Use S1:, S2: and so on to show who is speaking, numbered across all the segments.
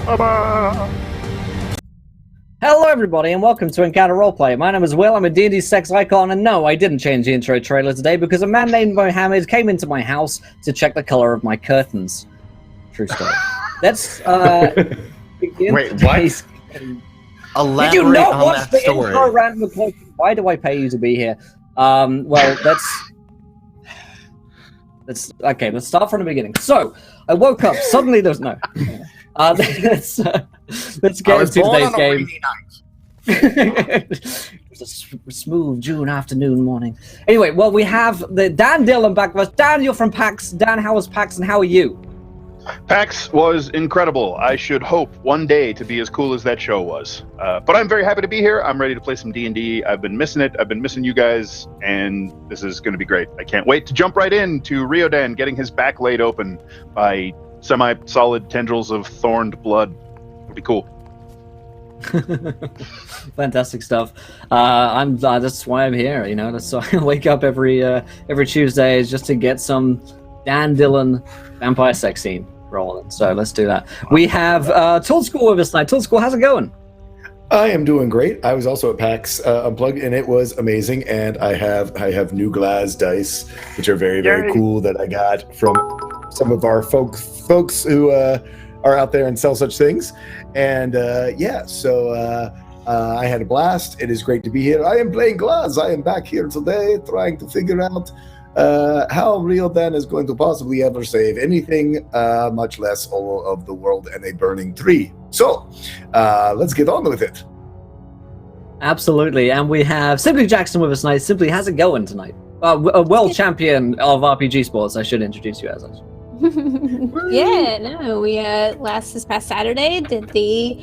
S1: Hello everybody and welcome to Encounter Roleplay. My name is Will, I'm a D&D sex icon, and no, I didn't change the intro trailer today because a man named Mohammed came into my house to check the color of my curtains. True story. Let's begin.
S2: Wait, what? Elaborate
S1: Did you not
S2: on
S1: watch
S2: that
S1: the
S2: story.
S1: intro random cloak? Why do I pay you to be here? Well, let's start from the beginning. So, I woke up, suddenly there's no... let's get into today's game. It was a smooth June afternoon morning. Anyway, well, we have the Dan Dillon back with us. Dan, you're from PAX. Dan, how was PAX and how are you?
S3: PAX was incredible. I should hope one day to be as cool as that show was. But I'm very happy to be here. I'm ready to play some D&D. I've been missing it. I've been missing you guys, and this is going to be great. I can't wait to jump right into Riodan getting his back laid open by semi-solid tendrils of thorned blood. It'll be cool.
S1: Fantastic stuff. That's why I'm here. You know, that's why I wake up every Tuesday is just to get some Dan Dillon vampire sex scene rolling. So let's do that. We have Tool School with us tonight. Tool School, how's it going?
S4: I am doing great. I was also at PAX Unplugged, and it was amazing. And I have new glass dice, which are very, very cool that I got from some of our folks who are out there and sell such things. And so I had a blast. It is great to be here. I am playing glass. I am back here today trying to figure out how Riodan is going to possibly ever save anything, much less all of the world and a burning tree. So let's get on with it.
S1: Absolutely. And we have Simply Jackson with us tonight. Simply, how's it going tonight? A world champion of RPG sports, I should introduce you as.
S5: We this past Saturday did the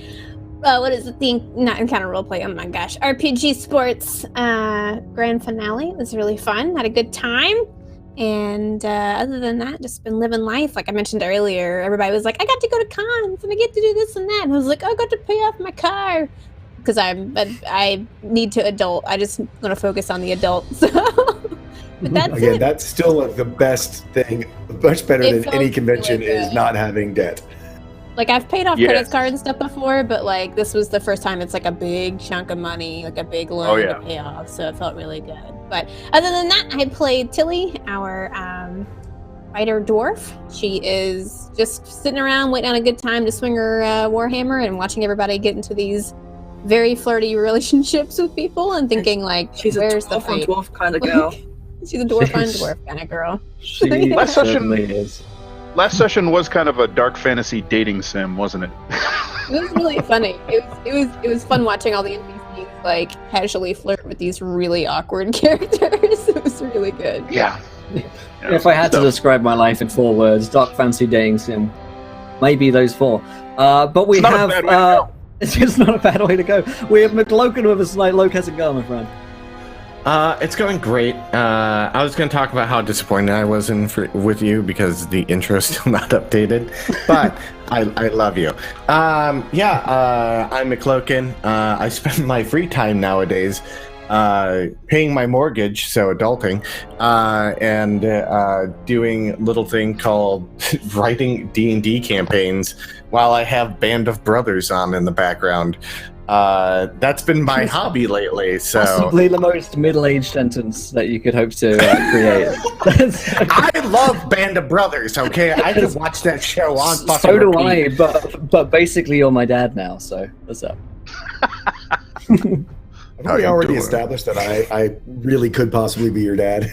S5: not Encounter Roleplay, oh my gosh, RPG Sports grand finale. It was really fun, had a good time, and other than that, just been living life. Like I mentioned earlier, everybody was like, I got to go to cons and I get to do this and that, and I was like, I got to pay off my car because I need to adult. I just want to focus on the adult. So but that's
S4: again,
S5: it.
S4: that's still the best thing, much better than any convention really is not having debt.
S5: Like I've paid off credit cards and stuff before, but like this was the first time it's like a big chunk of money, like a big loan to pay off. So it felt really good. But other than that, I played Tilly, our fighter dwarf. She is just sitting around waiting on a good time to swing her warhammer and watching everybody get into these very flirty relationships with people and thinking like,
S6: she's
S5: where's
S6: a
S5: the
S6: dwarf on
S5: fight?
S6: Dwarf kind of girl.
S5: She's a dwarf on dwarf kind of girl.
S1: She certainly is.
S3: Last session was kind of a dark fantasy dating sim, wasn't it?
S5: It was really funny. It was fun watching all the NPCs like casually flirt with these really awkward characters. It was really good.
S3: Yeah.
S1: If I had to describe my life in 4 words, dark fantasy dating sim, maybe those 4. But we have it's just not a bad way to go. We have McLoken with us tonight. Loke, how's it going, my friend?
S2: It's going great. I was going to talk about how disappointed I was with you because the intro is still not updated, but I love you. I'm McLoken. I spend my free time nowadays paying my mortgage, so adulting, and doing a little thing called writing D&D campaigns while I have Band of Brothers on in the background. That's been my hobby lately. So
S1: possibly the most middle-aged sentence that you could hope to create.
S2: I love Band of Brothers. Okay, I could watch that show on.
S1: So do I. But basically, you're my dad now. So what's up?
S4: I've already established that I really could possibly be your dad.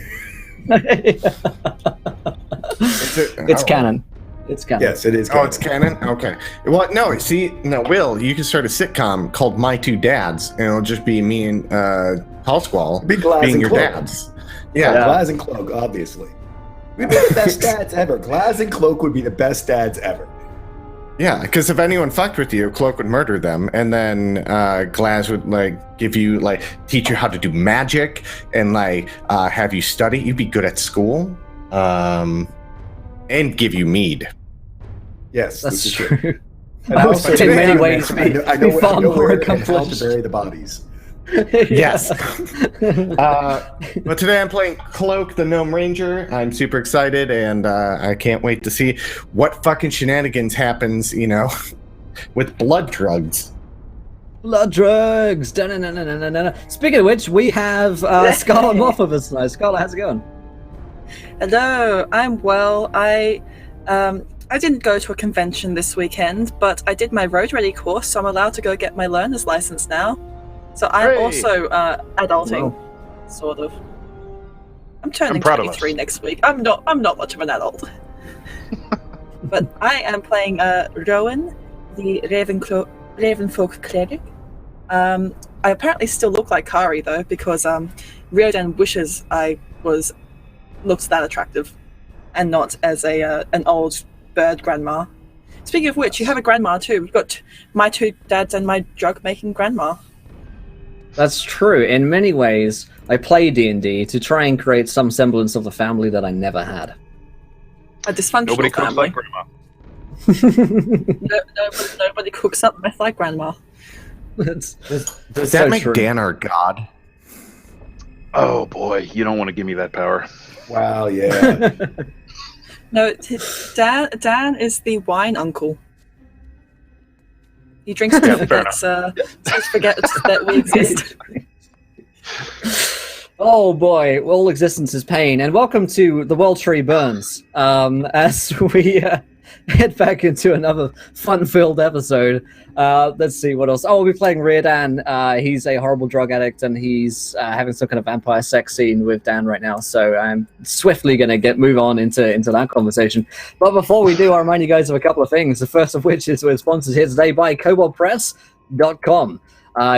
S1: It's canon. It's canon.
S4: Yes, it is canon.
S2: Oh, it's canon? Okay. Well, no, Will, you can start a sitcom called My Two Dads, and it'll just be me and Paul Squall being your dads.
S4: Yeah, Glass and Cloak, obviously. We'd be the best dads ever. Glass and Cloak would be the best dads ever.
S2: Yeah, because if anyone fucked with you, Cloak would murder them, and then Glass would give you teach you how to do magic and have you study. You'd be good at school, and give you mead.
S4: Yes,
S1: that's true.
S4: And also,
S1: in many ways,
S4: I know where and how to bury the bodies.
S2: Yes. But today I'm playing Cloak, the Gnome Ranger. I'm super excited, and I can't wait to see what fucking shenanigans happens, with blood drugs.
S1: Blood drugs. Da-na-na-na-na-na-na. Speaking of which, we have Scarlett Moth with us tonight. Scarlett, how's it going?
S6: Hello, I'm well. I didn't go to a convention this weekend, but I did my road ready course, so I'm allowed to go get my learner's license now. So I'm
S3: Hooray.
S6: also adulting,
S1: Wow.
S6: sort of. I'm turning
S3: proud of
S6: 23
S3: us.
S6: next week. I'm not much of an adult. But I am playing Rowan, the Ravenfolk cleric. I apparently still look like Kari though, because Riodan wishes I looked that attractive, and not as an old bird grandma. Speaking of which, you have a grandma too. We've got my two dads and my drug-making grandma.
S1: That's true. In many ways, I play D&D to try and create some semblance of the family that I never had.
S6: A dysfunctional
S3: Nobody cooks
S6: family.
S3: like grandma.
S6: Nobody cooks up meth like grandma.
S2: Does that
S1: so
S2: make
S1: true.
S2: Dan our god?
S3: Oh boy, you don't want to give me that power.
S4: Wow, yeah.
S6: No, Dan is the wine uncle. He drinks
S3: Yeah,
S6: to
S3: fair
S6: forget that we exist.
S1: Oh boy, all existence is pain. And welcome to The World Tree Burns, as we head back into another fun-filled episode. Let's see what else. Oh, we'll be playing Riordan. He's a horrible drug addict, and he's having some kind of vampire sex scene with Dan right now. So I'm swiftly going to move on into that conversation. But before we do, I'll remind you guys of a couple of things. The first of which is we're sponsored here today by koboldpress.com.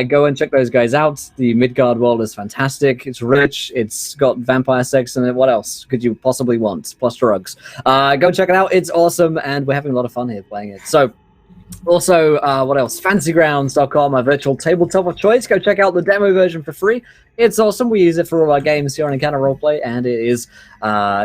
S1: Go and check those guys out. The Midgard world is fantastic. It's rich. It's got vampire sex in it. What else could you possibly want? Plus drugs. Go check it out. It's awesome, and we're having a lot of fun here playing it. So, also, what else? Fantasygrounds.com, my virtual tabletop of choice. Go check out the demo version for free. It's awesome. We use it for all our games here on Encounter Roleplay, and it is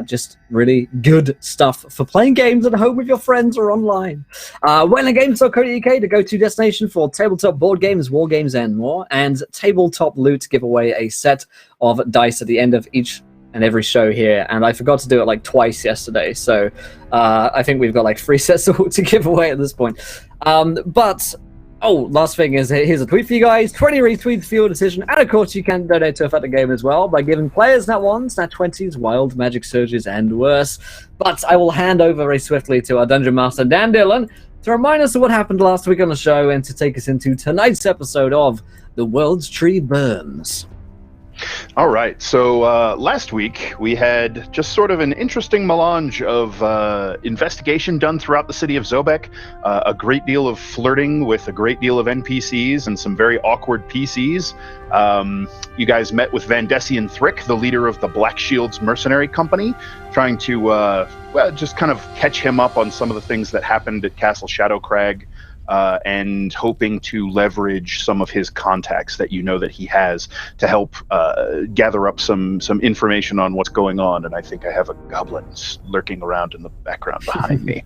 S1: just really good stuff for playing games at home with your friends or online. WaylandGames.co.uk, the go-to destination for tabletop board games, war games, and more. And Tabletop Loot give away a set of dice at the end of each and every show here, and I forgot to do it like twice yesterday, so I think we've got like 3 sets to give away at this point. But last thing is, here's a tweet for you guys. 20 retweets for your decision, and of course you can donate to affect the game as well by giving players nat 1s, nat 20s, wild magic surges, and worse. But I will hand over very swiftly to our Dungeon Master, Dan Dillon, to remind us of what happened last week on the show and to take us into tonight's episode of The World's Tree Burns.
S3: All right, so last week we had just sort of an interesting melange of investigation done throughout the city of Zobek, a great deal of flirting with a great deal of NPCs and some very awkward PCs. You guys met with Vandessian Thrick, the leader of the Black Shields mercenary company, trying to just kind of catch him up on some of the things that happened at Castle Shadowcrag. And hoping to leverage some of his contacts that you know that he has to help gather up some information on what's going on. And I think I have a goblin lurking around in the background behind me.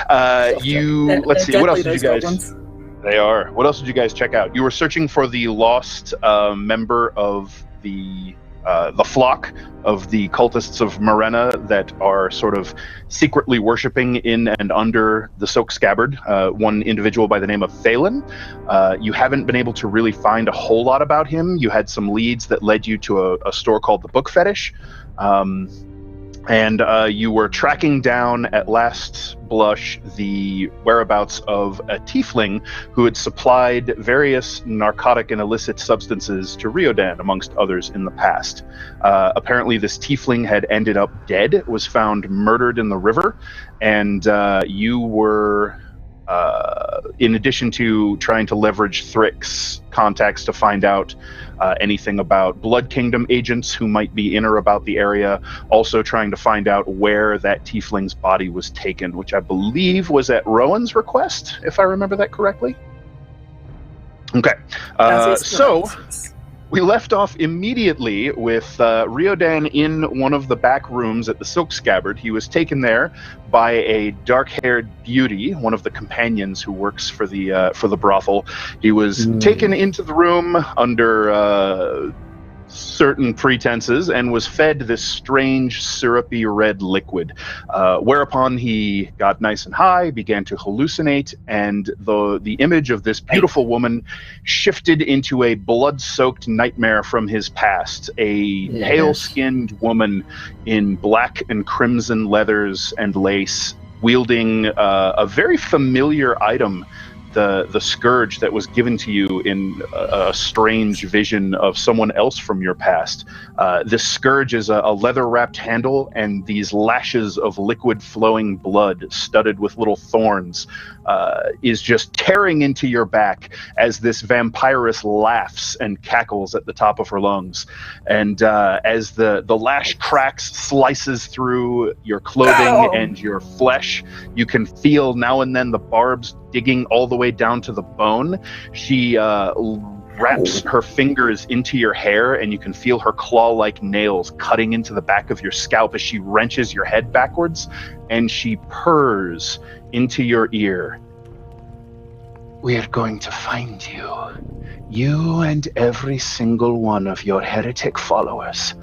S3: Let's see, what else did you guys... Goblins. They are. What else did you guys check out? You were searching for the lost member of the flock of the cultists of Morena that are sort of secretly worshipping in and under the Soak Scabbard, one individual by the name of Phelan. You haven't been able to really find a whole lot about him. You had some leads that led you to a store called the Book Fetish. And you were tracking down at last blush the whereabouts of a tiefling who had supplied various narcotic and illicit substances to Riordan, amongst others, in the past. Apparently this tiefling had ended up dead, was found murdered in the river, and you were... in addition to trying to leverage Thrick's contacts to find out anything about Blood Kingdom agents who might be in or about the area, also trying to find out where that tiefling's body was taken, which I believe was at request, if I remember that correctly. Okay, so we left off immediately with Riordan in one of the back rooms at the Silk Scabbard. He was taken there by a dark-haired beauty, one of the companions who works for the brothel. He was taken into the room under certain pretenses and was fed this strange syrupy red liquid, whereupon he got nice and high, began to hallucinate, and the image of this beautiful woman shifted into a blood-soaked nightmare from his past, a pale-skinned woman in black and crimson leathers and lace, wielding a very familiar item, the scourge that was given to you in a strange vision of someone else from your past. This scourge is a leather-wrapped handle and these lashes of liquid flowing blood studded with little thorns is just tearing into your back as this vampiress laughs and cackles at the top of her lungs. And as the lash cracks, slices through your clothing and your flesh, you can feel now and then the barbs digging all the way down to the bone. She wraps her fingers into your hair, and you can feel her claw-like nails cutting into the back of your scalp as she wrenches your head backwards, and she purrs into your ear. "We're going to find you. You and every single one of your heretic followers,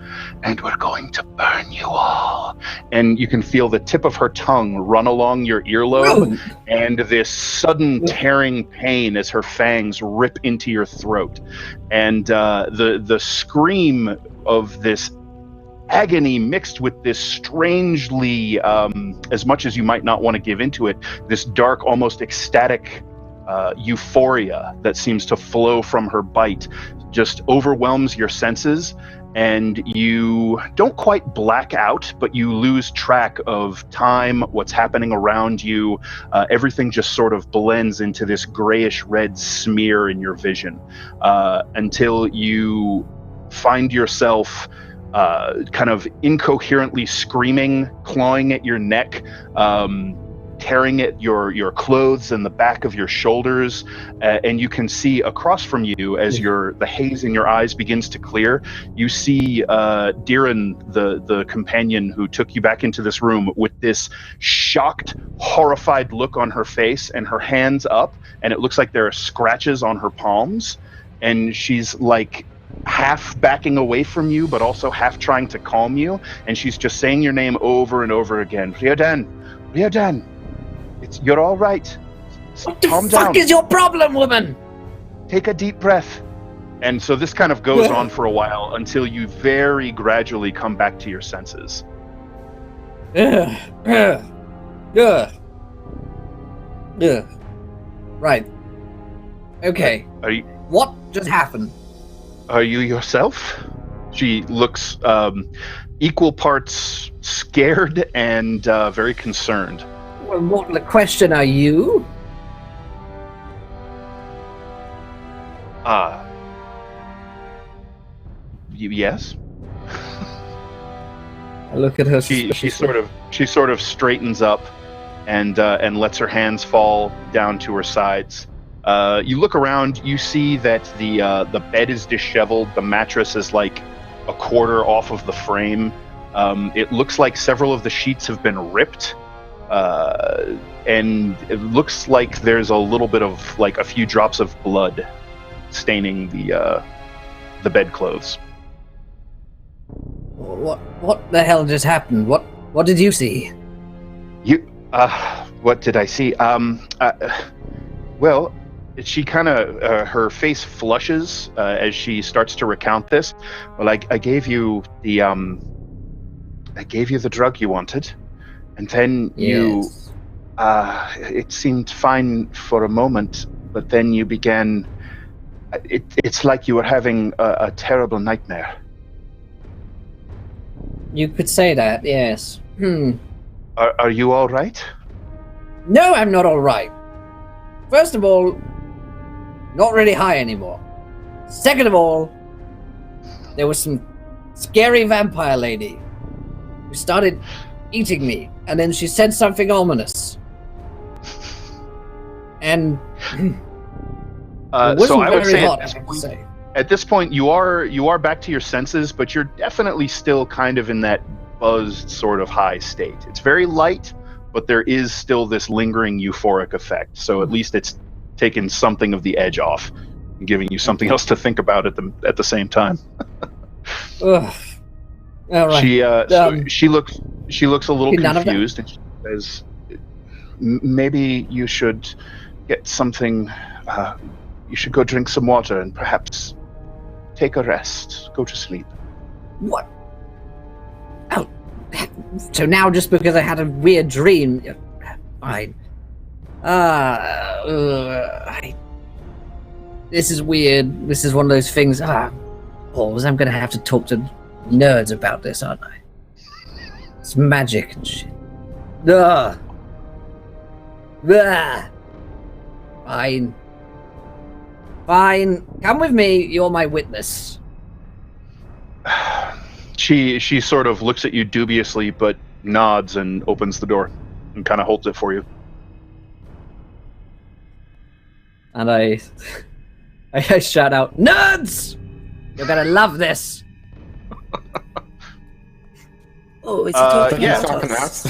S3: and we're going to burn you all." And you can feel the tip of her tongue run along your earlobe, and this sudden tearing pain as her fangs rip into your throat. And the scream of this agony mixed with this strangely, as much as you might not want to give into it, this dark, almost ecstatic euphoria that seems to flow from her bite just overwhelms your senses, and you don't quite black out, but you lose track of time, what's happening around you. Everything just sort of blends into this grayish red smear in your vision until you find yourself kind of incoherently screaming, clawing at your neck, tearing at your clothes and the back of your shoulders, and you can see across from you as the haze in your eyes begins to clear. You see Diren, the companion who took you back into this room, with this shocked, horrified look on her face and her hands up, and it looks like there are scratches on her palms, and she's like half backing away from you but also half trying to calm you, and she's just saying your name over and over again. Riordan, you're all right.
S1: What the fuck is your problem, woman?
S3: Take a deep breath. And so this kind of goes on for a while until you very gradually come back to your senses.
S1: Right. Okay. What just happened?
S3: Are you yourself? She looks equal parts scared and very concerned.
S1: Well, what the question are you?
S3: Yes.
S1: I look at her.
S3: She sort of straightens up and lets her hands fall down to her sides. You look around. You see that the bed is disheveled. The mattress is like a quarter off of the frame. It looks like several of the sheets have been ripped. And it looks like there's a little bit of, like, a few drops of blood staining the bedclothes.
S1: What the hell just happened? What did you see?
S3: What did I see? Well, she kind of her face flushes as she starts to recount this. Well, I gave you the drug you wanted. And then it seemed fine for a moment, but then you began, it's like you were having a terrible nightmare.
S1: You could say that, yes.
S3: Are you all right?
S1: No, I'm not all right. First of all, not really high anymore. Second of all, there was some scary vampire lady who started eating me, and then she said something ominous. And
S3: so I would say at this point you are back to your senses, but you're definitely still kind of in that buzzed sort of high state. It's very light, but there is still this lingering euphoric effect. So at least it's taken something of the edge off and giving you something else to think about at the same time.
S1: Ugh. All right.
S3: She looks a little
S1: None of that?
S3: confused, and she says, "Maybe you should get something. You should go drink some water and perhaps take a rest. Go to sleep."
S1: What? Oh, so now just because I had a weird dream, fine. This is weird. This is one of those things. Balls, I'm gonna have to talk to nerds about this, aren't I? It's magic and shit. Ugh. Ugh. Fine. Fine. Come with me. You're my witness.
S3: She sort of looks at you dubiously, but nods and opens the door and kind of holds it for you.
S1: And I shout out, "Nerds! You're gonna love this."
S6: Oh, is he talking
S3: yeah.
S6: about us?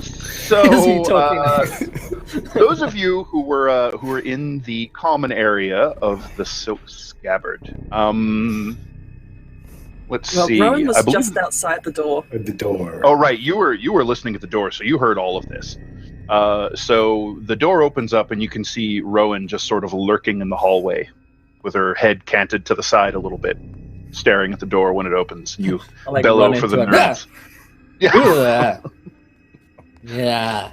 S3: So,
S1: Is he talking
S3: those of you who were in the common area of the Silk Scabbard, let's see.
S6: Rowan was
S3: I believe-
S6: just outside the door.
S4: At the door.
S3: Oh, right. You were listening at the door, so you heard all of this. So the door opens up, and you can see Rowan just sort of lurking in the hallway, with her head canted to the side a little bit, staring at the door when it opens. You
S1: I like
S3: bellow
S1: run
S3: for the
S1: into him.
S3: nerds. Yeah.
S1: Yeah.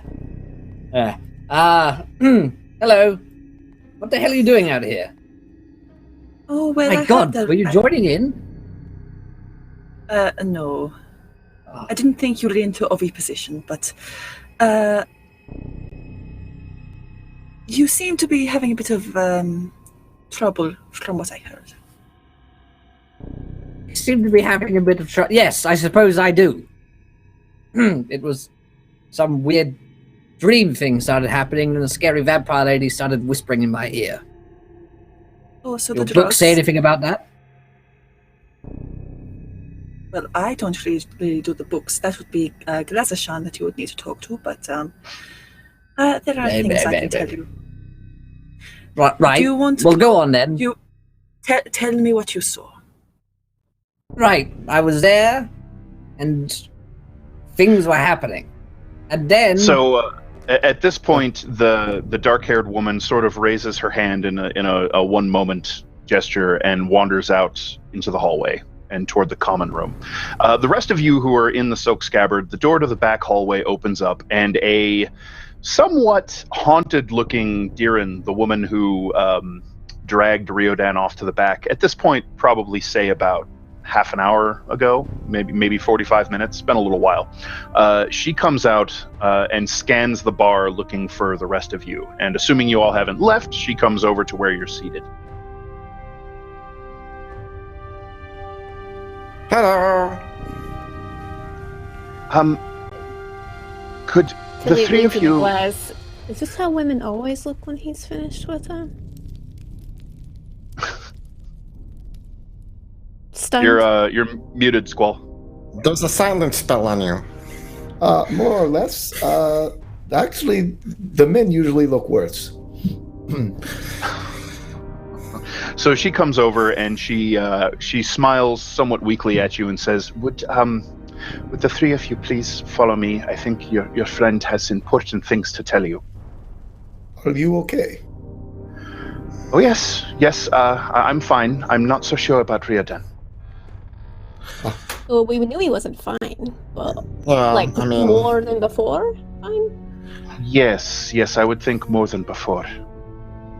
S1: Hello. What the hell are you doing out here?
S6: Oh, well,
S1: My God, were you joining in?
S6: No.
S1: Oh.
S6: I didn't think you were into OV position, but you seem to be having a bit of trouble from what I heard.
S1: You seem to be having a bit of trouble. Yes, I suppose I do. It was some weird dream thing started happening, and the scary vampire lady started whispering in my ear.
S6: Oh, so
S1: Your
S6: the
S1: book
S6: drugs.
S1: say anything about that?
S6: Well, I don't really do the books. That would be Glazashan that you would need to talk to, but there are things I can tell you.
S1: Right.
S6: Do you want?
S1: Well, go on then.
S6: You tell me what you saw.
S1: Right. I was there, and things were happening. And then...
S3: So at this point, the dark-haired woman sort of raises her hand in a one-moment gesture and wanders out into the hallway and toward the common room. The rest of you who are in the Silk Scabbard, the door to the back hallway opens up, and a somewhat haunted-looking Diren, the woman who dragged Riodan off to the back, at this point probably say about half an hour ago, maybe 45 minutes, it's been a little while. She comes out and scans the bar looking for the rest of you, and assuming you all haven't left, she comes over to where you're seated.
S2: Hello.
S3: Could the
S5: Tilly
S3: three of
S5: leans in the
S3: you...
S5: glass. Is this how women always look when he's finished with them? Stunned.
S3: You're muted, Squall.
S2: There's a silence spell on you.
S4: More or less. Actually, the men usually look worse.
S3: So she comes over and she smiles somewhat weakly at you and says, "Would the three of you please follow me? I think your friend has important things to tell you."
S4: Are you okay?
S3: Oh yes, I'm fine. I'm not so sure about Riodan.
S5: Well, we knew he wasn't fine, but
S2: Well,
S5: like
S2: I mean,
S5: more than before. Fine.
S3: Yes, I would think more than before.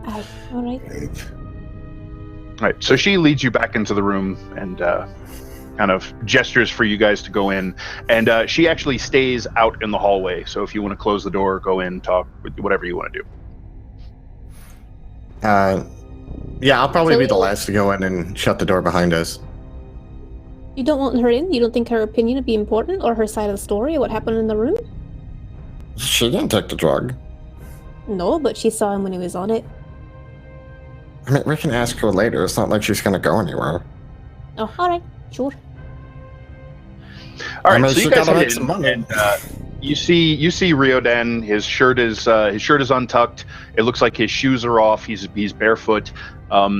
S5: Aye. All right.
S4: Right.
S3: Right, so she leads you back into the room and kind of gestures for you guys to go in. And she actually stays out in the hallway. So if you want to close the door, go in, talk, whatever you want to do.
S2: yeah, I'll probably
S5: So
S2: be the
S5: we-
S2: last to go in and shut the door behind us.
S5: You don't want her in? You don't think her opinion would be important, or her side of the story, or what happened in the room?
S2: She didn't take the drug.
S5: No, but she saw him when he was on it.
S2: I mean, we can ask her later. It's not like she's going to go anywhere.
S5: Oh, all right, sure.
S3: All right,
S2: I mean,
S3: so you
S2: she's
S3: guys
S2: gotta
S3: head
S2: make some
S3: in,
S2: money.
S3: and you see Riodan. His shirt is untucked. It looks like his shoes are off. He's barefoot.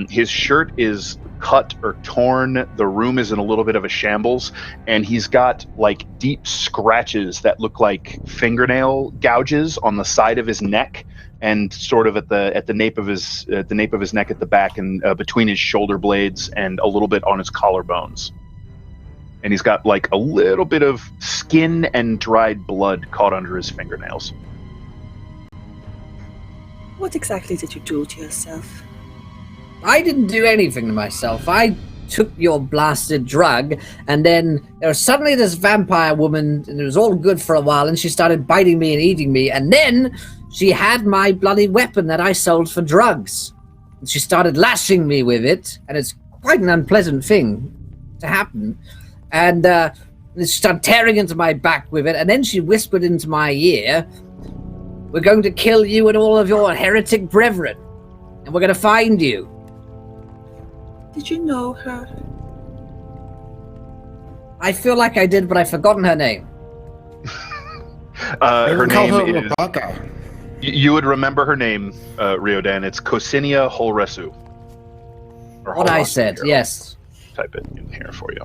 S3: His shirt is cut or torn. The room is in a little bit of a shambles, and he's got like deep scratches that look like fingernail gouges on the side of his neck, and sort of at the nape of his neck at the back, and between his shoulder blades, and a little bit on his collarbones. And he's got like a little bit of skin and dried blood caught under his fingernails.
S6: What exactly did you do to yourself?
S1: I didn't do anything to myself. I took your blasted drug, and then there was suddenly this vampire woman, and it was all good for a while, and she started biting me and eating me, and then she had my bloody weapon that I sold for drugs. And she started lashing me with it, and it's quite an unpleasant thing to happen. And she started tearing into my back with it, and then she whispered into my ear, "We're going to kill you and all of your heretic brethren, and we're going to find you."
S6: Did you know her?
S1: I feel like I did, but I've forgotten her name.
S3: Her name is...
S2: Rebecca.
S3: You would remember her name, Riodan. It's Kosinia Holresu.
S1: What I said, yes.
S3: Type it in here for you.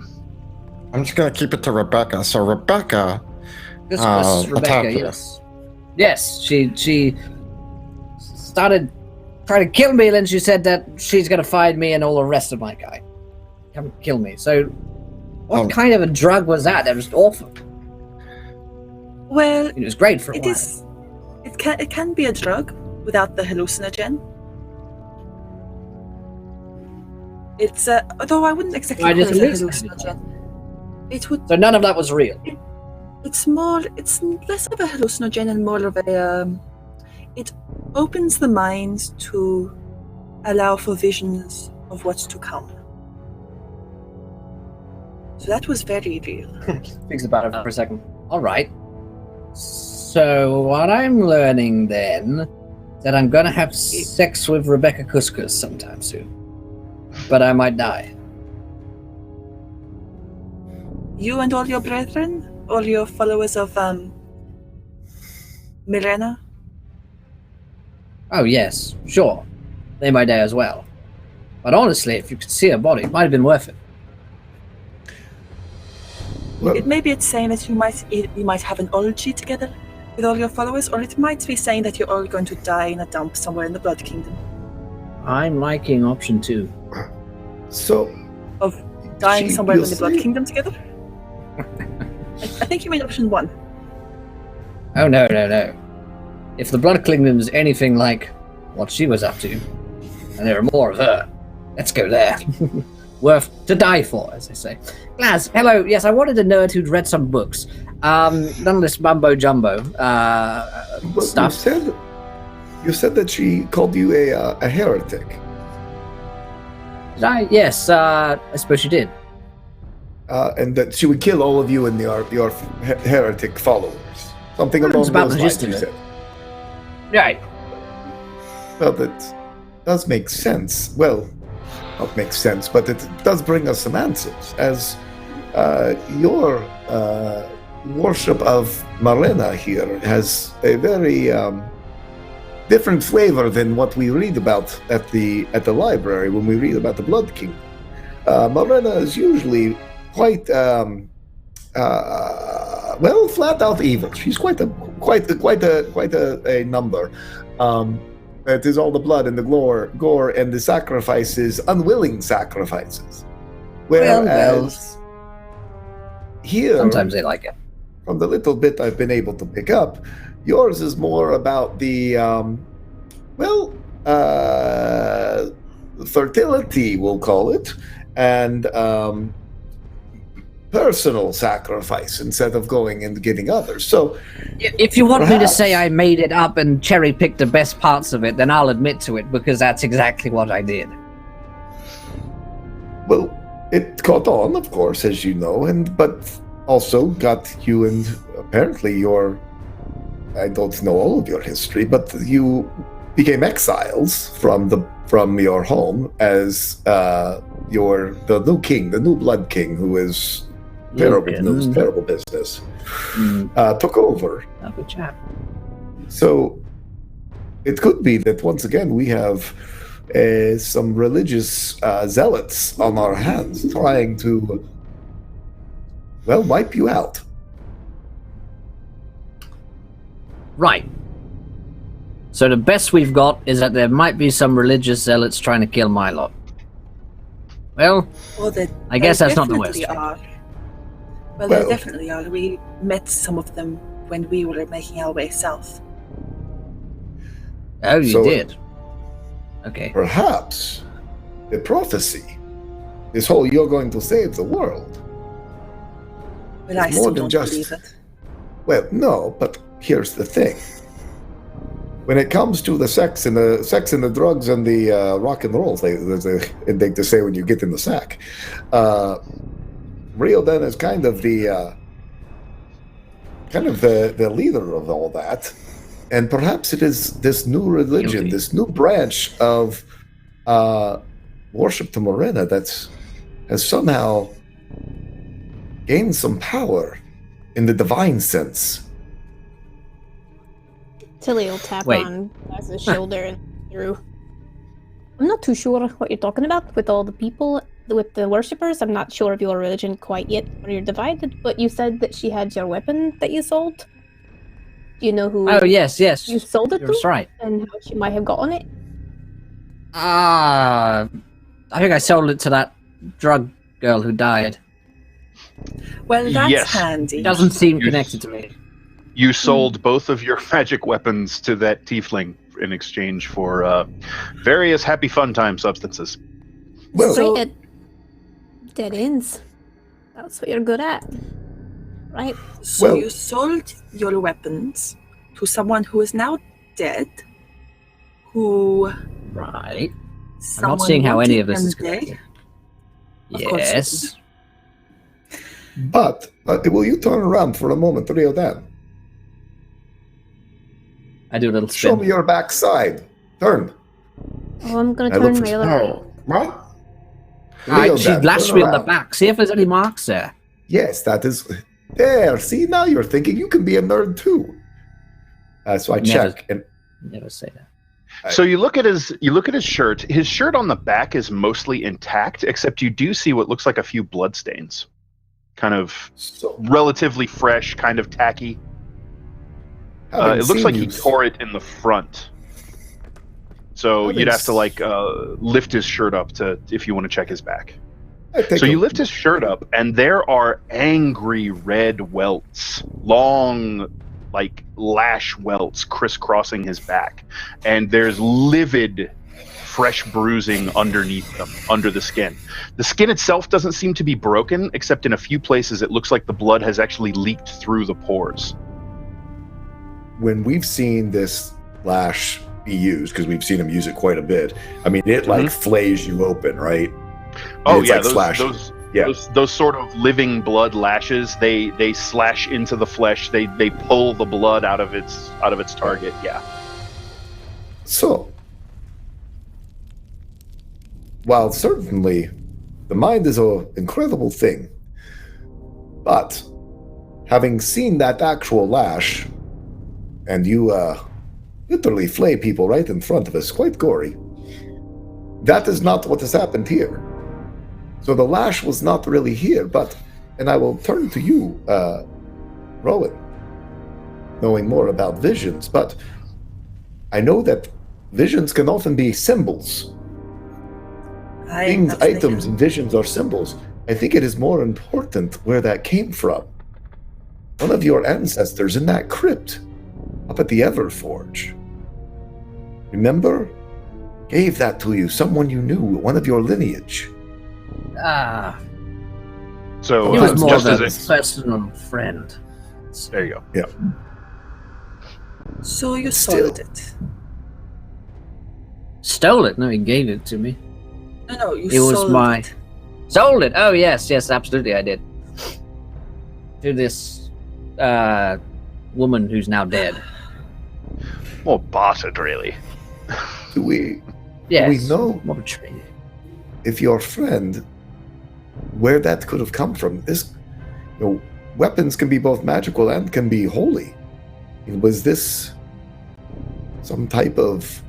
S2: I'm just gonna keep it to Rebecca. So Rebecca.
S1: This was Rebecca,
S2: attacked
S1: yes. Yes, she started trying to kill me, and then she said that she's going to find me and all the rest of my kind. Come kill me. So, what kind of a drug was that? That was awful.
S6: Well,
S1: it was great for a while.
S6: It can be a drug without the hallucinogen. It's although I wouldn't exactly call it a hallucinogen. It would.
S1: So none of that was real.
S6: It's less of a hallucinogen and more of a. It opens the mind to allow for visions of what's to come. So that was very real.
S1: Thinks about it for a second. All right. So what I'm learning then is that I'm going to have sex with Rebecca Couscous sometime soon. But I might die.
S6: You and all your brethren? All your followers of Mirena?
S1: Oh, yes, sure. They might die as well. But honestly, if you could see her body, it might have been worth it.
S4: Well,
S6: Maybe it's saying that you might have an orgy together with all your followers, or it might be saying that you're all going to die in a dump somewhere in the Blood Kingdom.
S1: I'm liking option 2.
S4: so
S6: Of dying somewhere in the Blood
S4: say-
S6: Kingdom together? I think you mean option 1.
S1: Oh, no. If the Blood Kingdom is anything like what she was up to, and there are more of her, let's go there. Worth to die for, as they say. Glaz, hello. Yes, I wanted a nerd who'd read some books. None of this mumbo jumbo stuff.
S4: You said that she called you a heretic.
S1: Did I? Yes, I suppose she did.
S4: And that she would kill all of you and your heretic followers. Something
S1: It's
S4: along
S1: about
S4: those
S1: the
S4: lines,
S1: gist of
S4: you
S1: it.
S4: said.
S1: Right.
S4: Well, that does make sense. Well, not make sense, but it does bring us some answers. As your worship of Marina here has a very different flavor than what we read about at the library when we read about the Blood King. Marina is usually quite well, flat out evil. She's quite a number. It is all the blood and the gore and the sacrifices, unwilling sacrifices. Whereas here,
S1: Sometimes they like it.
S4: from the little bit I've been able to pick up, yours is more about the fertility, we'll call it, and personal sacrifice instead of going and giving others. So
S1: If you want me to
S4: perhaps-
S1: say I made it up and cherry-picked the best parts of it, then I'll admit to it, because that's exactly what I did.
S4: well, it caught on, of course, as you know, but also got you, and apparently I don't know all of your history, but you became exiles from your home as the new king, the new Blood King, who is terrible news, terrible business, took over.
S1: Good job.
S4: So it could be that once again we have some religious zealots on our hands trying to, well, wipe you out.
S1: Right. So the best we've got is that there might be some religious zealots trying to kill my lot. Well, I guess that's not the worst.
S6: Well, there definitely are. We met some of them when we were making our way south.
S1: Oh, you did? Okay.
S4: Perhaps the prophecy, this whole "you're going to save the world,"
S6: Well, I still don't believe it.
S4: Well, no, but here's the thing. When it comes to the sex and the drugs and the rock and roll, they to say when you get in the sack, Rioden is kind of the leader of all that, and perhaps it is this new religion, this new branch of worship to Morena that has somehow gained some power in the divine sense.
S5: Tilly will tap on Laz's shoulder and through. I'm not too sure what you're talking about with all the people, with the worshippers. I'm not sure of your religion quite yet, or you're divided, but you said that she had your weapon that you sold. Do you know who?
S1: Oh, yes.
S5: You sold it to?
S1: That's right.
S5: And how she might have gotten it?
S1: I think I sold it to that drug girl who died.
S6: Well, that's handy.
S1: Doesn't seem connected to me.
S3: You sold both of your magic weapons to that tiefling in exchange for various happy fun time substances.
S4: Well,
S5: Straight at dead ends. That's what you're good at, right?
S6: So you sold your weapons to someone who is now dead, who...
S1: Right. I'm not seeing how any of this is connected. Yes.
S4: But will you turn around for a moment, Rioden?
S1: I do a little spin.
S4: Show me your backside. Turn.
S5: Oh, I'm gonna turn my other way.
S4: Right?
S1: She lashed me on the back. See if there's any marks there.
S4: Yes, that is... There, see, now you're thinking you can be a nerd too. So I check. And
S1: never say that.
S3: So you look at his shirt. His shirt on the back is mostly intact, except you do see what looks like a few blood stains. Kind of relatively fresh, kind of tacky. It looks like he tore it in the front. So you'd have to lift his shirt up if you want to check his back. So you lift his shirt up, and there are angry red welts, long, lash welts crisscrossing his back, and there's livid, fresh bruising underneath them, under the skin. The skin itself doesn't seem to be broken, except in a few places it looks like the blood has actually leaked through the pores.
S4: When we've seen this lash be used, because we've seen him use it quite a bit, I mean, it flays you open, right?
S3: Oh yeah, those sort of living blood lashes, they slash into the flesh, they pull the blood out of its target. Yeah.
S4: So, while certainly the mind is an incredible thing, but having seen that actual lash, and you literally flay people right in front of us, quite gory, that is not what has happened here. So the lash was not really here, and I will turn to you, Rowan, knowing more about visions, but I know that visions can often be symbols. Things, items, and visions are symbols. I think it is more important where that came from. One of your ancestors in that crypt up at the Everforge, remember? Gave that to you, someone you knew, one of your lineage.
S3: So
S1: he was more of a personal friend.
S3: There you go.
S4: Yeah.
S6: So you sold it.
S1: Stole it? No, he gave it to me.
S6: No, you
S1: sold it. Sold it? Oh, yes, absolutely, I did. To this woman who's now dead.
S3: Well, bought it, really.
S4: Do we know if your friend, where that could have come from? This, weapons can be both magical and can be holy. Was this some type of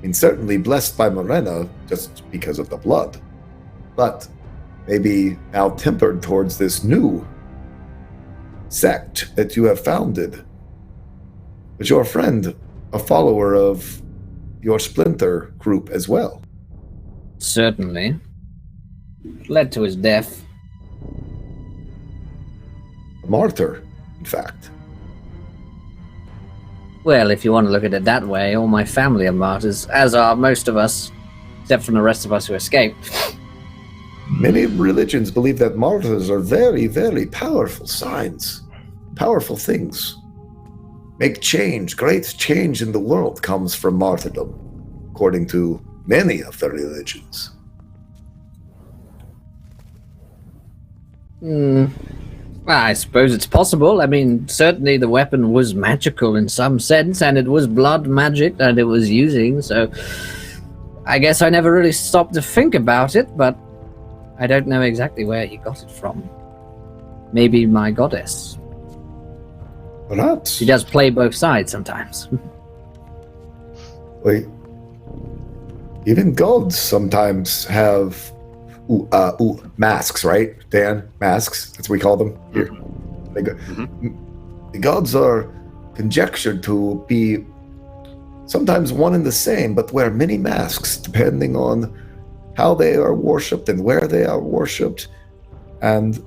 S4: mean, certainly blessed by Morena just because of the blood, but maybe now tempered towards this new sect that you have founded. But your friend, a follower of your splinter group as well.
S1: Certainly. Led to his death.
S4: A martyr, in fact.
S1: Well, if you want to look at it that way, all my family are martyrs, as are most of us, except from the rest of us who escaped.
S4: Many religions believe that martyrs are very, very powerful signs, powerful things. Make change, great change in the world comes from martyrdom, according to many of the religions.
S1: I suppose it's possible. I mean, certainly the weapon was magical in some sense, and it was blood magic that it was using, so I guess I never really stopped to think about it, but I don't know exactly where he got it from. Maybe my goddess.
S4: Perhaps.
S1: She does play both sides sometimes.
S4: Wait. Even gods sometimes have masks, right, Dan? Masks, that's what we call them here. The gods are conjectured to be sometimes one and the same, but wear many masks depending on how they are worshipped and where they are worshipped. And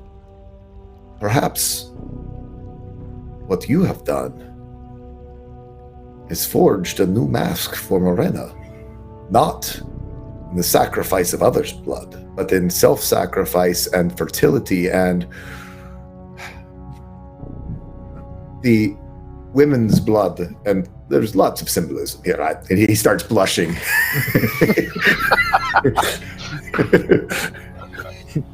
S4: perhaps what you have done is forged a new mask for Morena, not in the sacrifice of others' blood, but in self-sacrifice and fertility and the women's blood. And there's lots of symbolism here. And he starts blushing.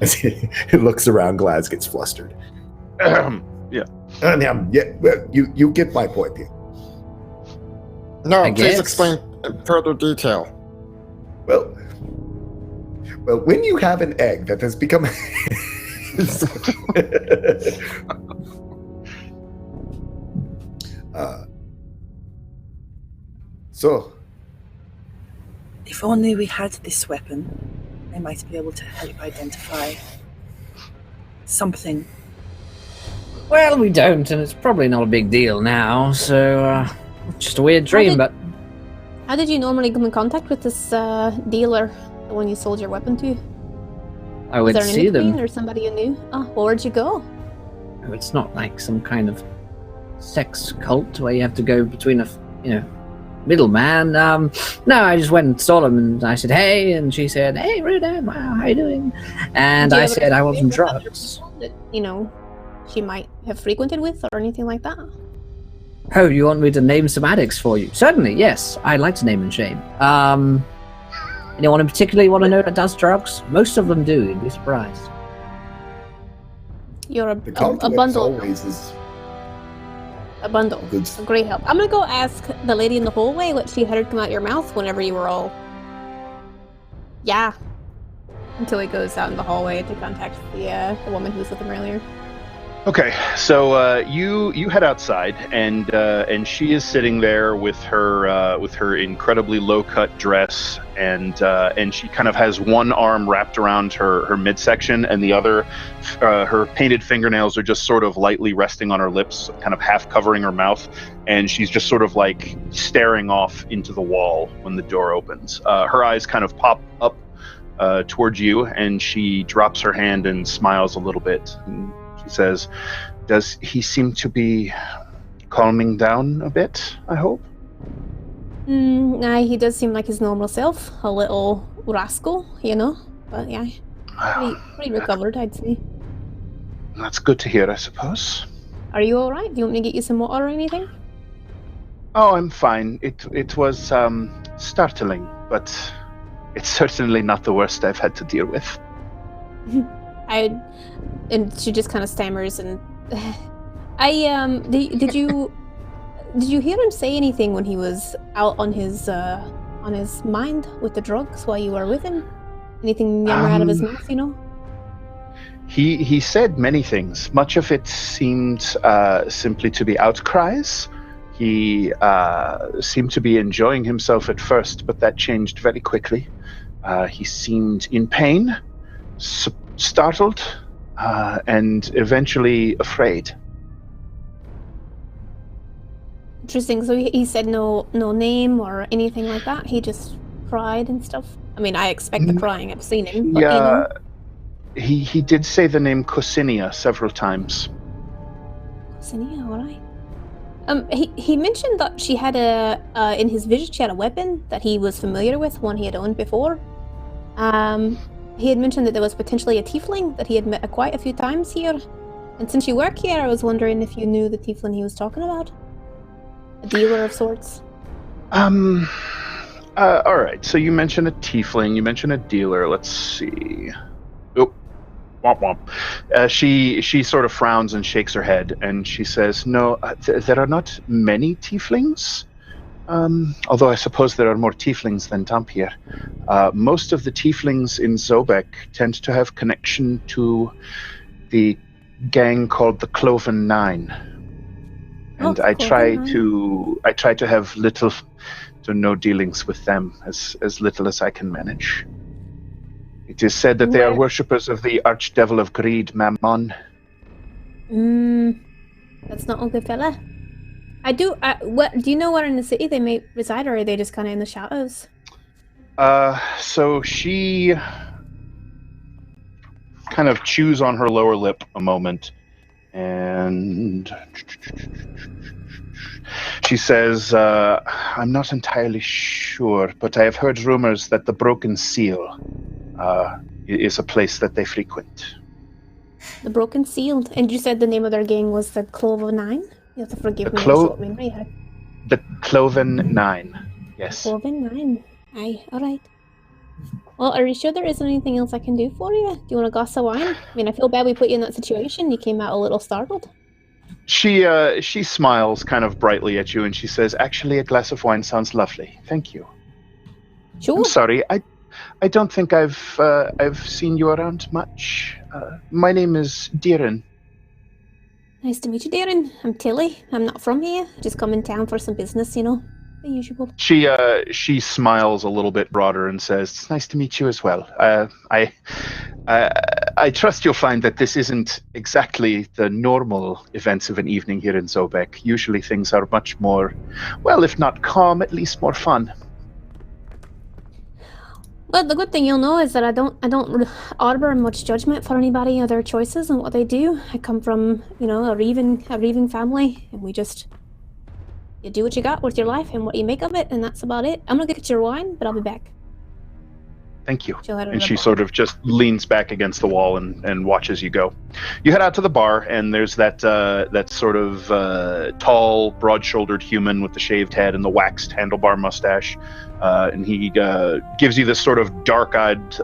S4: As he looks around, Glaz gets flustered.
S3: Yeah.
S4: Well, you get my point here.
S2: No,
S1: I
S2: please
S1: guess.
S2: explain in further detail.
S4: Well, when you have an egg that has become so
S6: If only we had this weapon, I might be able to help identify something.
S1: Well, we don't, and it's probably not a big deal now, so just a weird dream, but
S5: How did you normally come in contact with this dealer, the one you sold your weapon to?
S1: I
S5: Was
S1: would
S5: there an
S1: see
S5: in-between
S1: them.
S5: or somebody you knew? Oh, where'd you go?
S1: Oh, it's not like some kind of sex cult where you have to go between a, middleman. No, I just went and saw them, and I said, hey, and she said, hey, Ruda, wow, how you doing? And
S5: Do you
S1: I
S5: ever
S1: said I wasn't
S5: remember other
S1: drugs.
S5: people that, she might have frequented with or anything like that?
S1: Oh, you want me to name some addicts for you? Certainly, yes. I'd like to name and shame. Anyone in particular you want to know that does drugs? Most of them do, you'd be surprised.
S5: You're
S4: the
S5: a
S4: conflict
S5: bundle.
S4: always is
S5: A bundle.
S4: good.
S5: A great help. I'm gonna go ask the lady in the hallway what she heard come out your mouth whenever you were all. Yeah. Until he goes out in the hallway to contact the woman who was with him earlier.
S3: Okay, so you head outside, and she is sitting there with her incredibly low cut dress, and she kind of has one arm wrapped around her midsection, and the other, her painted fingernails are just sort of lightly resting on her lips, kind of half covering her mouth, and she's just sort of like staring off into the wall when the door opens. Her eyes kind of pop up towards you, and she drops her hand and smiles a little bit. And she says, "Does he seem to be calming down a bit, I hope?"
S5: Nah, he does seem like his normal self. A little rascal, But yeah, pretty recovered, I'd say.
S3: That's good to hear, I suppose.
S5: Are you alright? Do you want me to get you some water or anything?
S3: Oh, I'm fine. It was startling, but it's certainly not the worst I've had to deal with.
S5: And she just kind of stammers and did you hear him say anything when he was out on his mind with the drugs while you were with him? Anything yammer out of his mouth,
S3: He said many things. Much of it seemed simply to be outcries, He seemed to be enjoying himself at first, but that changed very quickly. He seemed in pain, startled, and eventually afraid.
S5: Interesting. So he said no name or anything like that. He just cried and stuff. I mean, I expect the crying. I've seen him. But,
S3: Yeah, he did say the name Cosinia several times.
S5: Cosinia, all right. He mentioned that she had in his vision she had a weapon that he was familiar with, one he had owned before. He had mentioned that there was potentially a tiefling that he had met quite a few times here. And since you work here, I was wondering if you knew the tiefling he was talking about. A dealer of sorts.
S3: All right. So you mentioned a tiefling. You mentioned a dealer. Let's see. Oh, womp womp. She sort of frowns and shakes her head, and she says, "No, there are not many tieflings. Although I suppose there are more tieflings than Dampier. Most of the tieflings in Zobek tend to have connection to the gang called the Cloven Nine." And I try to have little to no dealings with them, as little as I can manage. It is said that they are worshippers of the archdevil of greed, Mammon.
S5: That's not a good fella. Do you know where in the city they may reside, or are they just kind of in the shadows?
S3: So she kind of chews on her lower lip a moment, and she says, "I'm not entirely sure, but I have heard rumors that the Broken Seal is a place that they frequent."
S5: The Broken Seal. And you said the name of their gang was the Cloven Nine? You have to forgive me, short memory.
S3: The Cloven Nine, yes.
S5: Cloven Nine. Aye, alright. Well, are you sure there isn't anything else I can do for you? Do you want a glass of wine? I mean, I feel bad we put you in that situation. You came out a little startled.
S3: She smiles kind of brightly at you, and she says, "Actually, a glass of wine sounds lovely. Thank you."
S5: Sure.
S3: I'm sorry, I don't think I've seen you around much. My name is Diren.
S5: Nice to meet you, Darren. I'm Tilly. I'm not from here. Just come in town for some business, you know. The usual.
S3: She smiles a little bit broader and says, "It's nice to meet you as well. I trust you'll find that this isn't exactly the normal events of an evening here in Zobek. Usually things are much more, well, if not calm, at least more fun."
S5: Well, the good thing you'll know is that I don't harbor much judgment for anybody or their choices and what they do. I come from, a reaving family, and you do what you got with your life and what you make of it, and that's about it. I'm gonna get your wine, but I'll be back.
S3: Thank you. And she sort of just leans back against the wall and watches you go. You head out to the bar, and there's that sort of tall, broad-shouldered human with the shaved head and the waxed handlebar mustache. And he gives you this sort of dark-eyed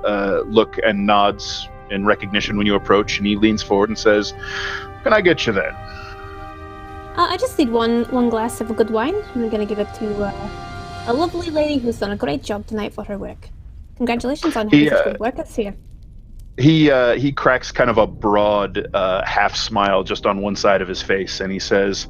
S3: look and nods in recognition when you approach, and he leans forward and says, "What can I get you then?"
S5: I just need one glass of a good wine. I'm gonna give it to a lovely lady who's done a great job tonight for her work. Congratulations on having such good workers here.
S3: He cracks kind of a broad half smile just on one side of his face, and he says,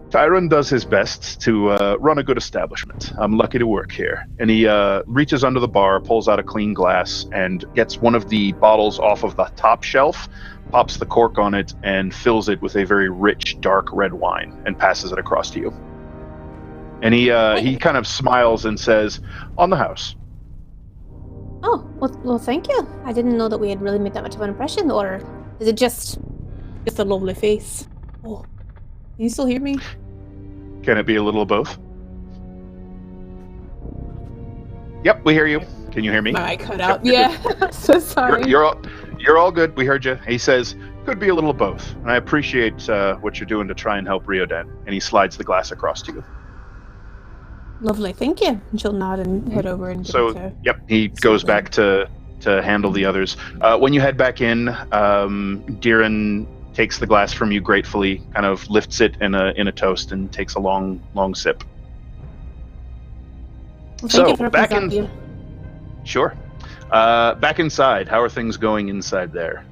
S3: "Tyron does his best to run a good establishment. I'm lucky to work here." And he reaches under the bar, pulls out a clean glass, and gets one of the bottles off of the top shelf, pops the cork on it, and fills it with a very rich, dark red wine, and passes it across to you. And he kind of smiles and says, "On the house."
S5: Oh, well, thank you. I didn't know that we had really made that much of an impression, or is it just a lovely face? Oh, can you still hear me?
S3: Can it be a little of both? Yep, we hear you. Can you hear me?
S5: I cut out. Yeah, so sorry.
S3: You're all good. We heard you. He says, "Could be a little of both. And I appreciate what you're doing to try and help Rioden." And he slides the glass across to you.
S5: Lovely, thank you. And she'll nod and head over and
S3: yep, he goes back to handle the others. When you head back in, Diren takes the glass from you gratefully, kind of lifts it in a toast, and takes a long sip.
S5: Well, thank you for
S3: back in. Sure. Back inside, how are things going inside there?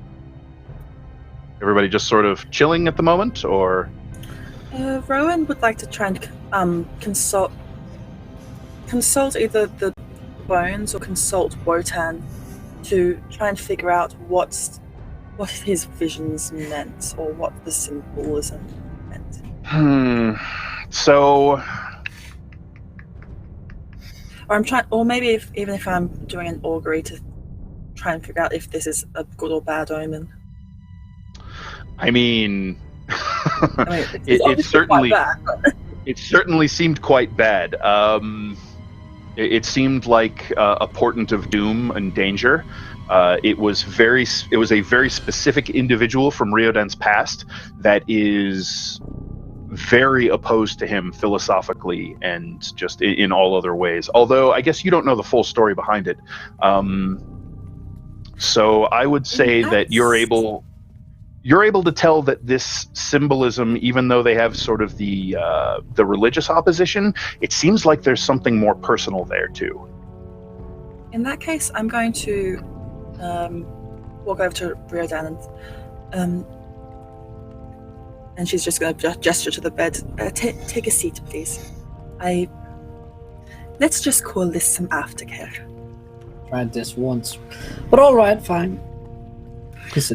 S3: Everybody just sort of chilling at the moment, or?
S6: Rowan would like to try and consult either the bones or consult Wotan to try and figure out what his visions meant or what the symbolism meant.
S3: So,
S6: or maybe even if I'm doing an augury to try and figure out if this is a good or bad omen.
S3: I mean,
S6: it certainly
S3: bad, it certainly seemed quite bad. It seemed like a portent of doom and danger. It was a very specific individual from Riodan's past that is very opposed to him philosophically and just in all other ways. Although I guess you don't know the full story behind it. So I would say that you're able to tell that this symbolism, even though they have sort of the religious opposition, it seems like there's something more personal there too.
S6: In that case, I'm going to walk over to Riodan and she's just going to gesture to the bed. Take a seat, please. Let's just call this some aftercare.
S1: Tried this once, but all right, fine.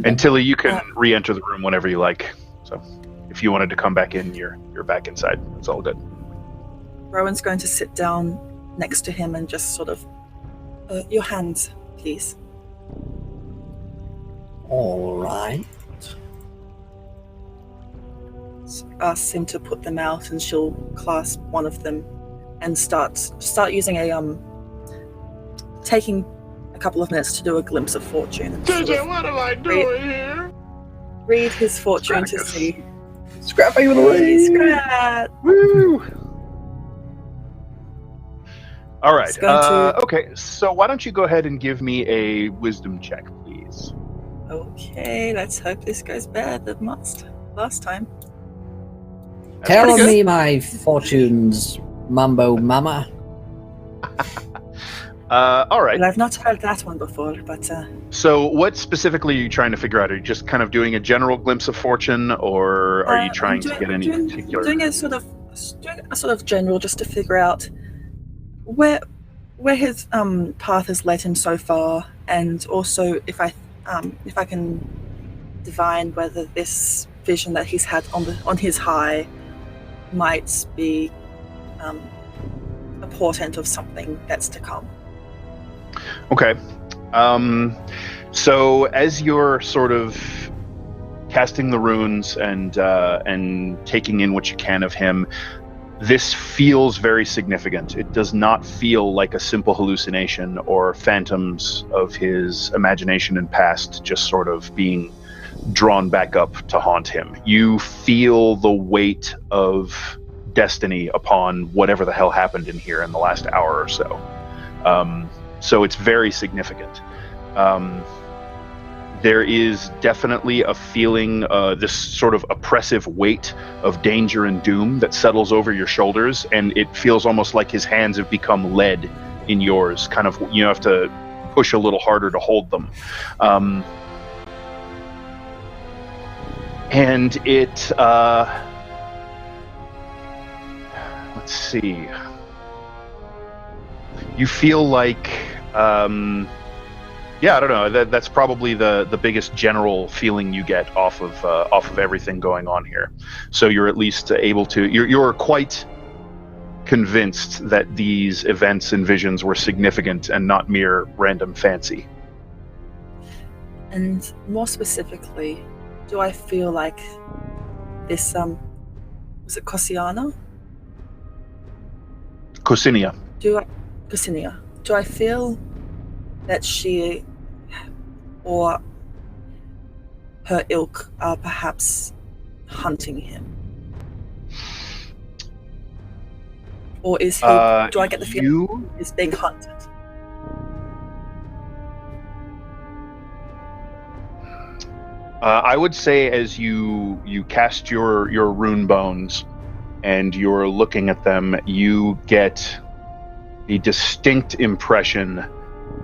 S3: And Tilly, you can re-enter the room whenever you like. So, if you wanted to come back in, you're back inside. It's all good.
S6: Rowan's going to sit down next to him and just sort of, your hands, please.
S1: All right.
S6: Asks him to put them out, and she'll clasp one of them and start using taking a couple of minutes to do a glimpse of fortune.
S2: JJ, what am I doing here?
S6: Read his fortune to see.
S1: Scrap even away.
S6: Scrap.
S3: Woo! All right. Okay. So why don't you go ahead and give me a wisdom check, please?
S6: Okay. Let's hope this goes better than last time.
S1: Tell me my fortunes, Mambo Mama.
S3: All right.
S6: Well, I've not heard that one before, but...
S3: So what specifically are you trying to figure out? Are you just kind of doing a general glimpse of fortune, or are you trying to get any particular...
S6: Doing a sort of general, just to figure out where his path has led him so far, and also if I can divine whether this vision that he's had on his high might be a portent of something that's to come.
S3: Okay. So as you're sort of casting the runes and taking in what you can of him, this feels very significant. It does not feel like a simple hallucination or phantoms of his imagination and past just sort of being drawn back up to haunt him. You feel the weight of destiny upon whatever the hell happened in here in the last hour or so. So it's very significant. There is definitely a feeling, this sort of oppressive weight of danger and doom that settles over your shoulders, and it feels almost like his hands have become lead in yours. Kind of, you have to push a little harder to hold them. And it, let's see. You feel like, yeah, I don't know. That's probably the biggest general feeling you get off of everything going on here. So you're at least able to. You're quite convinced that these events and visions were significant and not mere random fancy.
S6: And more specifically, do I feel like this? Was it Cosiana?
S3: Cosinia.
S6: Cosinia. Do I feel that she or her ilk are perhaps hunting him? Or is he, do I get the feeling he's being hunted?
S3: I would say as you cast your rune bones and you're looking at them, you get the distinct impression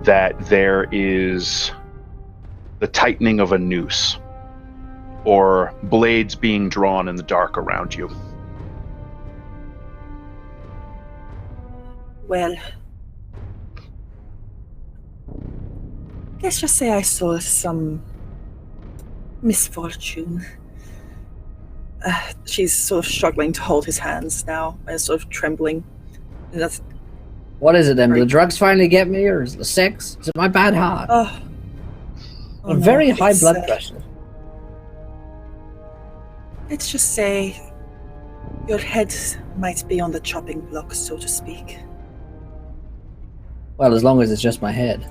S3: that there is the tightening of a noose or blades being drawn in the dark around you.
S6: Well, let's just say I saw some misfortune. She's sort of struggling to hold his hands now and sort of trembling. And that's,
S1: What is it then? Do the drugs finally get me, or is it the sex? Is it my bad heart?
S6: oh
S1: A very
S6: no,
S1: high
S6: it's,
S1: blood pressure.
S6: Let's just say your head might be on the chopping block, so to speak.
S1: Well, as long as it's just my head.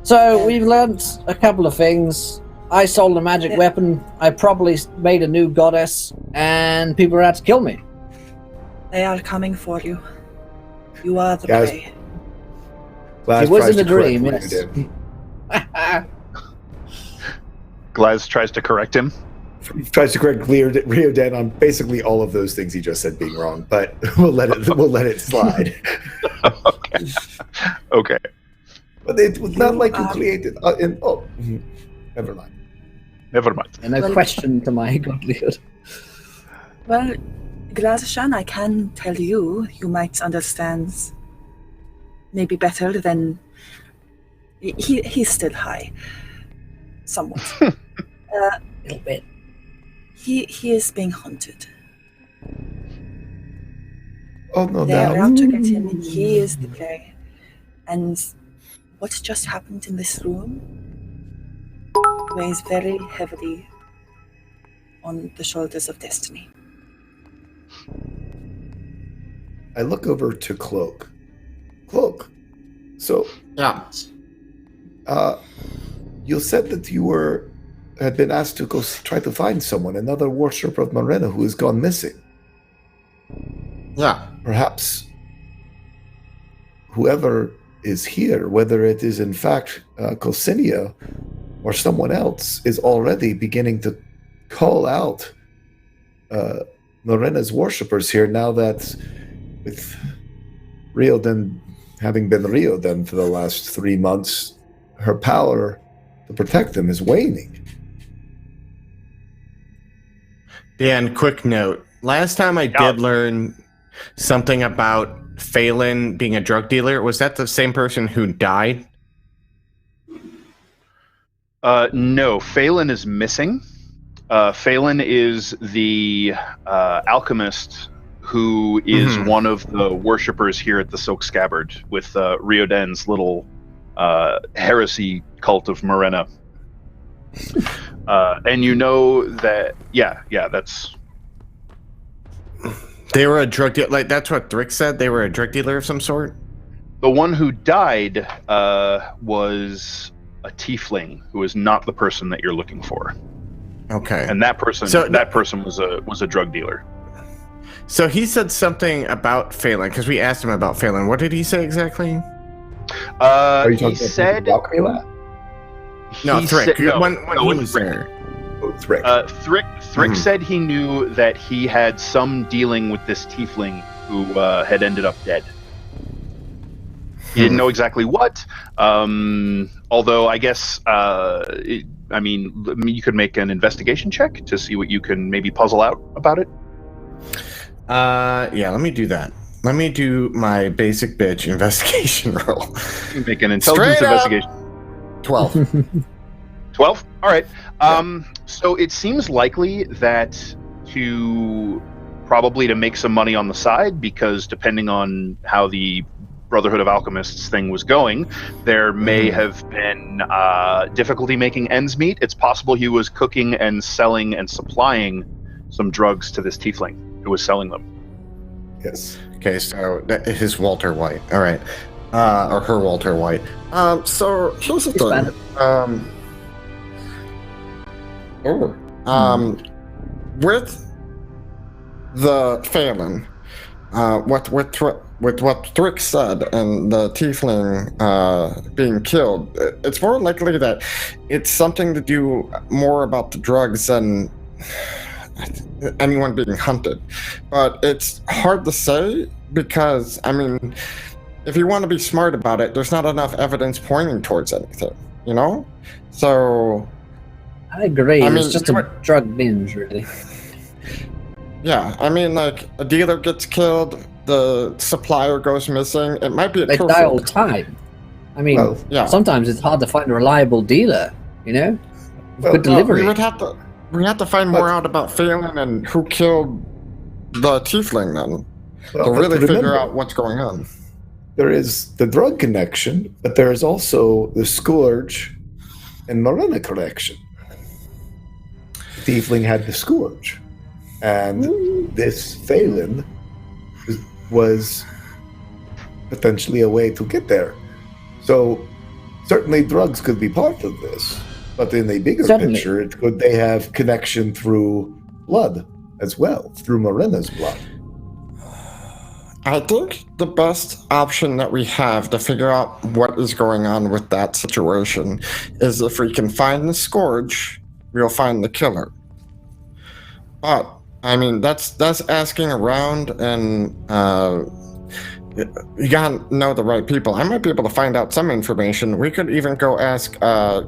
S1: So, we've learnt a couple of things. I sold a magic weapon, I probably made a new goddess, and people are out to kill me.
S6: They are coming for you. You are the
S4: Guys,
S6: prey.
S4: Glass
S1: It was
S4: tries
S1: in a
S4: to correct
S1: dream,
S4: what
S1: yes.
S4: you did.
S3: Glaz tries to correct him.
S4: Tries to correct Rio Dan on basically all of those things he just said being wrong, but we'll let it slide.
S3: Okay. Okay.
S4: But it was not like you created. Never mind.
S3: Never mind.
S1: And no question to my godlyhood.
S6: Well, Glazashan, I can tell you, you might understand maybe better than... He's still high. Somewhat.
S1: A little bit.
S6: He is being hunted.
S4: Oh no,
S6: They are
S4: now.
S6: out to get him, and he is the prey. And what just happened in this room weighs very heavily on the shoulders of destiny.
S4: I look over to Cloak. Cloak. So,
S2: Yeah.
S4: you said that you had been asked to go try to find someone, another worshipper of Morena who has gone missing.
S2: Yeah.
S4: Perhaps whoever is here, whether it is in fact Kosinia or someone else, is already beginning to call out Morena's worshippers here now that with Rioden having been Rioden for the last 3 months, her power to protect them is waning.
S2: Dan, quick note. Last time I did learn something about Phelan being a drug dealer, was that the same person who died?
S3: No, Phelan is missing. Phelan is the alchemist who is one of the worshippers here at the Silk Scabbard with Rioden's little heresy cult of Morena. And you know that, that's...
S2: They were a drug dealer. Like, that's what Thrick said? They were a drug dealer of some sort?
S3: The one who died was a tiefling who is not the person that you're looking for.
S2: Okay.
S3: And that person was a drug dealer.
S2: So he said something about Phelan, because we asked him about Phelan. What did he say exactly?
S3: He said...
S2: No, Thrick. When he was
S3: Thrick.
S2: there.
S4: Oh, Thrick.
S3: Thrick said he knew that he had some dealing with this tiefling who had ended up dead. He didn't know exactly what, although I guess, you could make an investigation check to see what you can maybe puzzle out about it.
S2: Yeah, let me do that. Let me do my basic bitch investigation roll.
S3: You make an intelligence investigation.
S2: 12.
S3: 12? All right. So it seems likely that to make some money on the side, because depending on how the Brotherhood of Alchemists thing was going, there may have been difficulty making ends meet. It's possible he was cooking and selling and supplying some drugs to this tiefling who was selling them.
S4: Yes.
S2: Okay, so that is Walter White. All right. Or her Walter White. So here's the thing. With the Phelan, with what Thrick said and the tiefling being killed, it's more likely that it's something to do more about the drugs than anyone being hunted. But it's hard to say because, if you want to be smart about it, there's not enough evidence pointing towards anything, you know? So...
S1: I agree. It's just a drug binge, really.
S2: Yeah, I mean, like, a dealer gets killed, the supplier goes missing. It might be a
S1: They
S2: kill
S1: die all
S2: field.
S1: the time. I mean,
S4: Well,
S2: yeah.
S1: sometimes it's hard to find a reliable dealer, you know?
S4: Well,
S1: Good
S2: Well,
S1: delivery.
S2: we have to find more out about Phelan and who killed the tiefling then
S4: well,
S2: to really figure
S4: remember,
S2: out what's going on.
S4: there is the drug connection, but there is also the Scourge and Morena connection. Tiefling had the Scourge, and this Phelan was potentially a way to get there. So certainly drugs could be part of this, but in a bigger
S1: Certainly.
S4: picture, could they have connection through blood as well, through Morena's blood?
S2: I think the best option that we have to figure out what is going on with that situation is if we can find the Scourge, we'll find the killer. But I mean, that's asking around, and you gotta know the right people. I might be able to find out some information. We could even go ask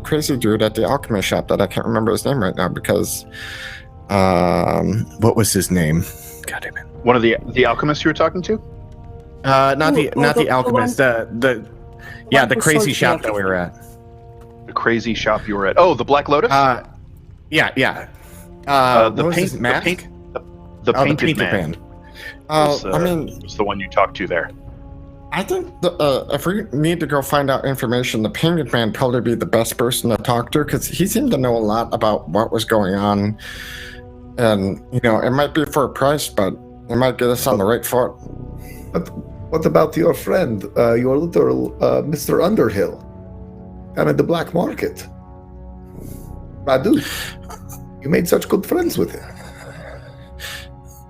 S2: crazy dude at the alchemist shop that I can't remember his name right now because what was his name? God damn it.
S3: One of the alchemists you were talking to?
S2: Not the
S6: the
S2: alchemist. The
S6: who
S2: crazy
S6: sold
S2: shop
S6: the
S2: that we were at.
S3: The crazy shop you were at. Oh, the Black Lotus?
S2: Yeah.
S3: The
S2: what was
S3: paint-
S2: his mask?
S3: the
S2: Oh,
S3: painted
S2: painted
S3: man.
S2: I mean,
S3: was the one you talked to there.
S2: I think if we need to go find out information, the painted man probably be the best person to talk to because he seemed to know a lot about what was going on, and it might be for a price, but it might get us on the right foot.
S4: But what about your friend, your little Mr. Underhill, down at the black market? Radu, you made such good friends with him.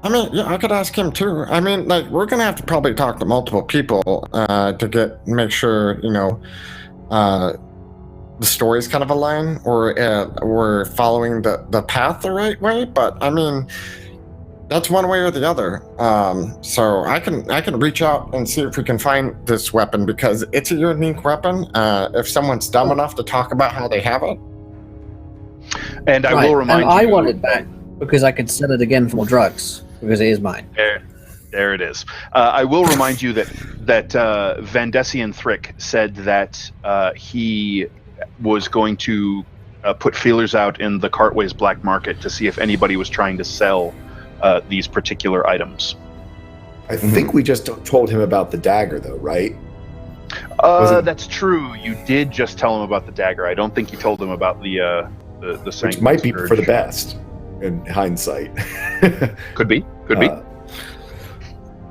S2: I mean, yeah, I could ask him too. I mean, like, we're gonna have to probably talk to multiple people to make sure the stories kind of align, or we're following the path the right way. But I mean, that's one way or the other. So I can reach out and see if we can find this weapon because it's a unique weapon. If someone's dumb enough to talk about how they have it,
S3: And I will remind
S1: and I
S3: you.
S1: want it back because I could sell it again for more drugs because it is mine.
S3: There it is. I will remind you that Vandesian Thrick said that he was going to put feelers out in the Cartways black market to see if anybody was trying to sell these particular items.
S4: I think we just told him about the dagger, though, right?
S3: That's true. You did just tell him about the dagger. I don't think you told him about the
S4: Which might be for the best in hindsight.
S3: Could be.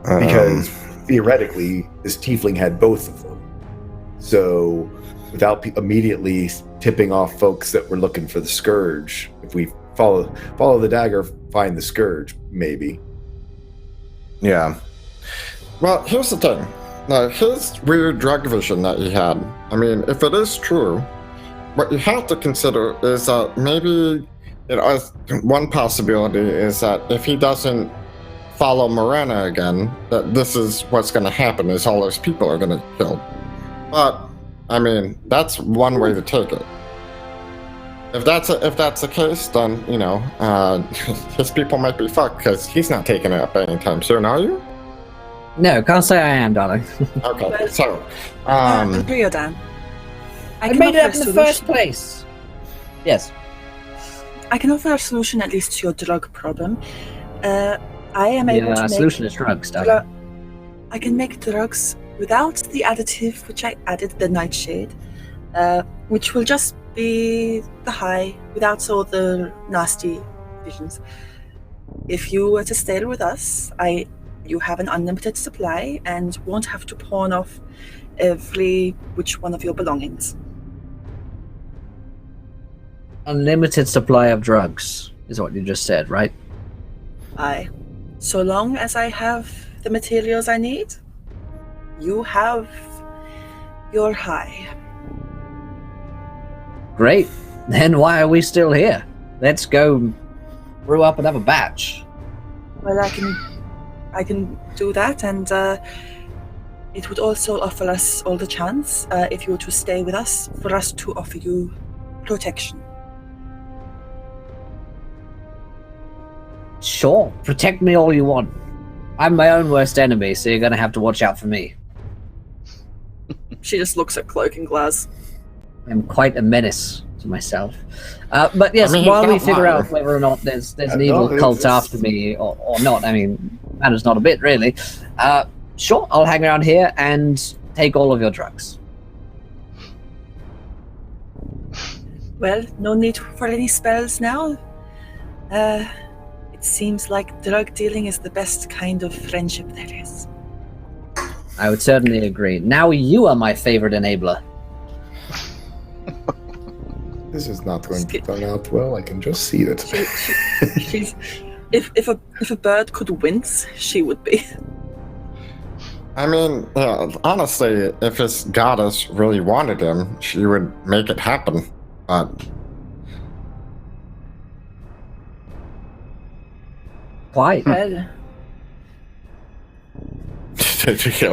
S4: Because theoretically, this tiefling had both of them. So without immediately tipping off folks that were looking for the Scourge, if we follow the dagger, find the Scourge, maybe.
S2: yeah. Well, here's the thing. Now, his weird drug vision that he had, I mean, if it is true, what you have to consider is that maybe one possibility is that if he doesn't follow Morena again, that this is what's going to happen, is all those people are going to kill. But, I mean, that's one way to take it. If that's the case, then, his people might be fucked because he's not taking it up anytime soon, are you?
S1: No, can't say I am, darling.
S2: Okay, so,
S6: Riodan,
S1: I
S6: can
S1: made it
S6: offer
S1: up
S6: a
S1: in the
S6: solution.
S1: first place. Yes.
S6: I can offer a solution at least to your drug problem. I am able to
S1: The
S6: make
S1: solution is drugs, darling.
S6: I can make drugs without the additive which I added, the nightshade, which will just be the high without all the nasty visions. If you were to stay with us, you have an unlimited supply and won't have to pawn off which one of your belongings.
S1: Unlimited supply of drugs is what you just said, right?
S6: Aye. So long as I have the materials I need, you have your high.
S1: Great. Then why are we still here? Let's go brew up another batch.
S6: Well, I can do that, and it would also offer us all the chance, if you were to stay with us, for us to offer you protection.
S1: Sure, protect me all you want. I'm my own worst enemy, so you're gonna have to watch out for me.
S6: She just looks at Cloak and Glass.
S1: I'm quite a menace to myself. But yes,
S2: I mean,
S1: while we
S2: don't
S1: figure
S2: lie.
S1: out whether or not there's an
S4: No,
S1: evil cult
S4: it's-
S1: after me or not, I mean, matters not a bit, really. Sure, I'll hang around here and take all of your drugs.
S6: Well, no need for any spells now. It seems like drug dealing is the best kind of friendship there is.
S1: I would certainly agree. Now you are my favorite enabler.
S4: This is not going to turn out well. I can just see it.
S6: She's if a bird could wince, she would be.
S2: I mean, honestly, if this goddess really wanted him, she would make it happen. But
S1: Why?
S6: Well,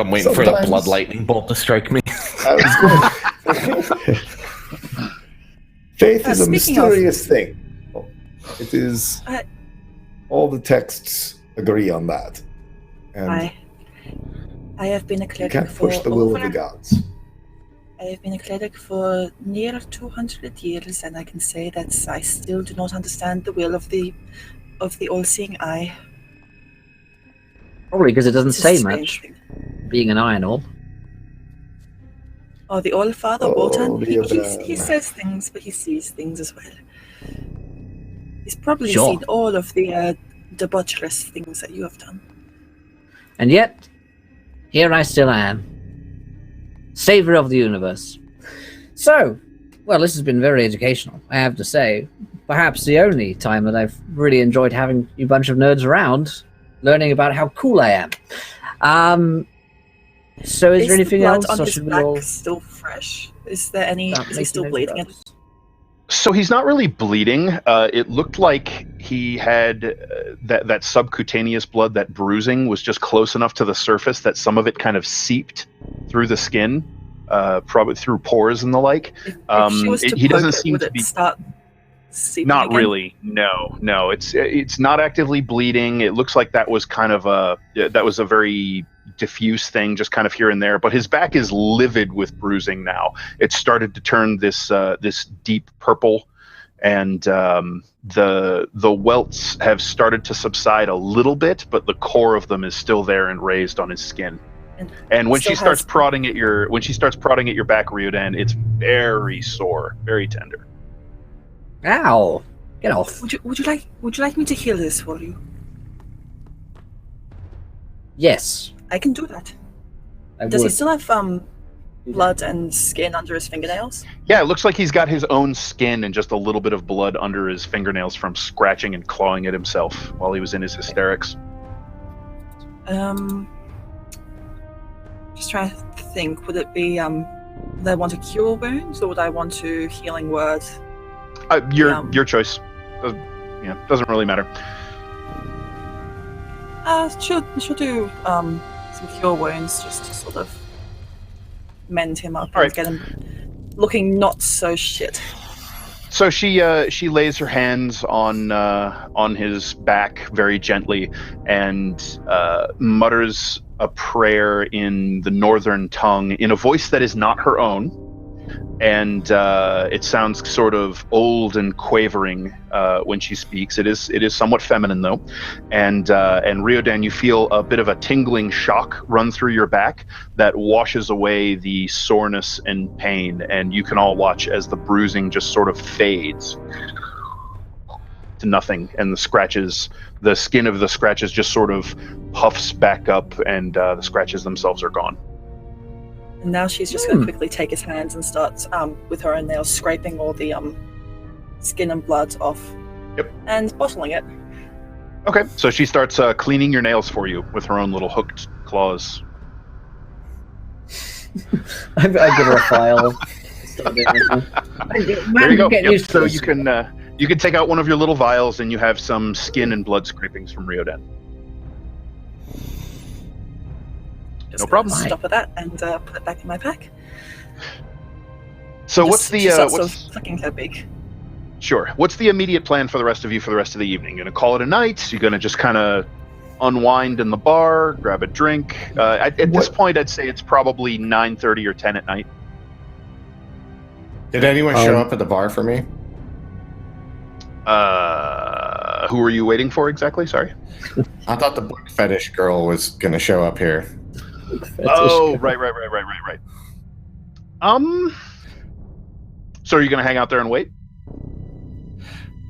S2: I'm waiting for the
S4: Sometimes-
S2: blood lightning bolt to strike me.
S4: I was going. Faith is a
S6: Speaking of-
S4: mysterious thing. It is.
S6: I-
S4: All the texts agree on that, and
S6: I have been a
S4: you
S6: cleric
S4: can't
S6: for
S4: push the will of
S6: over-
S4: the gods.
S6: I have been a cleric for near 200 years, and I can say that I still do not understand the will of the all-seeing eye.
S1: Probably because it doesn't
S6: It's a
S1: say
S6: strange
S1: much,
S6: thing.
S1: being an Iron Orb.
S6: Oh, the All-Father,
S4: Oh,
S6: Wotan, he
S4: Leoben.
S6: says things, but he sees things as well. He's probably
S1: Sure.
S6: seen all of the debaucherous things that you have done.
S1: And yet, here I still am. Savior of the universe. So, well, this has been very educational, I have to say. Perhaps the only time that I've really enjoyed having you bunch of nerds around, learning about how cool I am. So is there
S6: the
S1: anything
S6: blood
S1: else,
S6: on
S1: or
S6: his
S1: should we
S6: back
S1: all
S6: still fresh? Is there any?
S1: start
S6: Is he still
S1: making those
S6: bleeding?
S1: drugs?
S3: So he's not really bleeding. It looked like he had that subcutaneous blood, that bruising was just close enough to the surface that some of it kind of seeped through the skin, probably through pores and the like.
S6: If she was to
S3: he doesn't
S6: poke it,
S3: seem
S6: would
S3: to
S6: it
S3: be-
S6: start seeping
S3: Not
S6: again?
S3: really. No. It's not actively bleeding. It looks like that was kind of a very diffuse thing, just kind of here and there. But his back is livid with bruising now. It's started to turn this deep purple, and the welts have started to subside a little bit, but the core of them is still there and raised on his skin. And when she
S6: still
S3: starts
S6: has-
S3: prodding at your back, Ryodan, it's very sore, very tender.
S1: Ow! Get off.
S6: Would you like me to heal this for you?
S1: Yes,
S6: I can do that.
S1: I
S6: Does he
S1: would.
S6: still have blood and skin under his fingernails?
S3: Yeah, it looks like he's got his own skin and just a little bit of blood under his fingernails from scratching and clawing at himself while he was in his hysterics.
S6: Just trying to think. Would it be would I want to cure wounds or would I want to healing word?
S3: Your choice. Doesn't really matter.
S6: She'll do some cure wounds just to sort of mend him up
S3: All
S6: and
S3: right.
S6: get him looking not so shit.
S3: So she lays her hands on his back very gently and mutters a prayer in the northern tongue in a voice that is not her own, and it sounds sort of old and quavering when she speaks. It is somewhat feminine though, and Ryodan, you feel a bit of a tingling shock run through your back that washes away the soreness and pain, and you can all watch as the bruising just sort of fades to nothing, and the skin of the scratches just sort of puffs back up, and the scratches themselves are gone.
S6: And now she's just going to quickly take his hands and start with her own nails scraping all the skin and blood off.
S3: Yep.
S6: And bottling it.
S3: Okay, so she starts cleaning your nails for you with her own little hooked claws.
S1: I give her a file.
S3: There you go. Yep, so you can take out one of your little vials, and you have some skin and blood scrapings from Ryodan.
S6: Just
S3: No problem.
S6: Stop at that and put it back in my pack.
S3: So
S6: Just-
S3: what's the
S6: she starts
S3: what's
S6: sort of flicking her beak.
S3: Sure. What's the immediate plan for the rest of you for the rest of the evening? Gonna call it a night? You're gonna just kind of unwind in the bar, grab a drink? At this point, I'd say it's probably 9:30 or 10 at night.
S2: Did anyone show up at the bar for me?
S3: Who were you waiting for exactly? Sorry.
S2: I thought the book fetish girl was going to show up here.
S3: Oh, right. So are you gonna hang out there and wait?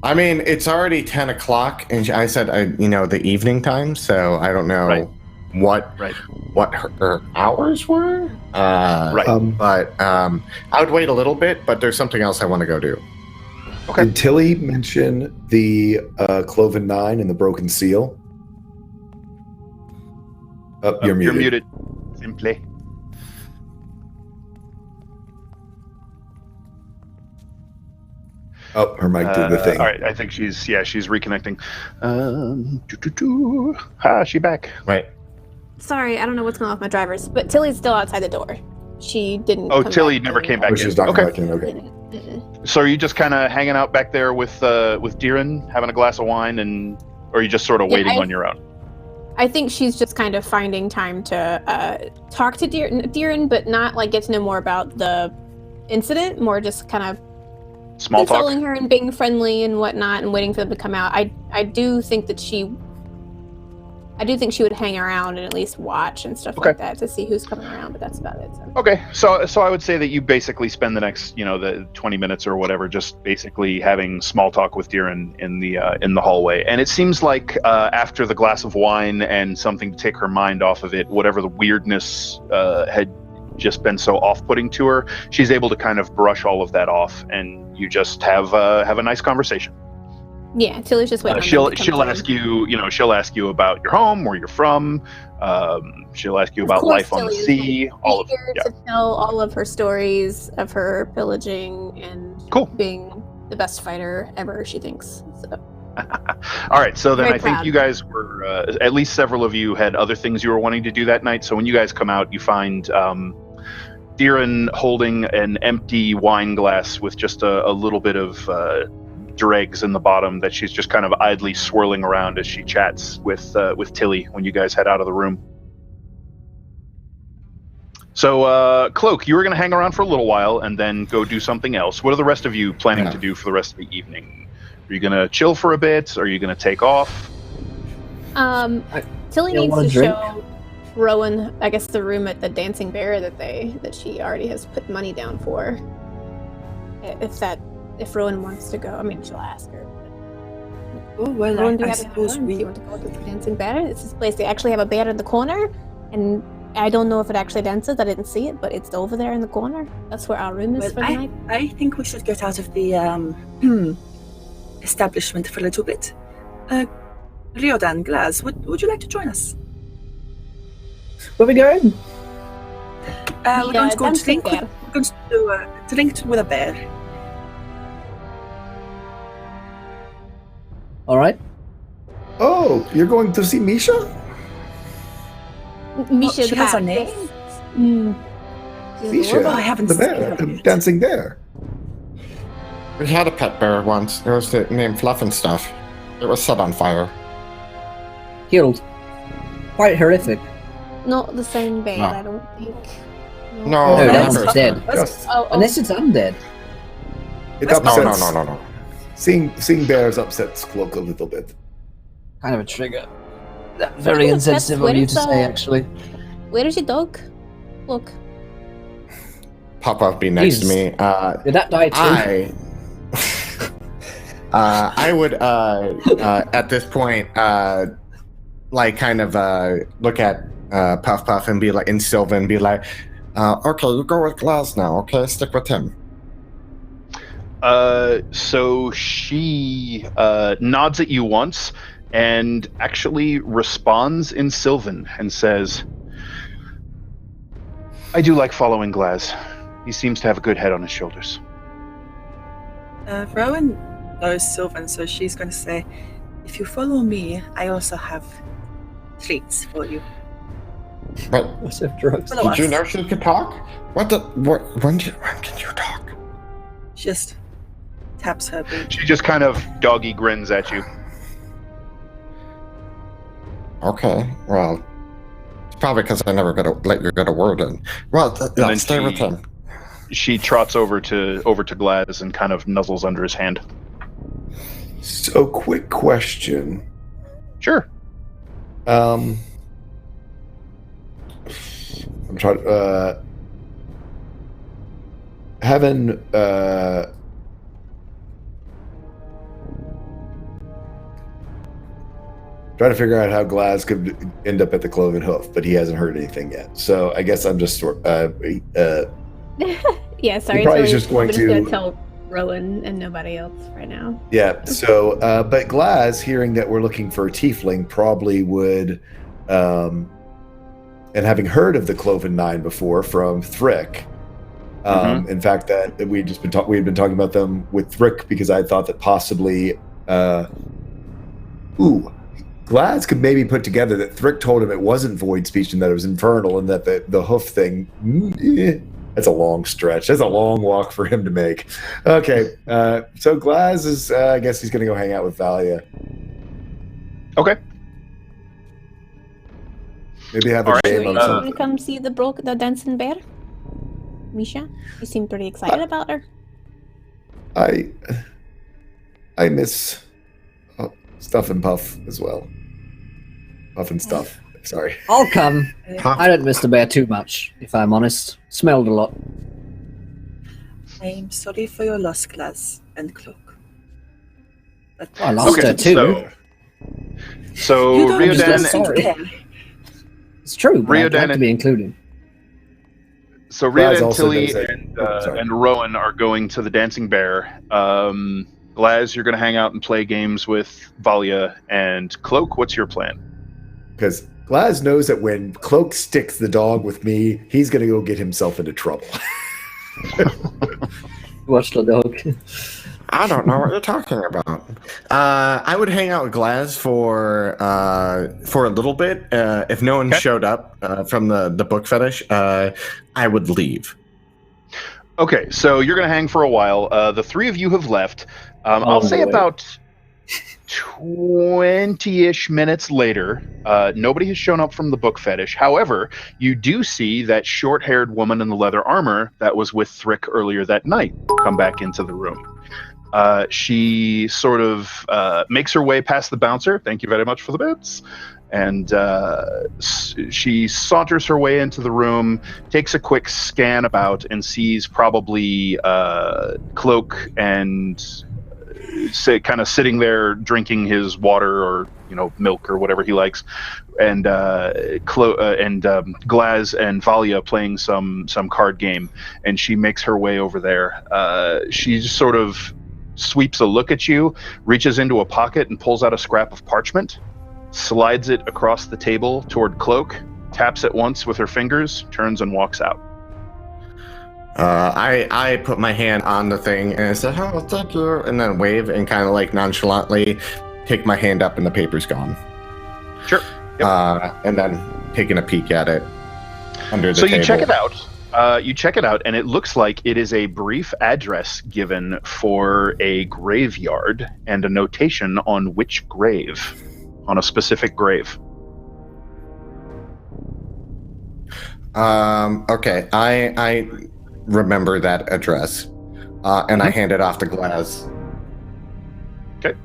S2: I mean, it's already 10 o'clock, and I said, the evening time, so I don't know what her hours were. But I would wait a little bit, but there's something else I want to go do.
S3: Okay.
S4: Did Tilly mention the Cloven 9 and the Broken Seal? You're muted.
S3: You're muted. Simply.
S4: Oh, her mic did the thing.
S3: All right, I think she's reconnecting. She back.
S2: Right.
S5: Sorry, I don't know what's going on with my drivers, but Tilly's still outside the door. She didn't.
S3: Oh,
S5: come
S3: Tilly
S5: back
S3: never
S5: in.
S3: came back in.
S4: She's not
S3: Okay.
S4: back in. Okay.
S3: So are you just kind of hanging out back there with Diren, having a glass of wine, or are you just sort of waiting on your own?
S5: I think she's just kind of finding time to talk to Diren, but not like get to know more about the incident. More just kind of
S3: Small talk.
S5: consoling her and being friendly and whatnot, and waiting for them to come out. I do think that she would hang around and at least watch and stuff like that to see who's coming around, but that's about it. So.
S3: Okay, so I would say that you basically spend the next, the 20 minutes or whatever, just basically having small talk with Diren in the hallway. And it seems like after the glass of wine and something to take her mind off of it, whatever the weirdness had just been so off-putting to her, she's able to kind of brush all of that off, and you just have a nice conversation.
S5: Yeah, Tilly's just waiting.
S3: She'll ask you, she'll ask you about your home, where you're from. She'll ask you about life on the sea. All of
S5: to tell all of her stories of her pillaging and being the best fighter ever. She thinks. So.
S3: All right, so then
S5: Very
S3: I think
S5: proud.
S3: you guys were at least several of you had other things you were wanting to do that night. So when you guys come out, you find Diren holding an empty wine glass with just a little bit of dregs in the bottom that she's just kind of idly swirling around as she chats with Tilly when you guys head out of the room. So, Cloak, you were going to hang around for a little while and then go do something else. What are the rest of you planning to do for the rest of the evening? Are you going to chill for a bit? Are you going to take off?
S5: Tilly needs to show Rowan, I guess, the room at the Dancing Bear that she already has put money down for. If Rowan wants to go, I mean, she'll ask her.
S6: Oh, well,
S5: Rowan,
S6: I suppose
S5: do you want to go to the Dancing Bear? It's this place. They actually have a bear in the corner, and I don't know if it actually dances. I didn't see it, but it's over there in the corner. That's where our room is for the night.
S6: I think we should get out of the establishment for a little bit. Riodan, Glaz, would you like to join us?
S1: Where are we going?
S6: We're going to go
S5: Dancing
S6: drink.
S5: Bear.
S6: We're going to do a drink with a bear.
S1: All right.
S4: Oh, you're going to see Misha?
S5: Misha,
S6: she has a name.
S4: Misha,
S6: I haven't
S4: the
S6: seen
S4: bear,
S6: her
S4: the
S6: yet.
S4: dancing bear.
S2: We had a pet bear once. It was named Fluff and Stuff. It was set on fire.
S1: Killed. Quite horrific.
S5: Not the same bear,
S2: No.
S5: I don't think.
S2: No,
S1: No,
S2: that's
S1: that's dead.
S4: Yes.
S1: Unless it's undead.
S4: It
S2: No,
S4: upsets.
S2: no.
S4: Seeing bears upsets Cloak a little bit.
S1: Kind of a trigger. Very
S5: Oh,
S1: insensitive
S5: that's
S1: of you
S5: weird,
S1: to say,
S5: so-
S1: actually.
S5: Where is your dog? Look.
S2: Papa be next
S1: Jesus.
S2: to me.
S1: Did that die too?
S2: I would at this point look at Puff Puff and be like, in Sylvan, be like, okay, you go with Glass now, okay? Stick with him.
S3: So she nods at you once and actually responds in Sylvan and says, I do like following Glaz. He seems to have a good head on his shoulders.
S6: Rowan knows Sylvan, so she's going to say, if you follow me, I also have treats for you.
S2: But
S1: What's up, drugs?
S6: Follow
S2: did you
S6: us.
S2: know she could talk? When can you talk?
S6: Just taps her boot.
S3: She just kind of doggy grins at you.
S2: Okay, well, it's probably because I never got to let you get a word in. Well,
S3: then
S2: stay with
S3: she-
S2: him.
S3: She trots over to Glaz and kind of nuzzles under his hand.
S4: So, quick question.
S3: Sure.
S4: I'm trying trying to figure out how Glaz could end up at the Cloven Hoof, but he hasn't heard anything yet. So I guess I'm just
S5: Yeah, sorry.
S4: He probably is
S5: sorry.
S4: just going
S5: I'm
S4: to-
S5: gonna tell Rowan and nobody else right now.
S4: yeah. So, but Glaz, hearing that we're looking for a tiefling, probably would, and having heard of the Cloven Nine before from Thrick. In fact, that we had been talking about them with Thrick because I thought that possibly, Glaz could maybe put together that Thrick told him it wasn't void speech and that it was infernal, and that the hoof thing. That's a long stretch. That's a long walk for him to make. Okay, so Glaz is. I guess he's going to go hang out with Valia.
S3: Okay.
S4: Maybe have a
S3: All right,
S4: game
S5: Sure,
S4: on
S5: you
S4: something.
S5: want to come see the dancing bear, Misha? You seem pretty excited about her.
S4: I miss Stuff and Puff as well. Puff and Stuff. Sorry.
S1: I'll come.
S2: Huh?
S1: I don't miss the bear too much, if I'm honest. Smelled a lot.
S6: I'm sorry for your loss, Glass and Cloak. But
S1: I lost her too.
S3: So
S6: you don't
S1: Riodan-
S6: just
S1: sorry.
S6: care.
S1: It's true, but I'd
S3: Riodan
S1: like to
S3: and-
S1: be included.
S3: So
S4: Glaz
S3: Rita,
S4: also
S3: Tilly,
S4: knows that- sorry.
S3: and Rowan are going to the Dancing Bear. Glaz, you're going to hang out and play games with Valia. And Cloak, what's your plan?
S4: Because Glaz knows that when Cloak sticks the dog with me, he's going to go get himself into trouble.
S1: Watch the dog.
S2: I don't know what you're talking about. I would hang out with Glaz for a little bit. If no one
S3: Okay.
S2: showed up from the book fetish, I would leave.
S3: Okay, so you're going to hang for a while. The three of you have left. I'll say
S1: boy.
S3: about 20-ish minutes later, nobody has shown up from the book fetish. However, you do see that short-haired woman in the leather armor that was with Thrick earlier that night come back into the room. She sort of makes her way past the bouncer. Thank you very much for the boots. And she saunters her way into the room, takes a quick scan about, and sees probably Cloak and kind of sitting there drinking his water or milk or whatever he likes, and Glaz and Valia playing some card game. And she makes her way over there. She just sort of sweeps a look at you, reaches into a pocket and pulls out a scrap of parchment, slides it across the table toward Cloak, taps it once with her fingers, turns and walks out.
S2: I put my hand on the thing and I said, "Oh, thank you," and then wave and kind of like nonchalantly take my hand up and the paper's gone.
S3: Sure. Yep.
S2: And then taking a peek at it under the
S3: So
S2: table.
S3: you check it out. And it looks like it is a brief address given for a graveyard and a notation on which grave, on a specific grave.
S2: Okay, I remember that address, and I hand it off to Glaz.
S3: Okay.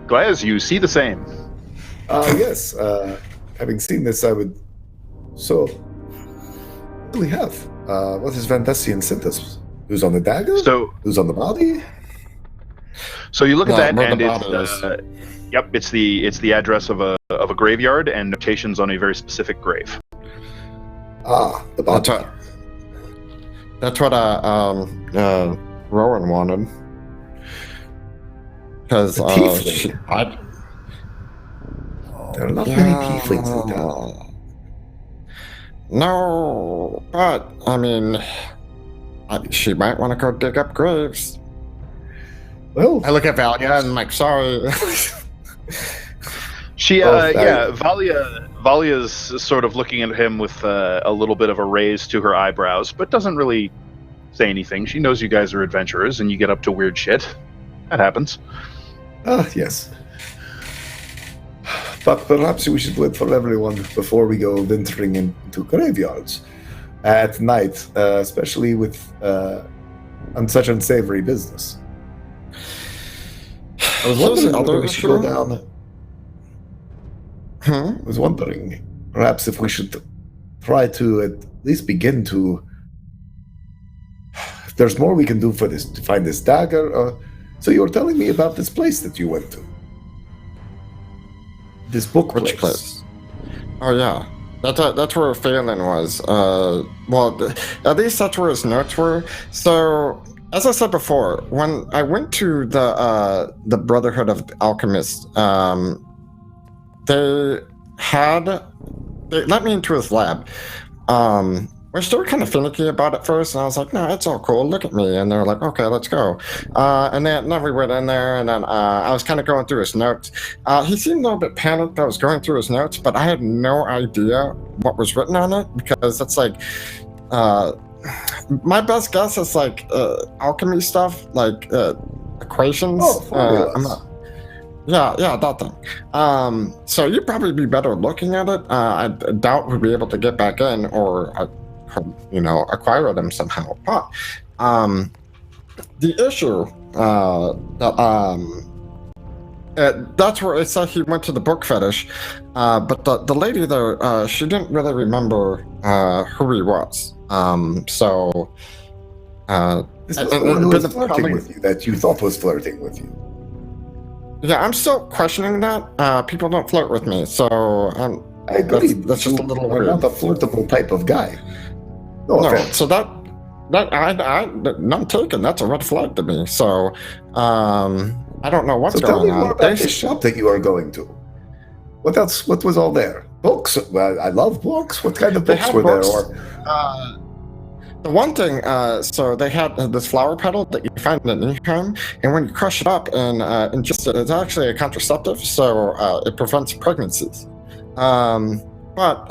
S3: Glaz, you see the same.
S4: Yes. Having seen this, I would so really have. What is Vandessian synthesis? Who's on the dagger?
S3: So
S4: Who's on the body?
S3: you look at that,
S2: where
S3: and
S2: the
S3: it's
S2: body is.
S3: it's the address of a graveyard and notations on a very specific grave.
S4: The body.
S2: That's what Rowan wanted. Because
S4: A tiefling. There are not many tieflings in town.
S2: No, but I mean, she might want to go dig up graves.
S4: Well,
S2: I look at Valia and I'm like, sorry.
S3: She, Valia's sort of looking at him with a little bit of a raise to her eyebrows, but doesn't really say anything. She knows you guys are adventurers and you get up to weird shit. That happens.
S4: Yes. But perhaps we should wait for everyone before we go venturing into graveyards at night, especially with on such unsavory business. I was wondering whether we should go down. I was wondering, perhaps if we should try to at least begin to. If there's more we can do for this, to find this dagger. So you were telling me about this place that you went to. This book place.
S7: Which place? Oh yeah, that's where Phelan was. Well, at least that's where his notes were. So, as I said before, when I went to the Brotherhood of Alchemists, they let me into his lab. We're still kind of finicky about it first, and I was like, no, it's all cool, look at me. And they're like, okay, let's go. And then we went in there, and then I was kind of going through his notes. He seemed a little bit panicked. I was going through his notes, but I had no idea what was written on it, because it's like, my best guess is like alchemy stuff, like equations. I'm not. Yeah, that thing. So you'd probably be better looking at it. I doubt we'd be able to get back in or, acquire them somehow. But the issue that's where it said he went to the book fetish. But the lady there, she didn't really remember who he was.
S4: This was the one who was flirting with you, that you thought was flirting with you.
S7: Yeah, I'm still questioning that. People don't flirt with me, so
S4: I agree.
S7: That's just a little weird.
S4: I'm not the flirtable type of guy. No offense.
S7: So none taken. That's a red flag to me. So, I don't know what's going on.
S4: Tell me more about this shop that you are going to. What else? What was all there? Books. Well, I love books. What kind of books were there?
S7: The one thing, so they had this flower petal that you find in an income, and when you crush it up and ingest it, it's actually a contraceptive, so it prevents pregnancies. But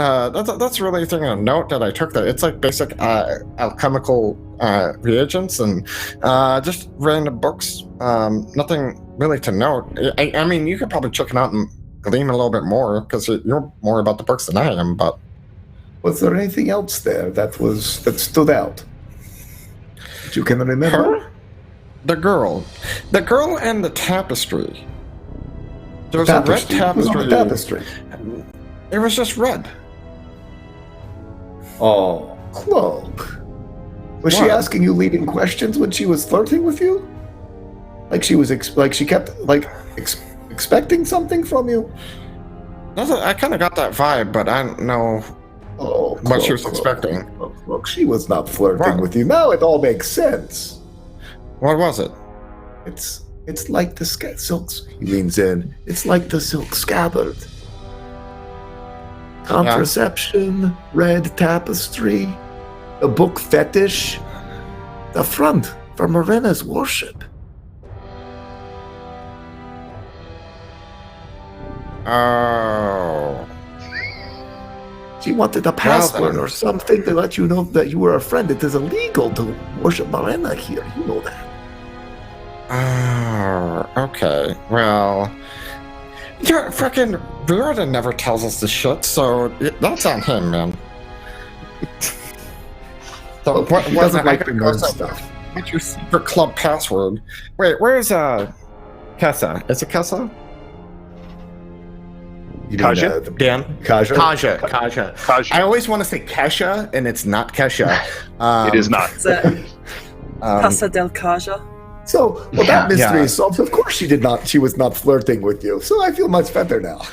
S7: that's really a thing of note that I took there. It's like basic alchemical reagents and just random books. Nothing really to note. I mean, you could probably check it out and glean a little bit more, because you're more about the books than I am, but...
S4: Was there anything else there that stood out that you can remember?
S7: Her? The girl and the tapestry. There was a red tapestry.
S4: Tapestry.
S7: It was just red.
S4: Oh, Cloak. Was she asking you leading questions when she was flirting with you? Like she was she kept expecting something from you?
S7: I kind of got that vibe, but I don't know.
S4: Oh,
S7: what she was expecting.
S4: Look, she was not flirting with you. Now it all makes sense.
S7: What was it?
S4: It's like the silk. He leans in. It's like the silk scabbard. Contraception, red tapestry, a book fetish, the front for Morena's worship.
S7: Oh.
S4: She wanted a password or something to let you know that you were a friend. It is illegal to worship Morena here. You know that.
S7: Oh, okay. Well, frickin' Riordan never tells us this shit, so that's on him, man. So what
S4: doesn't like to learn stuff.
S7: What's your secret club password? Wait, where's Kessa? Is it Kessa?
S2: Kaja? Dan?
S4: Kaja.
S2: Kaja. I always want to say Kesha, and it's not Kesha.
S3: It is not.
S6: Casa del Kaja.
S4: So, that mystery is solved. Of course she was not flirting with you. So I feel much better now.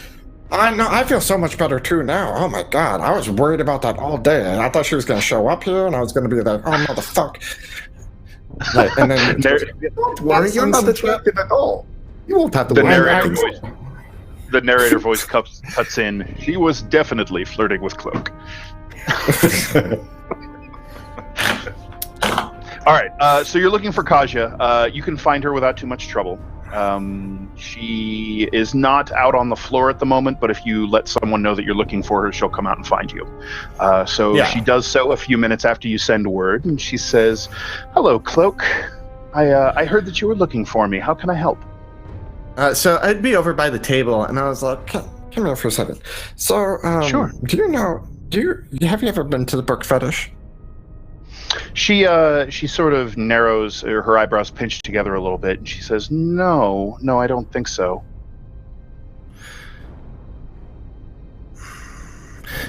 S7: I know. I feel so much better too now. Oh my god, I was worried about that all day, and I thought she was going to show up here, and I was going to be like, "Oh motherfuck!" And then
S4: don't worry, you're not attractive at all. You won't have to worry.
S3: The narrator voice cuts in. She was definitely flirting with Cloak. All right, so you're looking for Kaja. You can find her without too much trouble. She is not out on the floor at the moment, but if you let someone know that you're looking for her, she'll come out and find you. She does so a few minutes after you send word, and she says, "Hello, Cloak. I heard that you were looking for me. How can I help?"
S7: So I'd be over by the table, and I was like, "Come here for a second." So,
S3: sure.
S7: Have you ever been to the book fetish?
S3: She sort of narrows, her eyebrows pinch together a little bit, and she says, No, I don't think so.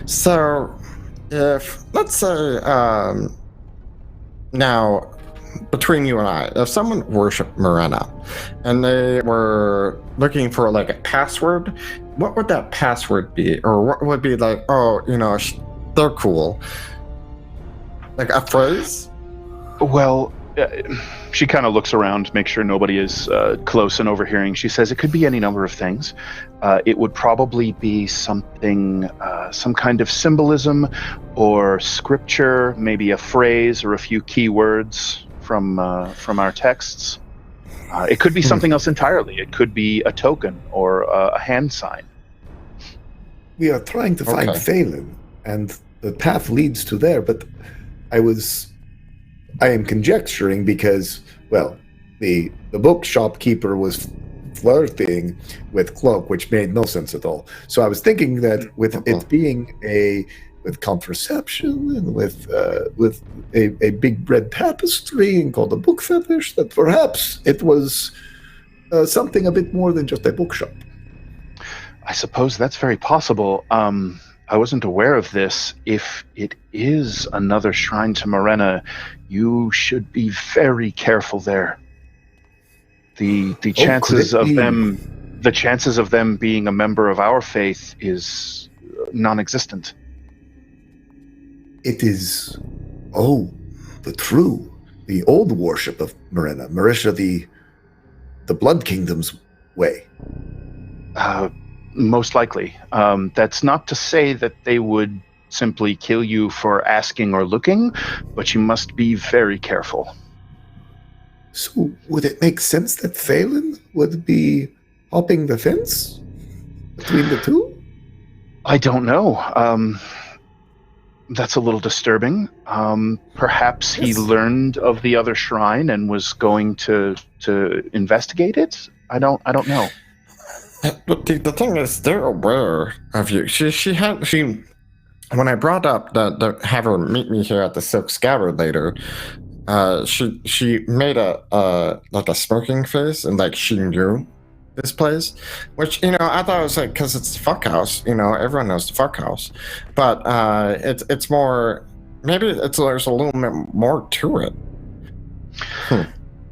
S7: So, if, let's say, now, between you and I, if someone worshipped Morena, and they were looking for, like, a password, what would that password be? Or what would be like, they're cool? Like a phrase?
S3: Well, she kind of looks around to make sure nobody is close and overhearing. She says it could be any number of things. It would probably be something, some kind of symbolism or scripture, maybe a phrase or a few key words from our texts. It could be something else entirely. It could be a token or a hand sign.
S4: We are trying to find Phelan, and the path leads to there, but I am conjecturing because, well, the bookshop keeper was flirting with Cloak, which made no sense at all. So I was thinking that with it being with contraception and with a big red tapestry and called a book fetish, that perhaps it was something a bit more than just a bookshop.
S3: I suppose that's very possible. I wasn't aware of this. If it is another shrine to Morena, you should be very careful there. The chances of them being a member of our faith is non-existent.
S4: It is the old worship of Morena, Marisha, the Blood Kingdom's way.
S3: Most likely. That's not to say that they would simply kill you for asking or looking, but you must be very careful.
S4: So would it make sense that Phelan would be hopping the fence between the two?
S3: I don't know. That's a little disturbing. Perhaps he learned of the other shrine and was going to investigate it. I don't know.
S7: But the thing is, they're aware of you. She when I brought up the have her meet me here at the Silk Scabbard later, she made a smoking face and like she knew this place, which I thought it was like because it's the fuck house. Everyone knows the fuck house, but it's more maybe there's a little bit more to it.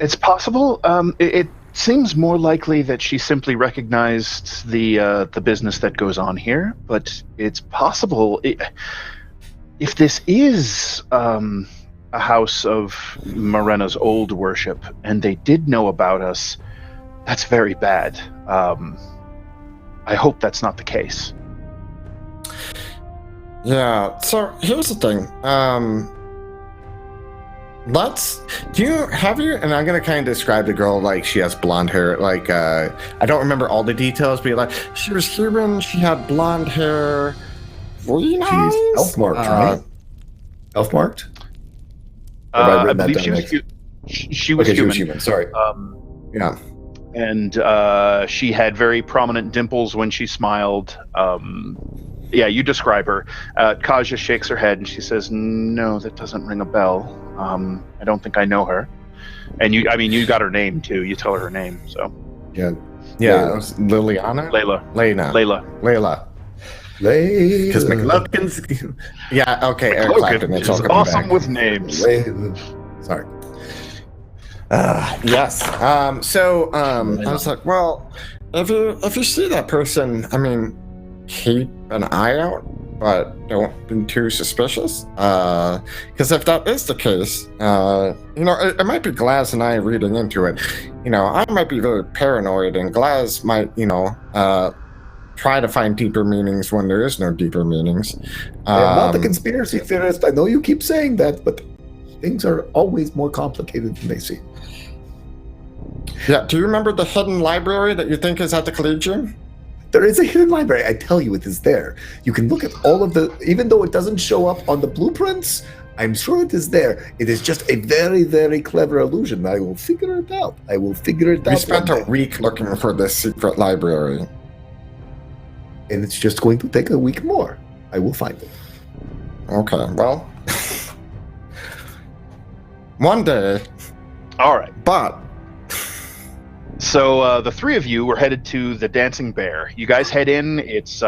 S3: It's possible. It seems more likely that she simply recognized the business that goes on here, but it's possible if this is a house of Morena's old worship and they did know about us, that's very bad. I hope that's not the case.
S7: Yeah, so here's the thing. And I'm gonna kind of describe the girl like she has blonde hair. Like I don't remember all the details, but like she was human. She had blonde hair. She's
S4: elf-marked, right? Elf-marked?
S3: I believe she was human.
S4: She was human. Sorry.
S7: Yeah.
S3: And she had very prominent dimples when she smiled. Yeah, you describe her. Kaja shakes her head and she says, "No, that doesn't ring a bell. I don't think I know her." And you got her name too. You tell her name, so.
S7: Yeah. It was Liliana? Layla. Because McLuckin's... Yeah, okay, Eric Clapton.
S3: It's awesome with names.
S4: Sorry.
S7: Yes. I was like, well, if you see that person, keep an eye out, but don't be too suspicious. Because if that is the case, it might be Glaz and I reading into it. I might be very paranoid, and Glaz might, try to find deeper meanings when there is no deeper meanings.
S4: I am not a conspiracy theorist. I know you keep saying that, but things are always more complicated than they seem.
S7: Yeah, do you remember the hidden library that you think is at the Collegium?
S4: There is a hidden library. I tell you, it is there. You can look at all of the, even though it doesn't show up on the blueprints, I'm sure it is there. It is just a very, very clever illusion. I will figure it out.
S7: We spent a week looking for this secret library.
S4: And it's just going to take a week more. I will find it.
S7: Okay, well, one day.
S3: All right.
S7: But
S3: So the three of you were headed to the Dancing Bear. You guys head in. It's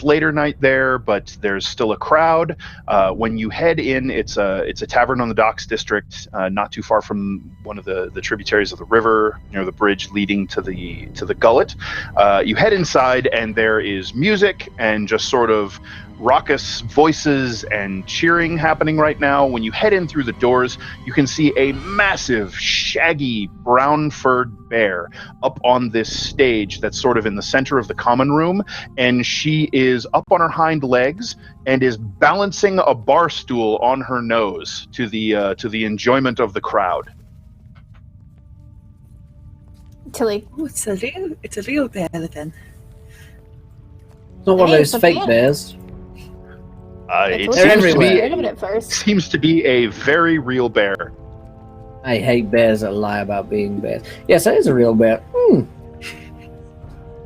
S3: later night there, but there's still a crowd. When you head in, it's a tavern on the Docks District, not too far from one of the tributaries of the river, near the bridge leading to the gullet. You head inside, and there is music and just sort of raucous voices and cheering happening right now. When you head in through the doors, you can see a massive, shaggy, brown-furred bear up on this stage that's sort of in the center of the common room, and she is up on her hind legs and is balancing a bar stool on her nose to the enjoyment of the crowd.
S5: Tilly.
S6: Oh, it's a real bear then.
S1: It's not one of
S5: Hey,
S1: those
S5: it's a
S1: fake
S5: bear.
S1: bears.
S3: It
S1: They're everywhere.
S5: Scared of it at first.
S3: seems to be a very real bear.
S1: I hate bears that lie about being bears. Yes, that is a real bear.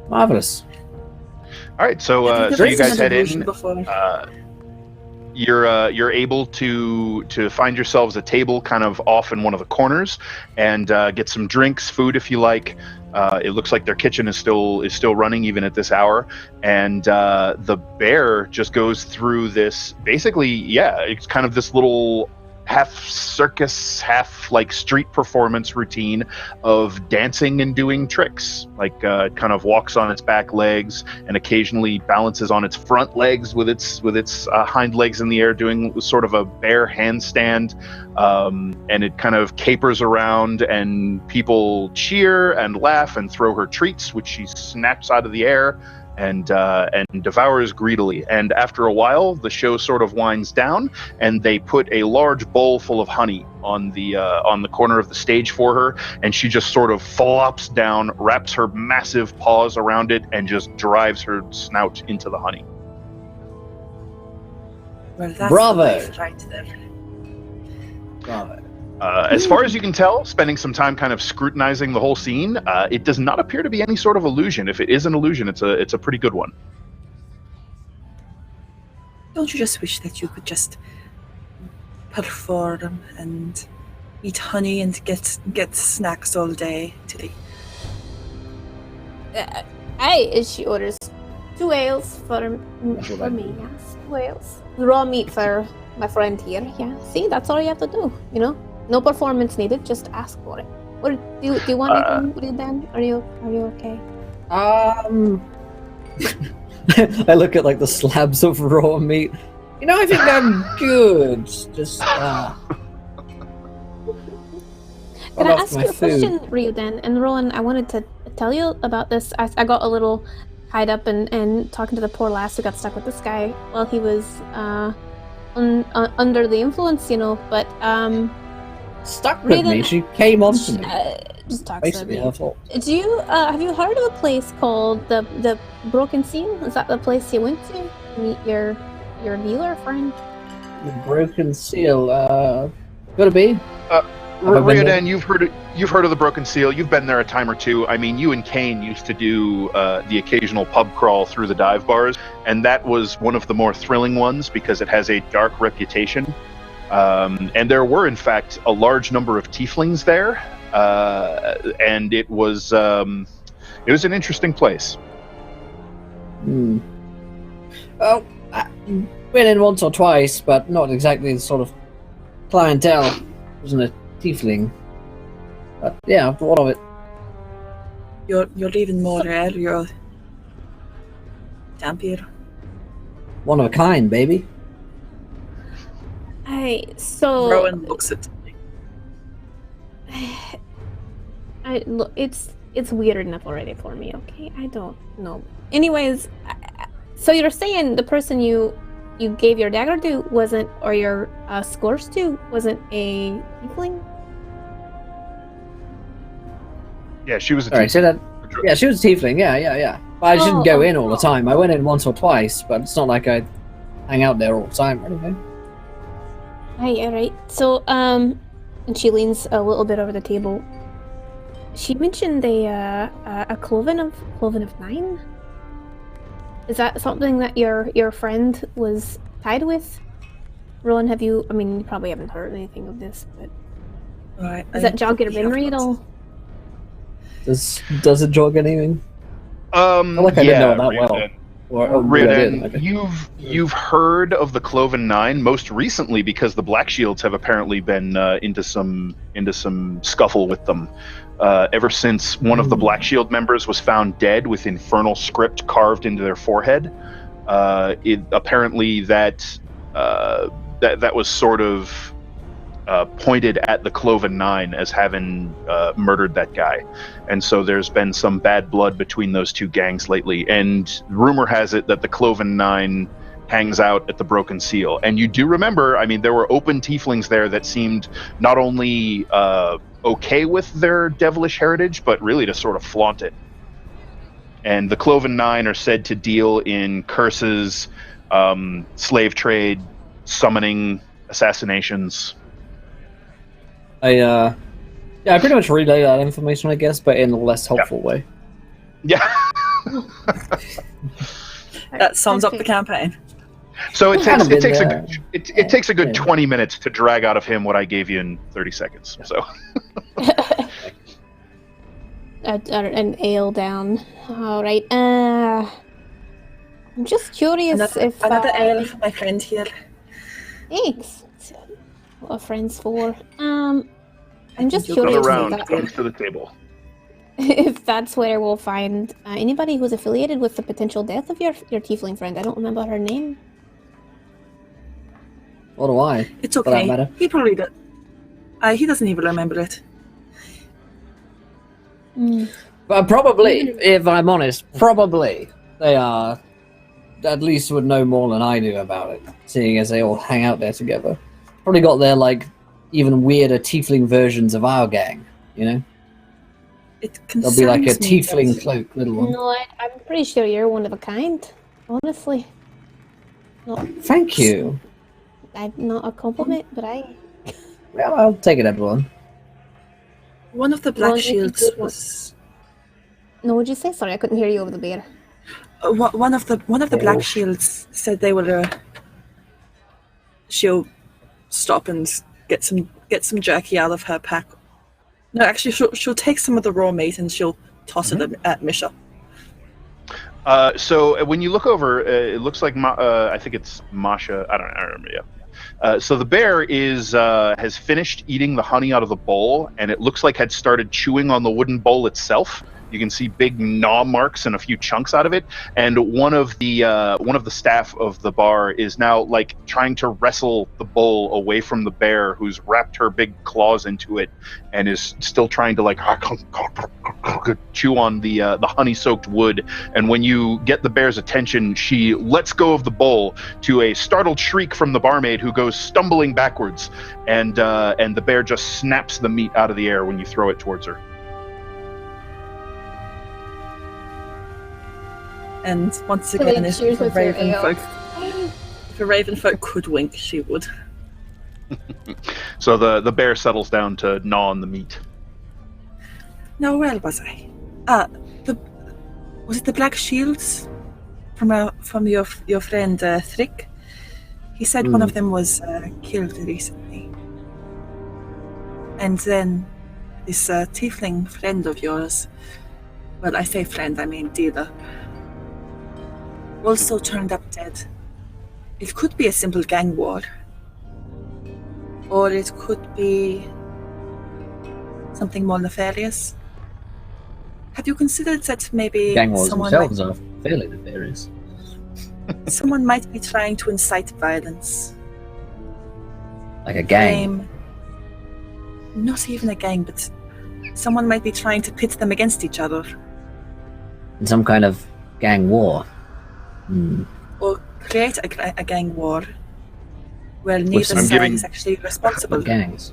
S1: Marvelous.
S3: All right, so you guys head in.
S6: Before.
S3: You're able to find yourselves a table kind of off in one of the corners and get some drinks, food if you like. It looks like their kitchen is still running even at this hour, and the bear just goes through this. Basically, yeah, it's kind of this little half circus, half like street performance routine of dancing and doing tricks. Like it kind of walks on its back legs and occasionally balances on its front legs with its hind legs in the air, doing sort of a bear handstand. And it kind of capers around, and people cheer and laugh and throw her treats, which she snatches out of the air and devours greedily. And after a while, the show sort of winds down, and they put a large bowl full of honey on the corner of the stage for her, and she just sort of flops down, wraps her massive paws around it, and just drives her snout into the honey.
S6: Well, that's
S1: Bravo.
S6: the life right there.
S1: Bravo.
S3: As far as you can tell, spending some time kind of scrutinizing the whole scene, it does not appear to be any sort of illusion. If it is an illusion, it's a pretty good one.
S6: Don't you just wish that you could just perform and eat honey and get snacks all day today?
S5: She orders 2 ales for me, yes. 2 ales. Raw meat for my friend here, yeah. See, that's all you have to do, you know? No performance needed, just ask for it. What do you want anything with it then? Are you okay?
S1: I look at like the slabs of raw meat. You know, I think I'm good. Just
S5: Can I ask you a question, Ryuden and Rowan? I wanted to tell you about this. I got a little tied up and talking to the poor lass who got stuck with this guy while he was under the influence, you know. But
S1: stuck with me. She came on to me.
S5: Just talk
S1: Basically
S5: to
S1: her
S5: me.
S1: fault.
S5: Do you have you heard of a place called the Broken Seal? Is that the place you went to meet your dealer friend?
S1: The Broken Seal. Gotta be.
S3: Ryodan, you've heard of the Broken Seal. You've been there a time or two. I mean, you and Kane used to do the occasional pub crawl through the dive bars, and that was one of the more thrilling ones because it has a dark reputation. And there were, in fact, a large number of tieflings there, and it was an interesting place.
S1: Well, I've been in once or twice, but not exactly the sort of clientele. Wasn't a tiefling. But yeah, I've thought of it.
S6: You're even more rare. You're dampier.
S1: One of a kind, baby.
S6: Rowan looks at me.
S5: Look, it's weird enough already for me. Okay, I don't know. Anyways, so you're saying the person you gave your dagger to wasn't, or your scores to wasn't a tiefling?
S3: Yeah, she was a
S1: Alright, so that.
S3: tiefling.
S1: Yeah, she was a tiefling. Yeah. But I didn't go in all the time. I went in once or twice, but it's not like I hang out there all the time or anything.
S5: Alright. So, and she leans a little bit over the table. She mentioned a cloven of 9. Is that something that your friend was tied with? Rowan, have you? I mean, you probably haven't heard anything of this, but
S6: Right.
S5: does that jog your memory at all?
S1: Does it jog anything? I didn't know it that well.
S3: Riordan, you've heard of the Cloven Nine most recently because the Black Shields have apparently been into some scuffle with them. Ever since one of the Black Shield members was found dead with infernal script carved into their forehead, apparently that was sort of pointed at the Cloven Nine as having murdered that guy. And so there's been some bad blood between those two gangs lately. And rumor has it that the Cloven Nine hangs out at the Broken Seal. And you do remember, I mean, there were open tieflings there that seemed not only okay with their devilish heritage, but really to sort of flaunt it. And the Cloven Nine are said to deal in curses, slave trade, summoning, assassinations.
S1: I pretty much relay that information, I guess, but in a less helpful way.
S3: Yeah.
S6: That sums up the campaign.
S3: So it takes a good
S1: Yeah.
S3: 20 minutes to drag out of him what I gave you in 30 seconds. So
S5: An ale down. All right. I'm just curious if
S6: another ale for my friend here.
S5: Thanks. What are friends for? I'm just
S3: another
S5: curious
S3: round comes to the table.
S5: if that's where we'll find anybody who's affiliated with the potential death of your tiefling friend. I don't remember her name.
S1: What do I?
S6: It's
S1: For that
S6: okay.
S1: matter.
S6: He probably does. He doesn't even remember it.
S1: But probably, if I'm honest, probably they are at least would know more than I do about it, seeing as they all hang out there together. Probably got their even weirder tiefling versions of our gang, you know?
S6: It
S1: There'll be like a
S6: concerns me
S1: tiefling
S6: that-
S1: cloak little one.
S5: No, I'm pretty sure you're one of a kind. Honestly,
S1: Thank you.
S5: not a compliment, but
S1: Well, I'll take it, everyone.
S6: One of the Black
S5: Well, you
S6: Shields
S5: could do it.
S6: was
S5: No, what'd you say? Sorry, I couldn't hear you over the beer.
S6: one of the
S1: Oh.
S6: Black Shields said they will. She'll stop and get some jerky out of her pack. No, actually, she'll take some of the raw meat and she'll toss it at Misha.
S3: So when you look over, it looks like I think it's Masha. I don't remember. Yeah. So the bear has finished eating the honey out of the bowl, and it looks like had started chewing on the wooden bowl itself. You can see big gnaw marks and a few chunks out of it. And one of the staff of the bar is now trying to wrestle the bowl away from the bear, who's wrapped her big claws into it and is still trying to chew on the honey-soaked wood. And when you get the bear's attention, she lets go of the bowl to a startled shriek from the barmaid, who goes stumbling backwards. And the bear just snaps the meat out of the air when you throw it towards her.
S6: And once again, if
S5: cheers
S6: a
S5: with your
S6: raven folk could wink, she would.
S3: So the bear settles down to gnaw on the meat.
S6: Now, where was I? Was it the Black Shields from your friend Thrick? He said one of them was killed recently, and then this tiefling friend of yours. Well, I say friend, I mean dealer. Also turned up dead. It could be a simple gang war, or it could be something more nefarious. Have you considered that maybe
S1: Gang wars
S6: someone
S1: themselves are fairly nefarious.
S6: someone might be trying to incite violence?
S1: Like a gang.
S6: Not even a gang, but someone might be trying to pit them against each other,
S1: In some kind of gang war.
S6: or create a gang war where neither
S3: I'm
S6: side
S3: giving-
S6: is actually responsible.
S1: Gangs.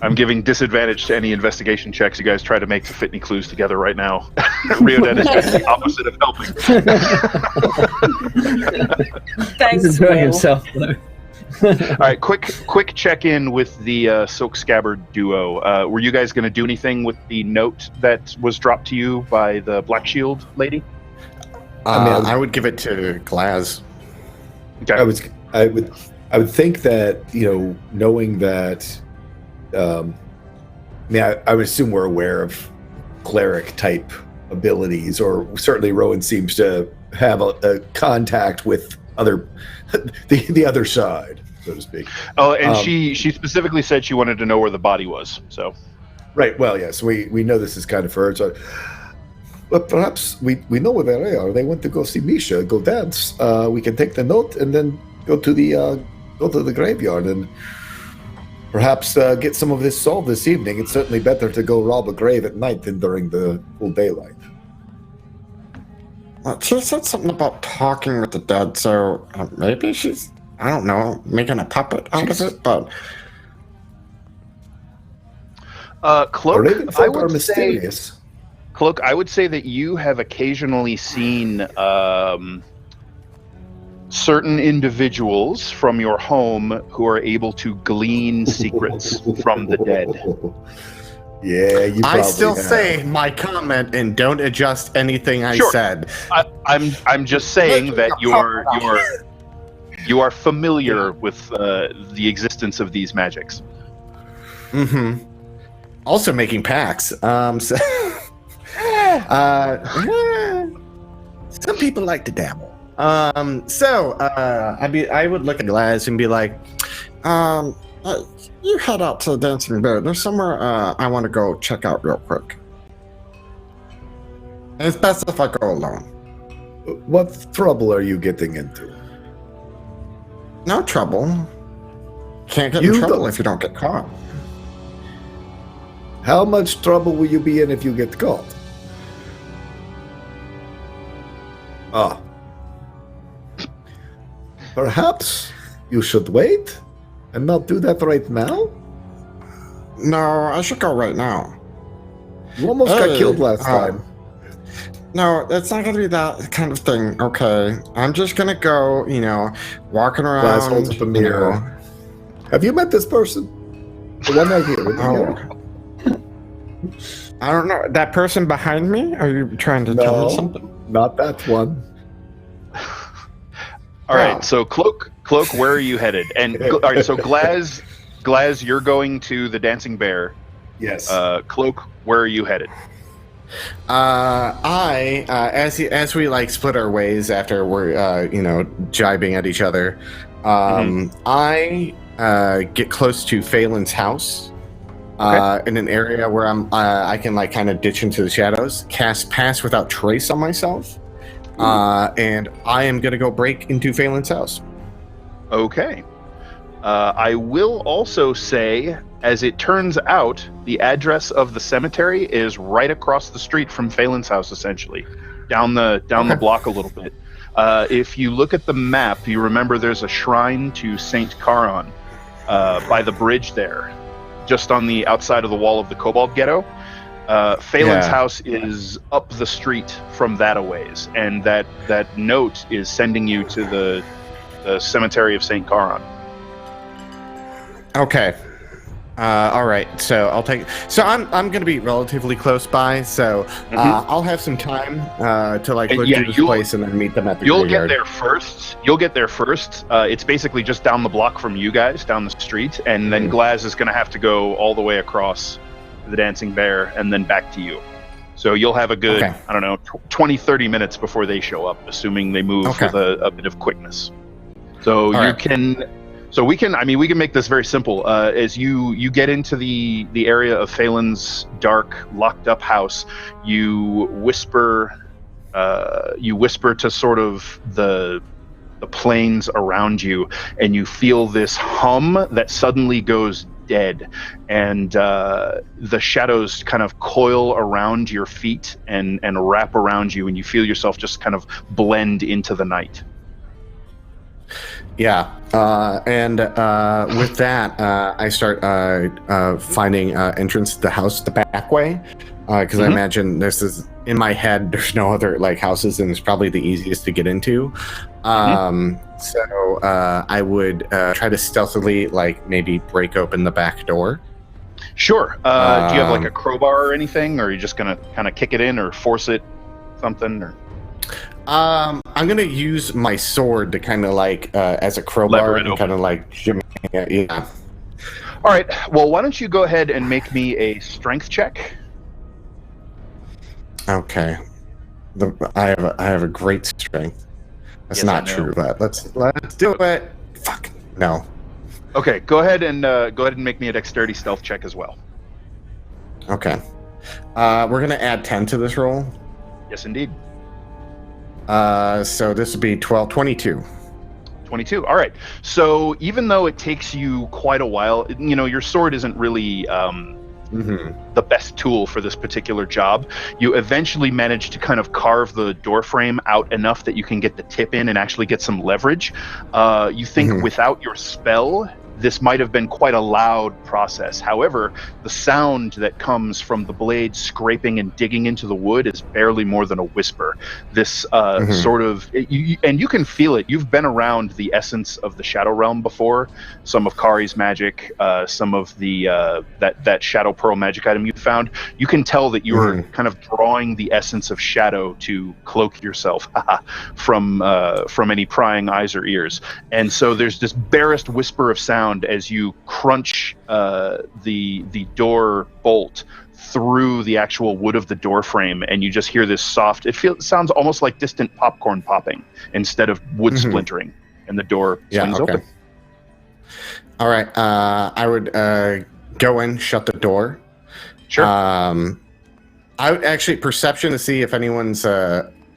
S3: I'm giving disadvantage to any investigation checks you guys try to make to fit any clues together right now. Rioden is the opposite of helping.
S6: Thanks,
S1: He's enjoying
S6: Will.
S1: himself, though.
S3: All right, quick check-in with the Silk Scabbard duo. Were you guys going to do anything with the note that was dropped to you by the Black Shield lady?
S2: I would give it to Glaz.
S3: Okay.
S4: I would think that, knowing that, I would assume we're aware of cleric type abilities, or certainly Rowan seems to have a contact with the other side, so to speak.
S3: Oh, and she specifically said she wanted to know where the body was. So,
S4: right. Well, yes, we know this is kind of her. So, but perhaps we know where they are. They went to go see Misha, go dance. We can take the note and then go to the graveyard and perhaps get some of this solved this evening. It's certainly better to go rob a grave at night than during the full daylight.
S7: She said something about talking with the dead, so maybe she's, I don't know, making a puppet out of it, but...
S3: Cloak, I would say that you have occasionally seen certain individuals from your home who are able to glean secrets from the dead.
S4: Yeah, you probably
S2: I still
S4: have.
S2: say my comment and don't adjust anything I
S3: Sure.
S2: said.
S3: I'm just saying that you are familiar with the existence of these magics.
S2: Mm-hmm. Also making packs. Some people like to dabble. I would look at Glaz and be like,
S7: you head out to the Dancing Bear. There's somewhere I want to go check out real quick. And it's best if I go alone.
S4: What trouble are you getting into?
S7: No trouble. Can't get
S4: You
S7: in trouble
S4: don't-
S7: if you don't get caught.
S4: How much trouble will you be in if you get caught? Perhaps you should wait and not do that right now?
S7: No, I should go right now.
S4: You almost got
S7: Hey,
S4: killed last time.
S7: No, it's not gonna be that kind of thing, okay? I'm just gonna go, walking around.
S4: Glass holds up a mirror. Have you met this person? The one right here. With the mirror?
S7: I don't know. That person behind me? Are you trying to tell
S4: No.
S7: me something?
S4: Not that one.
S3: All right, so Cloak, where are you headed? And all right, so Glaz, you're going to the Dancing Bear.
S4: Yes.
S3: Cloak, where are you headed?
S2: as we like split our ways after we're jibing at each other, I get close to Phelan's house. In an area where I can like kind of ditch into the shadows, cast Pass Without Trace on myself, and I am gonna go break into Phelan's house.
S3: Okay. I will also say, as it turns out, the address of the cemetery is right across the street from Phelan's house, essentially, down the block a little bit. If you look at the map, you remember there's a shrine to Saint Charon by the bridge there, just on the outside of the wall of the Kobold Ghetto. Phelan's house is up the street from that a ways, and that note is sending you to the cemetery of Saint Charon.
S2: Okay. All right. So I'll take. So I'm gonna be relatively close by. So I'll have some time to like look through this place and then meet them at the
S3: You'll
S2: graveyard.
S3: get there first. It's basically just down the block from you guys, down the street, and then Glaz is going to have to go all the way across the Dancing Bear and then back to you. So you'll have a good, I don't know, 20, 30 minutes before they show up, assuming they move with a bit of quickness. So we can make this very simple. As you get into the area of Phelan's dark, locked up house, you whisper to sort of the plains around you, and you feel this hum that suddenly goes dead, and the shadows kind of coil around your feet and wrap around you, and you feel yourself just kind of blend into the night.
S2: Yeah, and with that, I start finding entrance to the house the back way, because I imagine this is in my head. There's no other like houses, and it's probably the easiest to get into. So I would try to stealthily, like maybe break open the back door.
S3: Sure. Do you have like a crowbar or anything, or are you just gonna kind of kick it in or force it, something? Or
S2: I'm gonna use my sword to kind of like as a crowbar and kind of like shimmy it. Yeah.
S3: All right. Well, why don't you go ahead and make me a strength check?
S2: Okay. I have a great strength. That's not true, but let's do it. Fuck no.
S3: Okay. Go ahead and make me a dexterity stealth check as well.
S2: Okay. We're gonna add 10 to this roll.
S3: Yes, indeed.
S2: So this would be 22.
S3: 22. All right. So even though it takes you quite a while, your sword isn't really the best tool for this particular job. You eventually manage to kind of carve the door frame out enough that you can get the tip in and actually get some leverage. You think without your spell, this might have been quite a loud process. However, the sound that comes from the blade scraping and digging into the wood is barely more than a whisper. This sort of, and you can feel it. You've been around the essence of the Shadow Realm before. Some of Kari's magic, some of the that Shadow Pearl magic item you found. You can tell that you're kind of drawing the essence of Shadow to cloak yourself from any prying eyes or ears. And so there's this barest whisper of sound as you crunch the door bolt through the actual wood of the door frame, and you just hear this soft. It sounds almost like distant popcorn popping instead of wood splintering, and the door swings open.
S2: All right, I would go in, shut the door.
S3: Sure.
S2: I would actually perception to see if anyone's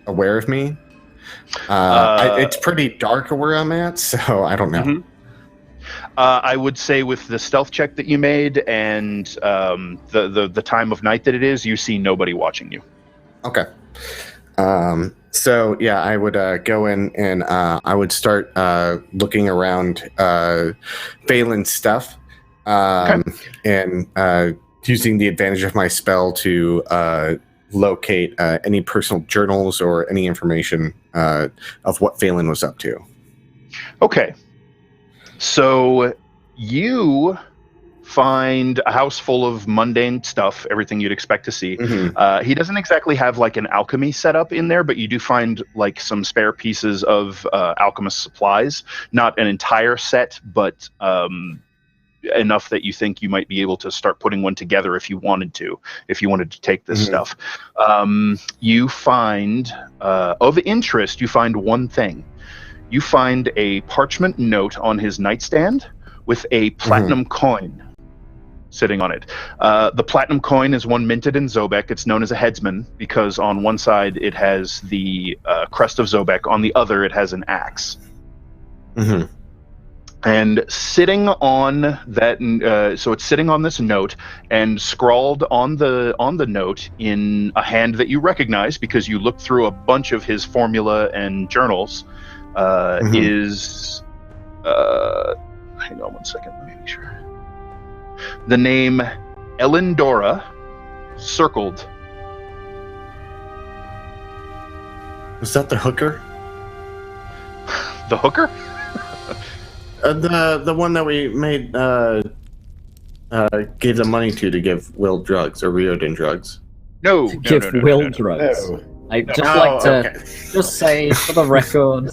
S2: aware of me. It's pretty dark where I'm at, so I don't know.
S3: I would say with the stealth check that you made and the time of night that it is, you see nobody watching you.
S2: Okay. So yeah, I would go in and I would start looking around Phelan's stuff and using the advantage of my spell to locate any personal journals or any information of what Phelan was up to.
S3: Okay. So you find a house full of mundane stuff, everything you'd expect to see. He doesn't exactly have like an alchemy setup in there, but you do find like some spare pieces of alchemist supplies. Not an entire set, but enough that you think you might be able to start putting one together if you wanted to take this stuff. You find, of interest, you find one thing. You find a parchment note on his nightstand with a platinum coin sitting on it. The platinum coin is one minted in Zobek. It's known as a headsman because on one side it has the crest of Zobek, on the other it has an axe. And sitting on that, so it's sitting on this note, and scrawled on the note in a hand that you recognize because you looked through a bunch of his formula and journals. Is hang on one second, let me make sure. The name Elendora, circled.
S2: Was that the hooker?
S3: The hooker?
S2: The one that we made gave the money to give Will drugs or Riordan drugs.
S3: No,
S1: give Will drugs.
S4: No.
S1: I'd just like to just say for the record,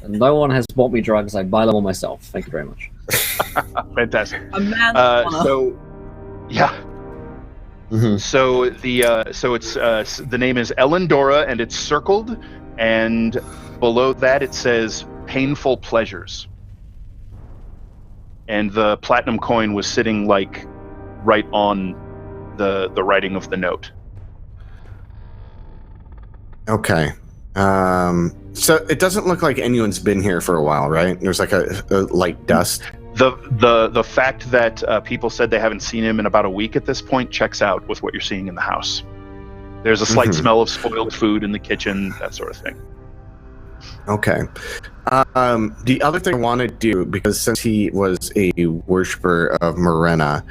S1: no one has bought me drugs. I buy them all myself. Thank you very much.
S3: Fantastic.
S6: A man.
S3: So, yeah. So it's the name is Elendora, and it's circled, and below that it says painful pleasures. And the platinum coin was sitting like right on the writing of the note.
S2: Okay. So it doesn't look like anyone's been here for a while, right? There's like a light dust.
S3: The fact that people said they haven't seen him in about a week at this point checks out with what you're seeing in the house. There's a slight smell of spoiled food in the kitchen, that sort of thing.
S2: Okay. The other thing I want to do, because since he was a worshiper of Morena,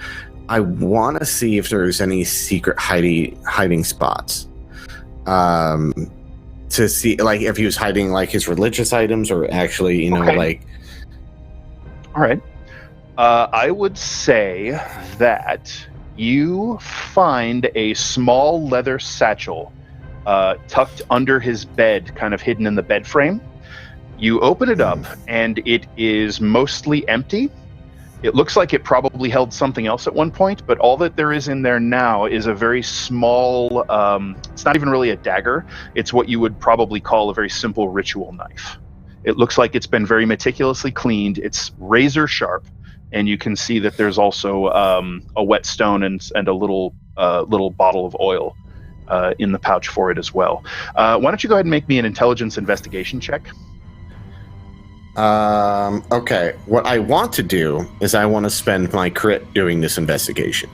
S2: I want to see if there's any secret hiding spots. To see, like, if he was hiding, like, his religious items or actually, you know, like...
S3: All right. I would say that you find a small leather satchel tucked under his bed, kind of hidden in the bed frame. You open it up, and it is mostly empty. It looks like it probably held something else at one point, but all that there is in there now is a very small, it's not even really a dagger. It's what you would probably call a very simple ritual knife. It looks like it's been very meticulously cleaned. It's razor sharp, and you can see that there's also a whetstone and a little bottle of oil in the pouch for it as well. Why don't you go ahead and make me an intelligence investigation check?
S2: Okay. What I want to do is I want to spend my crit doing this investigation.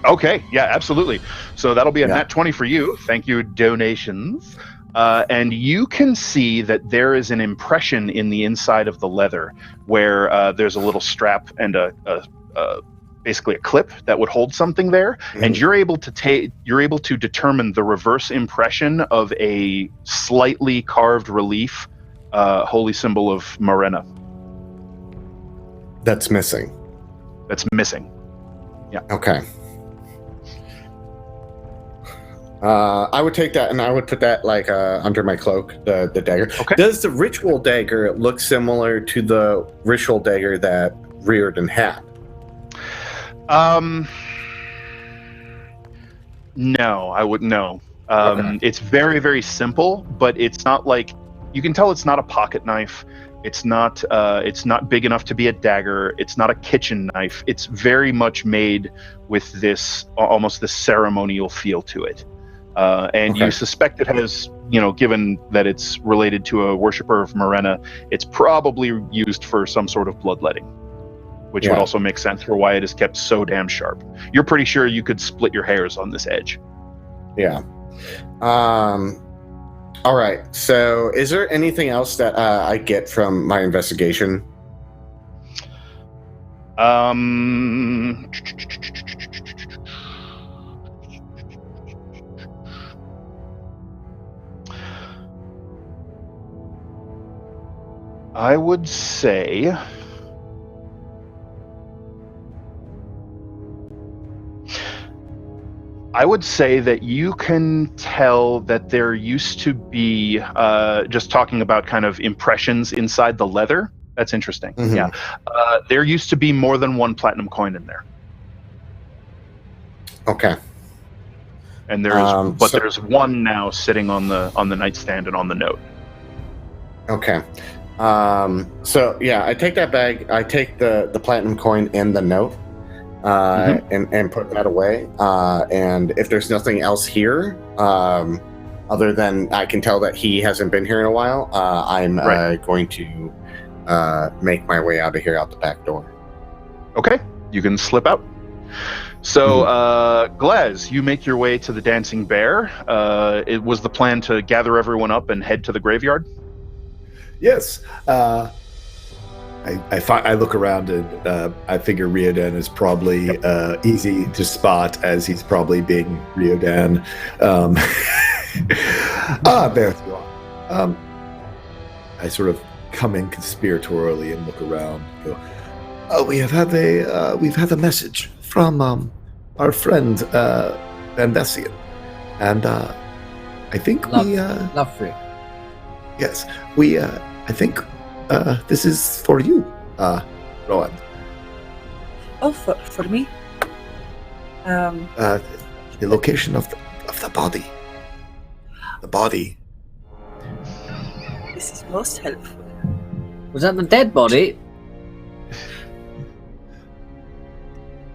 S3: Okay, yeah, absolutely. So that'll be a nat 20 for you. Thank you, donations. And you can see that there is an impression in the inside of the leather where there's a little strap and basically a clip that would hold something there, and you're able to determine the reverse impression of a slightly carved relief holy symbol of Morena.
S2: That's missing.
S3: Yeah.
S2: Okay. I would take that and I would put that like under my cloak, the dagger.
S3: Okay.
S2: Does the ritual dagger look similar to the ritual dagger that Riordan had?
S3: No, I wouldn't know.
S2: Okay.
S3: It's very, very simple, but it's not like, you can tell it's not a pocket knife. It's not big enough to be a dagger. It's not a kitchen knife. It's very much made with this almost this ceremonial feel to it. And you suspect it has, given that it's related to a worshiper of Morena, it's probably used for some sort of bloodletting, which would also make sense for why it is kept so damn sharp. You're pretty sure you could split your hairs on this edge.
S2: Yeah. All right. So, is there anything else that I get from my investigation?
S3: I would say that you can tell that there used to be, just talking about kind of impressions inside the leather. That's interesting.
S2: Mm-hmm.
S3: Yeah. There used to be more than one platinum coin in there.
S2: Okay.
S3: And there's one now sitting on the nightstand and on the note.
S2: Okay. So yeah, I take that bag. I take the platinum coin and the note. And put that away. And if there's nothing else here, other than I can tell that he hasn't been here in a while, I'm going to make my way out of here out the back door.
S3: Okay, you can slip out. So, Glaz, you make your way to the Dancing Bear. It was the plan to gather everyone up and head to the graveyard?
S4: Yes. I look around and I figure Riordan is probably easy to spot as he's probably being Riordan. There you are. I sort of come in conspiratorially and look around and go, we've had a message from our friend Van Vessian, and I think
S1: Lovely.
S4: Yes, I think this is for you, Rowan.
S6: Oh, for me?
S4: The location of the body. The body.
S6: This is most helpful.
S1: Was that the dead body?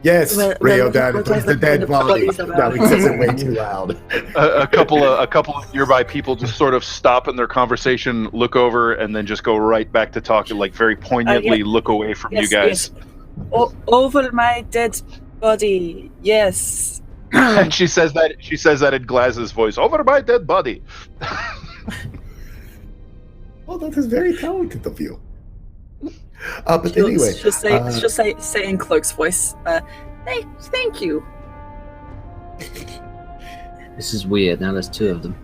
S4: Yes, Riordan, it was the dead body. No, he says it way too loud.
S3: A couple of nearby people just sort of stop in their conversation, look over, and then just go right back to talking, like very poignantly look away from you guys.
S6: Yes. Over my dead body, yes.
S3: And she says that in Glaz's voice, over my dead body.
S4: Oh, that is very talented of you. But anyway,
S6: she'll say in Cloak's voice, thank you.
S1: This is weird. Now there's two of them.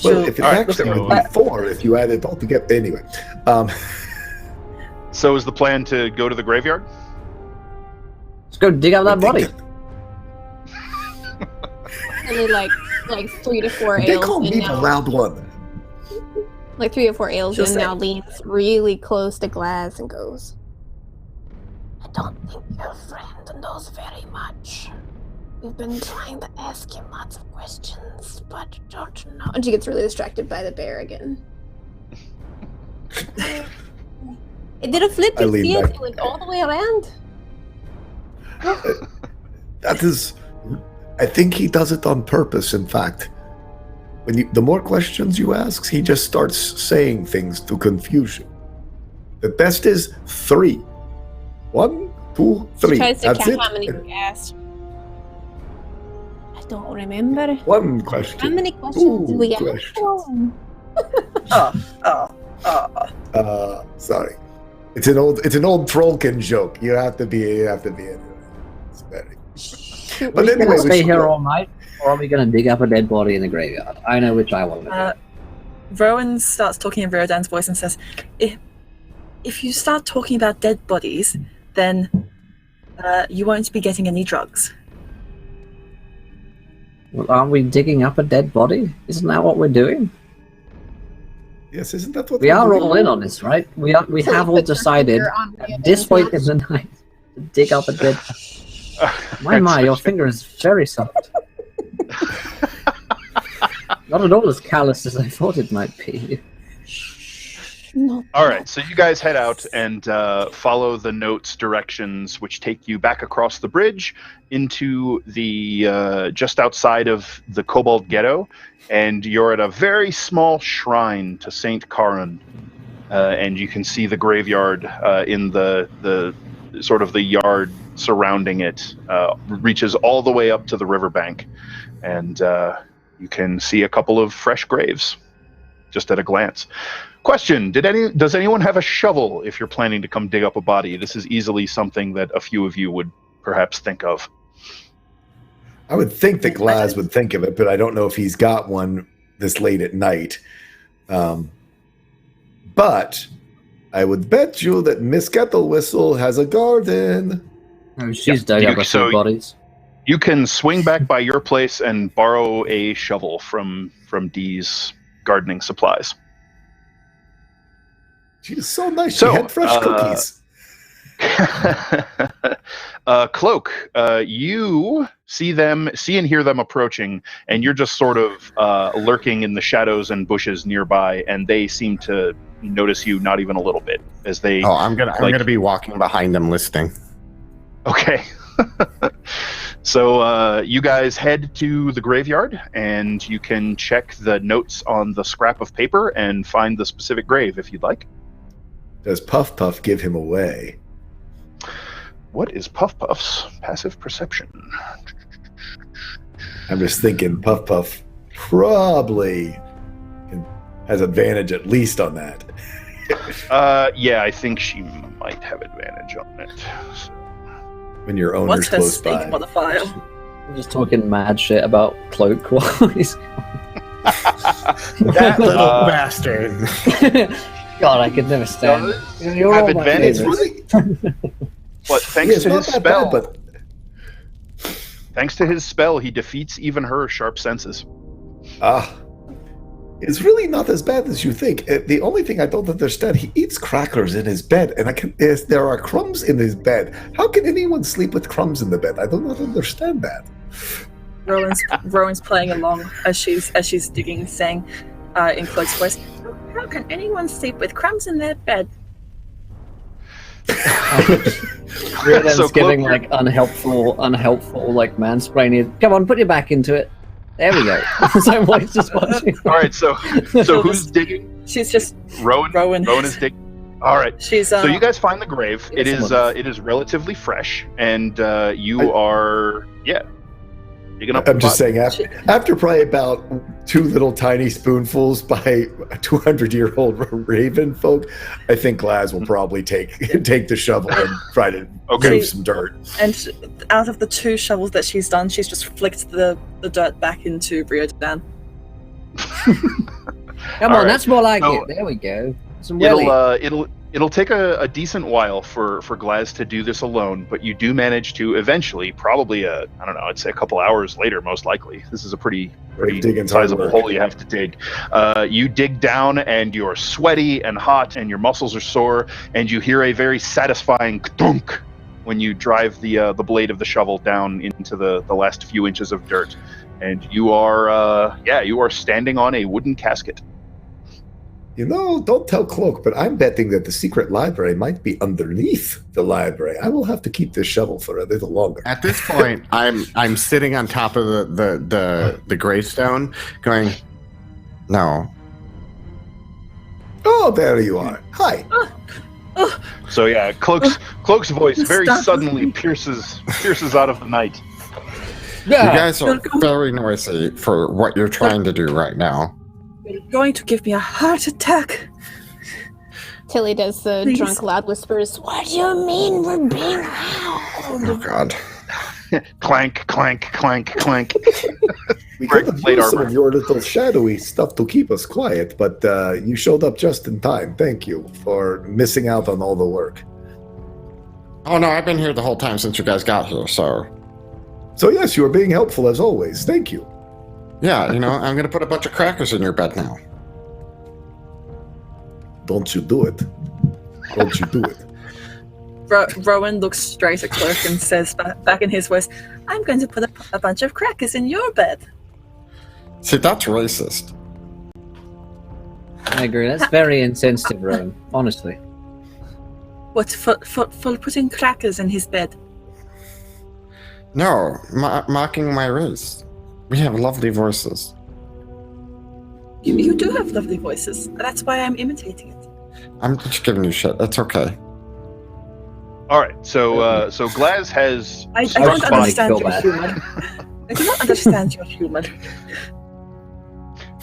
S4: Well, if it actually would be 4 if you add it all together. Anyway.
S3: So is the plan to go to the graveyard?
S1: Let's go dig out that body.
S5: Only like 3 to 4 ales.
S4: They call me the loud one.
S5: Like 3 or 4 ales
S6: Just
S5: and now leans really close to Glass and goes, I don't think your friend knows very much. We've been trying to ask him lots of questions, but don't know. And she gets really distracted by the bear again. It did a flip and see it went all the way around.
S4: That is, I think he does it on purpose. In fact, the more questions you ask, he just starts saying things to confuse you. The best is 3. 1, 2, 3.
S5: She tries to
S4: That's
S5: count
S4: it.
S5: how many we asked. I don't remember.
S4: 1 question.
S5: How many questions did we ask?
S4: Sorry. It's an old Trollkin joke. You have to be in it. It's very. But anyway,
S1: we stay here all night, or are we going to dig up a dead body in the graveyard? I know which I want to do.
S6: Rowan starts talking in Viridan's voice and says, if you start talking about dead bodies, then you won't be getting any drugs.
S1: Well, aren't we digging up a dead body? Isn't that what we're doing?
S4: Yes, isn't that what
S1: we are all in on this, right? We have all decided at this point in the night to dig up a dead. My, your finger is very soft. Not at all as callous as I thought it might be.
S3: All right, so you guys head out and follow the notes directions, which take you back across the bridge into the just outside of the Kobold Ghetto, and you're at a very small shrine to Saint Karin, and you can see the graveyard in the sort of the yard surrounding it, reaches all the way up to the riverbank, and you can see a couple of fresh graves just at a glance. Question, does anyone have a shovel if you're planning to come dig up a body? This is easily something that a few of you would perhaps think of.
S4: I would think that Glaz would think of it, but I don't know if he's got one this late at night. But I would bet you that Miss Kettlewhistle has a garden.
S1: Oh, she's dug up a few bodies.
S3: You can swing back by your place and borrow a shovel from Dee's gardening supplies.
S4: She's so nice. She had fresh cookies.
S3: Cloak, you see and hear them approaching, and you're just sort of lurking in the shadows and bushes nearby, and they seem to notice you not even a little bit as they.
S2: Oh, I'm gonna be walking behind them, listening.
S3: Okay. So you guys head to the graveyard, and you can check the notes on the scrap of paper and find the specific grave if you'd like.
S4: Does Puff Puff give him away?
S3: What is Puff Puff's passive perception?
S4: I'm just thinking Puff Puff probably has advantage at least on that.
S3: Yeah, I think she might have advantage on it. So.
S4: When your owner's close by.
S1: I'm just talking mad shit about Cloak while he's...
S2: That little bastard.
S1: God, I could never stand it.
S3: You have advantage, but thanks to his spell, thanks to his spell, he defeats even her sharp senses.
S4: It's really not as bad as you think. The only thing I don't understand, he eats crackers in his bed, and there are crumbs in his bed. How can anyone sleep with crumbs in the bed? I do not understand that.
S6: Rowan's playing along as she's digging, saying in Cloak's voice, "How can anyone sleep with crumbs in their bed?"
S1: Riordan's giving like unhelpful like mansplaining. Come on, put your back into it. There we go. So White's just watching.
S3: All right, so who's digging?
S6: She's just
S3: Rowan. Rowan is digging. All right.
S6: She's
S3: so you guys find the grave. It is relatively fresh, and you are Digging up
S4: I'm
S3: the
S4: just
S3: pot.
S4: saying, after probably about 2 little tiny spoonfuls by a 200-year-old raven folk, I think Glaz will probably take the shovel and try to move some dirt.
S6: And out of the 2 shovels that she's done, she's just flicked the dirt back into Riodan.
S1: Come on,
S3: right.
S1: that's more like
S3: So,
S1: it. There we go. Some willy.
S3: It'll take a decent while for Glaz to do this alone, but you do manage to eventually, probably I'd say a couple hours later, most likely. This is a pretty sizable hole you have to dig. You dig down, and you're sweaty and hot, and your muscles are sore, and you hear a very satisfying thunk when you drive the blade of the shovel down into the last few inches of dirt, and you are standing on a wooden casket.
S4: Don't tell Cloak, but I'm betting that the secret library might be underneath the library. I will have to keep this shovel for a little longer.
S2: At this point, I'm sitting on top of the gravestone, going, no.
S4: Oh, there you are. Hi.
S3: So yeah, Cloak's voice very suddenly pierces out of the night.
S2: You guys are very noisy for what you're trying to do right now.
S6: You're going to give me a heart attack.
S5: Tilly does the
S6: Please.
S5: drunk loud whispers. What do you mean we're being loud?
S2: Oh, God.
S3: Clank, clank, clank, clank.
S4: We could have used some of your little shadowy stuff to keep us quiet, but you showed up just in time. Thank you for missing out on all the work.
S7: Oh, no, I've been here the whole time since you guys got here, so...
S4: So yes, you are being helpful as always. Thank you.
S7: Yeah, I'm going to put a bunch of crackers in your bed now.
S4: Don't you do it. Don't you do it.
S6: Rowan looks straight at Clerk and says back in his voice, I'm going to put a bunch of crackers in your bed.
S7: See, that's racist.
S1: I agree. That's very insensitive, Rowan. Honestly.
S6: What, for putting crackers in his bed?
S7: No, mocking my race. We have lovely voices.
S6: You do have lovely voices. That's why I'm imitating it.
S7: I'm just giving you shit. That's okay.
S3: All right, so Glaz has.
S6: I don't understand your humor. I do not understand your humor.
S3: Do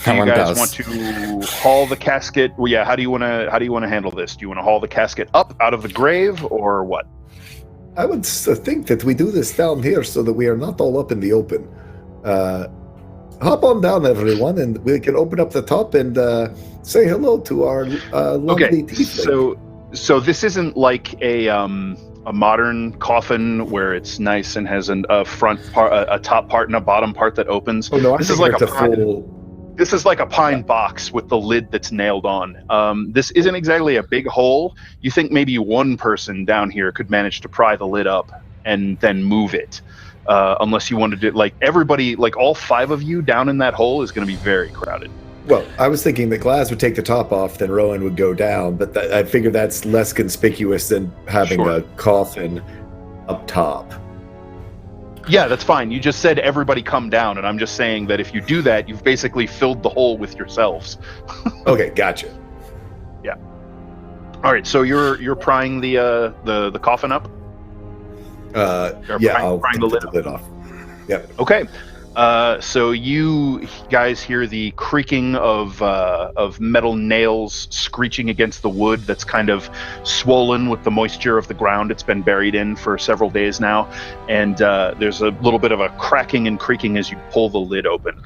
S3: you guys want to haul the casket? Well, yeah. How do you want to handle this? Do you want to haul the casket up out of the grave, or what?
S4: I would think that we do this down here so that we are not all up in the open. Hop on down, everyone, and we can open up the top and say hello to our lovely tiefling.
S3: So this isn't like a modern coffin where it's nice and has a front part, a top part, and a bottom part that opens.
S4: Oh no,
S3: this is like This is like a pine box with the lid that's nailed on. This isn't exactly a big hole. You think maybe one person down here could manage to pry the lid up and then move it. Unless you wanted to, like, everybody, like all 5 of you down in that hole is going to be very crowded.
S4: Well, I was thinking that Glaz would take the top off, then Rowan would go down, but I figured that's less conspicuous than having a coffin up top.
S3: Yeah, that's fine. You just said everybody come down, and I'm just saying that if you do that, you've basically filled the hole with yourselves.
S4: Okay, gotcha.
S3: Yeah. All right, so you're prying the coffin up?
S4: Yeah, I'll
S3: prying
S4: take the lid off. Yep.
S3: Okay. So you guys hear the creaking of metal nails screeching against the wood that's kind of swollen with the moisture of the ground it's been buried in for several days now. And there's a little bit of a cracking and creaking as you pull the lid open.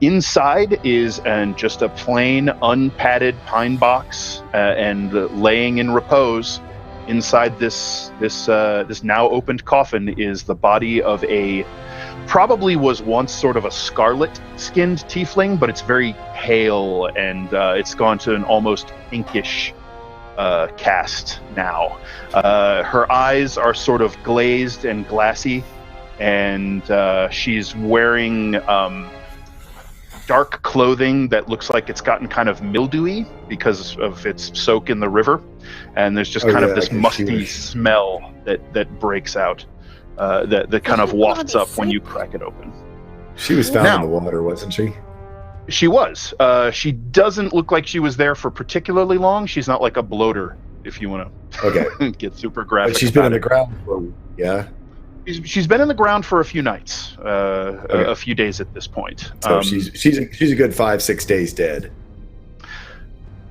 S3: Inside is just a plain, unpadded pine box, and laying in repose inside this now opened coffin is the body of a probably was once sort of a scarlet-skinned tiefling, but it's very pale and it's gone to an almost pinkish cast now. Her eyes are sort of glazed and glassy, and she's wearing dark clothing that looks like it's gotten kind of mildewy because of its soak in the river, and there's just kind of this musty smell that breaks out. That kind of wafts up when you crack it open.
S4: She was found in the water, wasn't she?
S3: She was. She doesn't look like she was there for particularly long. She's not like a bloater, if you want to get super graphic.
S4: But she's been on the ground for
S3: She's been in the ground for a few nights, a few days at this point.
S4: So she's a good 5-6 days dead.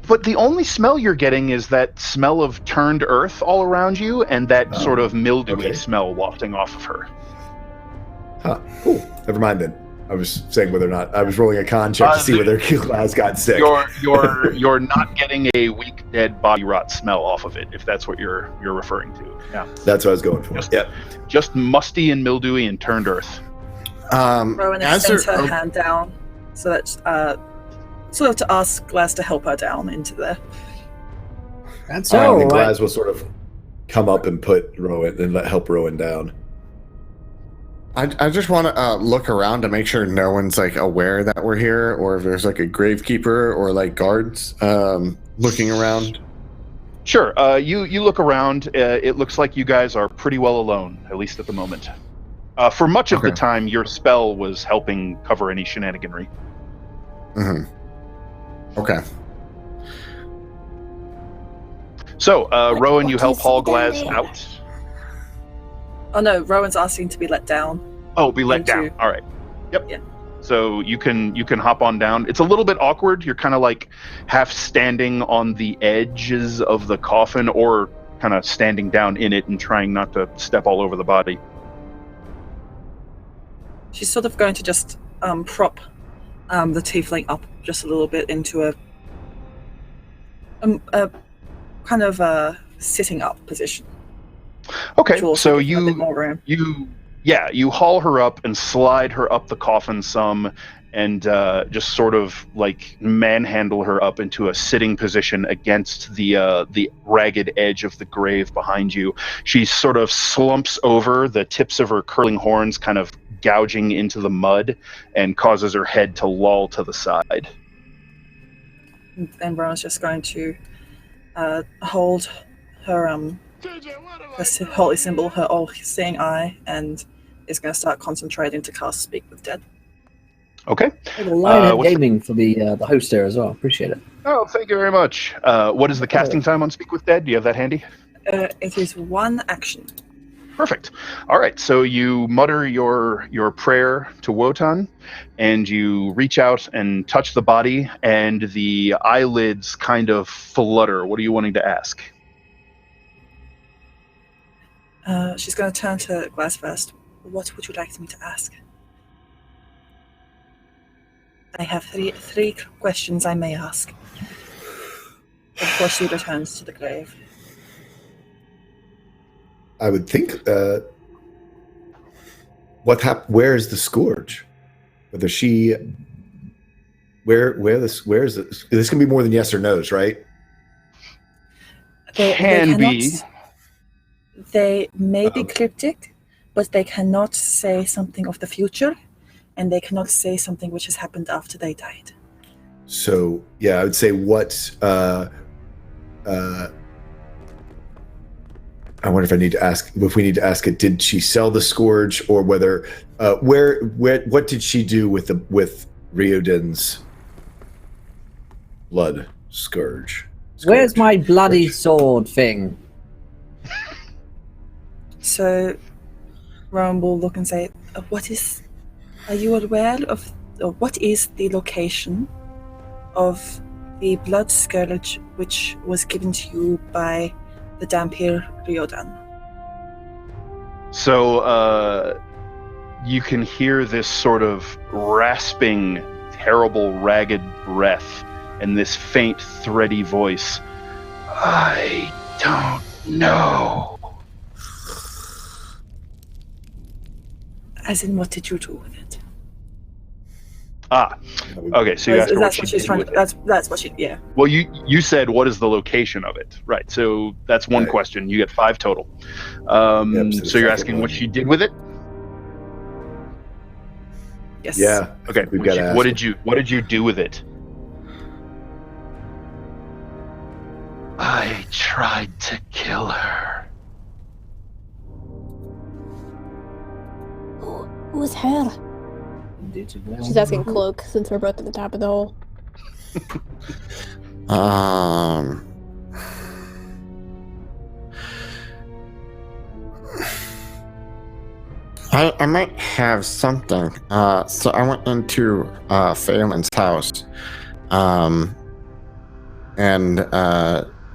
S3: But the only smell you're getting is that smell of turned earth all around you, and that sort of mildewy smell wafting off of her.
S4: Huh. Cool. Never mind then. I was saying whether or not I was rolling a con check to see whether Glaz got sick.
S3: You're not getting a weak dead body rot smell off of it, if that's what you're referring to. Yeah.
S4: That's what I was going for.
S3: Just musty and mildewy and turned earth.
S6: Rowan extends her hand down so that sort of to ask Glaz to help her down into there.
S1: That's all right.
S4: Glaz will sort of come up and put Rowan and help Rowan down.
S7: I just want to look around to make sure no one's like aware that we're here, or if there's like a gravekeeper or like guards looking around.
S3: Sure. You look around. It looks like you guys are pretty well alone, at least at the moment. For much of the time, your spell was helping cover any shenaniganry.
S7: Mm-hmm. Okay.
S3: So, Rowan, you help haul Glaz out.
S6: Oh no, Rowan's asking to be let down.
S3: Oh, be let down. All right. Yep. Yeah. So you can hop on down. It's a little bit awkward. You're kind of like half standing on the edges of the coffin, or kind of standing down in it and trying not to step all over the body.
S6: She's sort of going to just prop the tiefling up just a little bit into a kind of a sitting up position.
S3: Okay, so you haul her up and slide her up the coffin some, and just sort of like manhandle her up into a sitting position against the ragged edge of the grave behind you. She sort of slumps over, the tips of her curling horns kind of gouging into the mud, and causes her head to loll to the side.
S6: And Rowan's just going to hold her her holy symbol, her all-seeing eye, and is going to start concentrating to cast Speak with Dead.
S3: Okay.
S1: Lionhead Gaming for the host there as well. Appreciate it.
S3: Oh, thank you very much. What is the casting time on Speak with Dead? Do you have that handy?
S6: It is 1 action.
S3: Perfect. All right, so you mutter your prayer to Wotan, and you reach out and touch the body, and the eyelids kind of flutter. What are you wanting to ask?
S6: She's going to turn to Glaz first. What would you like me to ask? I have three questions I may ask before she returns to the grave.
S4: I would think. Where is the scourge? Whether she. Where is this? This can be more than yes or no's, right?
S6: They may be cryptic, but they cannot say something of the future, and they cannot say something which has happened after they died.
S4: So, yeah, I would say what... I wonder if we need to ask it, did she sell the scourge, or whether... what did she do with Riordan's blood scourge?
S1: Where's my bloody sword thing?
S6: So, Rowan will look and say, are you aware of, what is the location of the blood scourge which was given to you by the Dhampir Riordan?
S3: So, you can hear this sort of rasping, terrible, ragged breath, and this faint, thready voice. I don't know.
S6: As in, what did you do with it?
S3: Okay. So you asked her what she did with it.
S6: That's what she. Yeah.
S3: Well, you said what is the location of it, right? So that's one question. You get 5 total. So you're asking what she did with it?
S6: Yes.
S4: Yeah.
S3: Okay. What did you do with it? I tried to kill her.
S5: Who's her? She's asking Cloak, since we're both at the top of the hole.
S7: I might have something. So I went into Phelan's house. And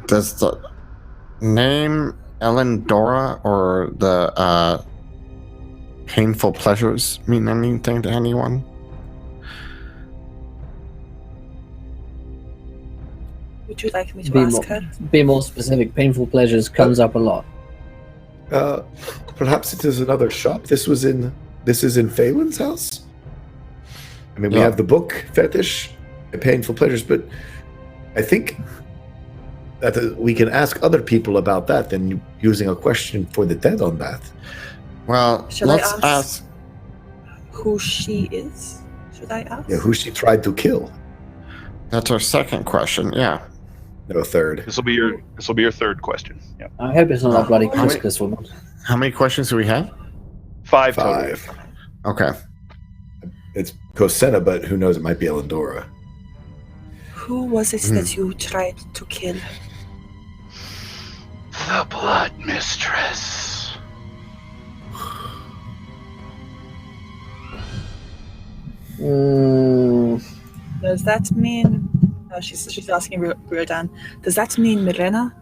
S7: does the name Elendora or the painful pleasures mean anything to anyone?
S6: Would you like me to ask her?
S1: Be more specific. Painful pleasures comes up a lot.
S4: Perhaps it is another shop. This is in Phelan's house. I mean, we have the book fetish and painful pleasures, but I think that we can ask other people about that than using a question for the dead on that.
S7: Well, let's ask
S6: who she is. Should I ask?
S4: Yeah, who she tried to kill.
S7: That's our second question. Yeah.
S4: No, third.
S3: This will be your third question. Yeah.
S1: I hope it's not a bloody couscous woman.
S7: How many questions do we have?
S3: Five total.
S7: Okay.
S4: It's Cosena, but who knows? It might be Elendora.
S6: Who was it that you tried to kill?
S3: The Blood Mistress.
S6: Does that mean... Oh, she's asking Riordan. Does that mean Mirena?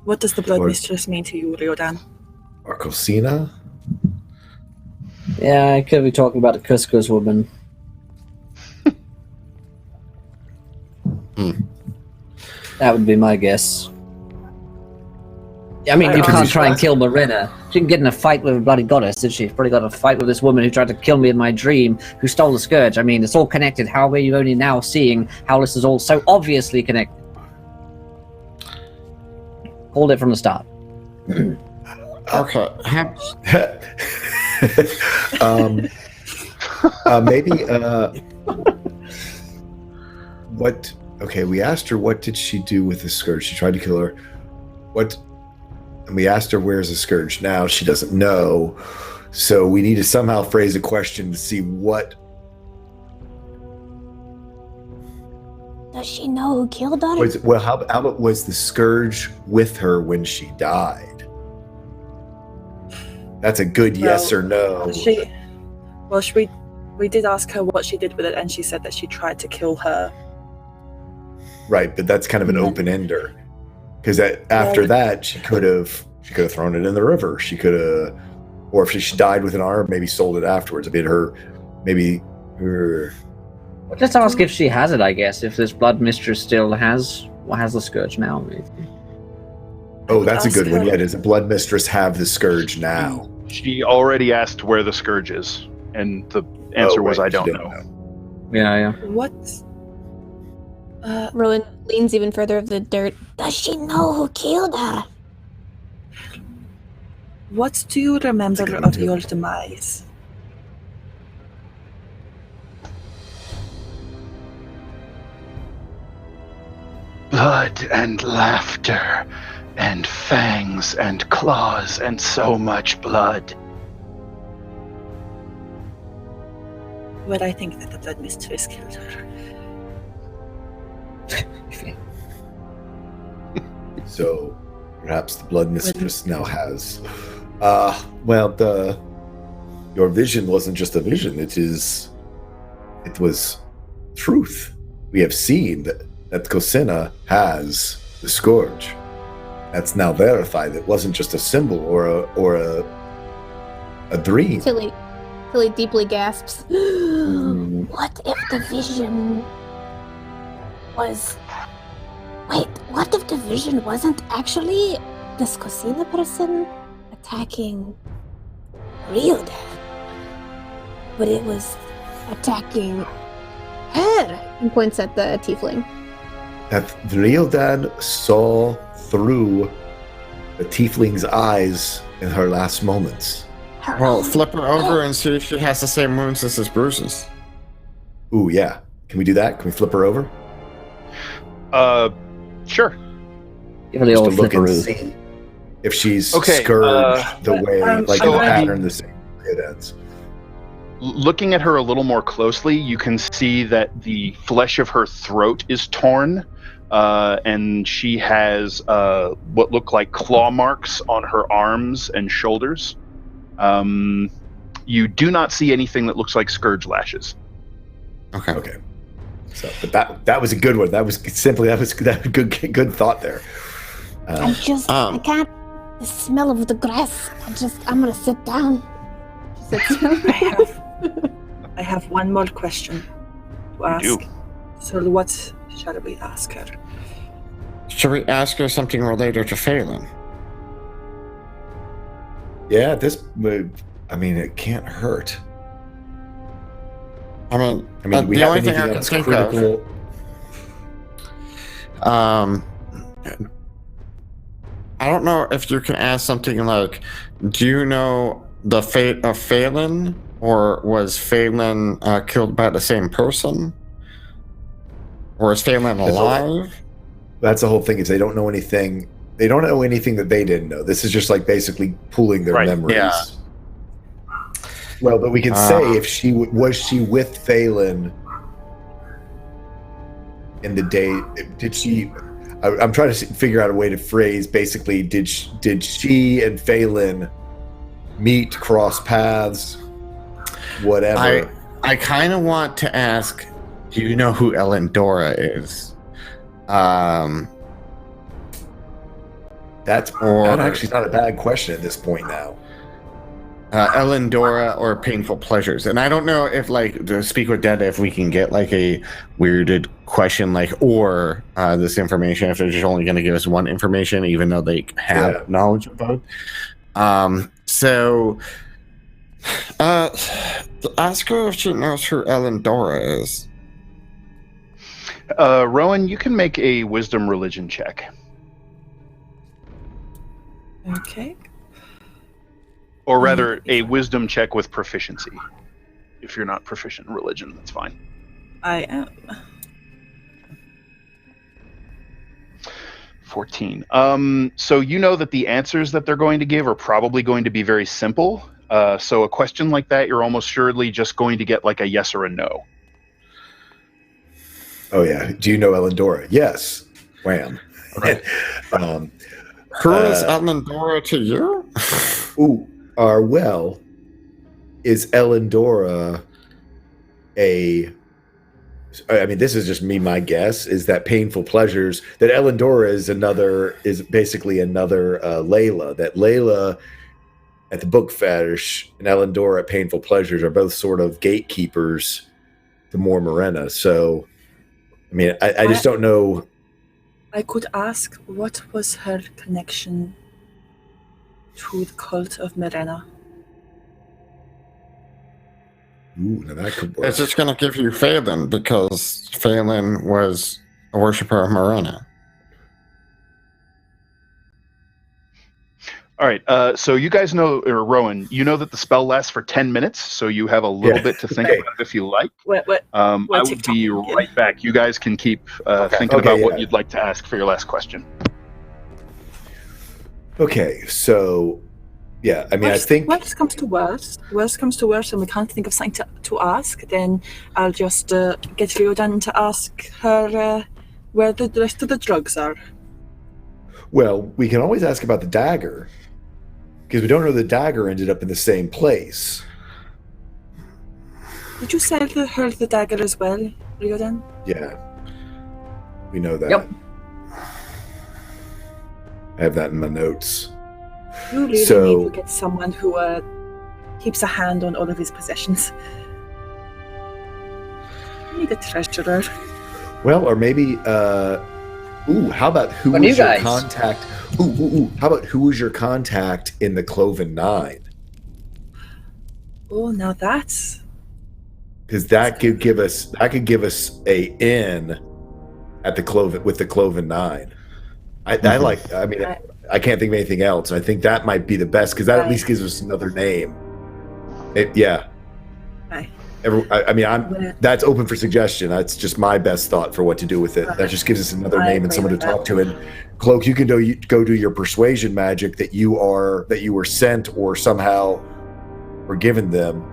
S6: What does the Blood Mistress mean to you, Riordan?
S4: Or Cosena?
S1: Yeah, I could be talking about the couscous woman. That would be my guess. I mean, you can't try and kill Marina. She didn't get in a fight with a bloody goddess, did she? Probably got in a fight with this woman who tried to kill me in my dream, who stole the scourge. I mean, it's all connected. How are you only now seeing how this is all so obviously connected? Hold it from the start.
S7: Okay.
S4: Maybe. What? Okay, we asked her what did she do with the scourge. She tried to kill her. What? And we asked her where's the scourge now. She doesn't know. So we need to somehow phrase a question to see what.
S5: Does she know who killed her?
S4: How about was the scourge with her when she died? That's a good yes or no.
S6: We did ask her what she did with it, and she said that she tried to kill her.
S4: Right, but that's kind of an open-ender. Because after that, she could have thrown it in the river. She could have, or if she died with an arm, maybe sold it afterwards.
S1: Let's ask if she has it, I guess. If this Blood Mistress still has the scourge now, maybe.
S4: Oh, that's a good one. Yeah, does the Blood Mistress have the scourge now?
S3: She already asked where the scourge is, and the answer was, I don't know.
S1: Yeah.
S6: What?
S5: Rowan leans even further of the dirt. Does she know who killed her?
S6: What do you remember of your demise?
S3: Blood and laughter and fangs and claws and so much blood.
S6: Well, I think that the Blood Mistress killed her.
S4: So perhaps the Blood Mistress now has. Your vision wasn't just a vision. It was truth. We have seen that Cosena has the scourge. That's now verified. It wasn't just a symbol or a dream.
S5: Tilly deeply gasps. What if the vision was... Wait, what if the vision wasn't actually this Cosena person attacking Riordan? But it was attacking her. He points at the tiefling.
S4: That Riordan saw through the tiefling's eyes in her last moments.
S7: Well, flip her over and see if she has the same wounds as his bruises.
S4: Ooh, yeah. Can we do that? Can we flip her over?
S3: Sure.
S1: Give her the old flipperoo.
S4: See if she's scourged the way, the pattern the same way it ends.
S3: Looking at her a little more closely, you can see that the flesh of her throat is torn, and she has what look like claw marks on her arms and shoulders. You do not see anything that looks like scourge lashes.
S4: Okay. So, but that was a good one. That was good thought there.
S5: I can't. The smell of the grass. I'm gonna sit down.
S6: I have one more question to ask.
S3: You do.
S6: So what shall we ask her?
S7: Should we ask her something related to Phelan?
S4: Yeah, it can't hurt.
S7: I mean,
S4: we
S7: the
S4: have
S7: only thing
S4: anything
S7: I can
S4: else
S7: think
S4: critical?
S7: of. I don't know if you can ask something like, do you know the fate of Phelan? Or was Phelan killed by the same person? Or is Phelan alive?
S4: That's the whole thing, is they don't know anything. They don't know anything that they didn't know. This is just like basically pooling their memories.
S7: Yeah.
S4: Well, but we can say if she was she with Phelan in the day? Did she? I'm trying to figure out a way to phrase. Basically, did she and Phelan meet, cross paths, whatever?
S7: I kind of want to ask. Do you know who Elendora is?
S4: That's actually not a bad question at this point now.
S7: Elendora or Painful Pleasures. And I don't know if, like, to speak with Dada, if we can get, like, a weirded question, like, or this information, if they're just only going to give us one information, even though they have knowledge of both. So, ask her if she knows who Elendora is.
S3: Rowan, you can make a wisdom religion check.
S6: Okay.
S3: Or rather, a wisdom check with proficiency. If you're not proficient in religion, that's fine.
S6: I am.
S3: 14. So you know that the answers that they're going to give are probably going to be very simple. So a question like that, you're almost surely just going to get like a yes or a no.
S4: Oh yeah. Do you know Elendora? Yes. Wham.
S3: Right.
S7: Who is Elendora to you?
S4: Is Elendora this is just me, my guess, is that Painful Pleasures, that Elendora is basically another Layla, that Layla at the Book Fetish and Elendora at Painful Pleasures are both sort of gatekeepers to More Morena. So, I mean, I just don't know.
S6: I could ask, what was her connection to the cult of Morena?
S4: Ooh, now that could work.
S7: It's just going to give you Phelan, because Phelan was a worshiper of Morena.
S3: All right. So you guys know, or Rowan, you know that the spell lasts for 10 minutes, so you have a little bit to think about if you like. I would be right back. You guys can keep thinking about what you'd like to ask for your last question.
S4: Okay, so I think
S6: worst comes to worst, and we can't think of something to ask, then I'll just get Ryodan to ask her where the rest of the drugs are.
S4: Well, we can always ask about the dagger, because we don't know the dagger ended up in the same place.
S6: Did you sell her the dagger as well, Ryodan?
S4: Yeah, we know that.
S1: Yep.
S4: I have that in my notes.
S6: You really need to get someone who keeps a hand on all of his possessions. You need a treasurer.
S4: Well, or maybe, how about who was your contact? How about who was your contact in the Cloven Nine?
S6: Oh, now that's...
S4: Because that could give us a in at the Cloven Nine. I can't think of anything else. I think that might be the best, because that at least gives us another name. That's open for suggestion. That's just my best thought for what to do with it. That just gives us another name and someone to talk to. And Cloak, you can go do your persuasion magic that you were sent or somehow were given them,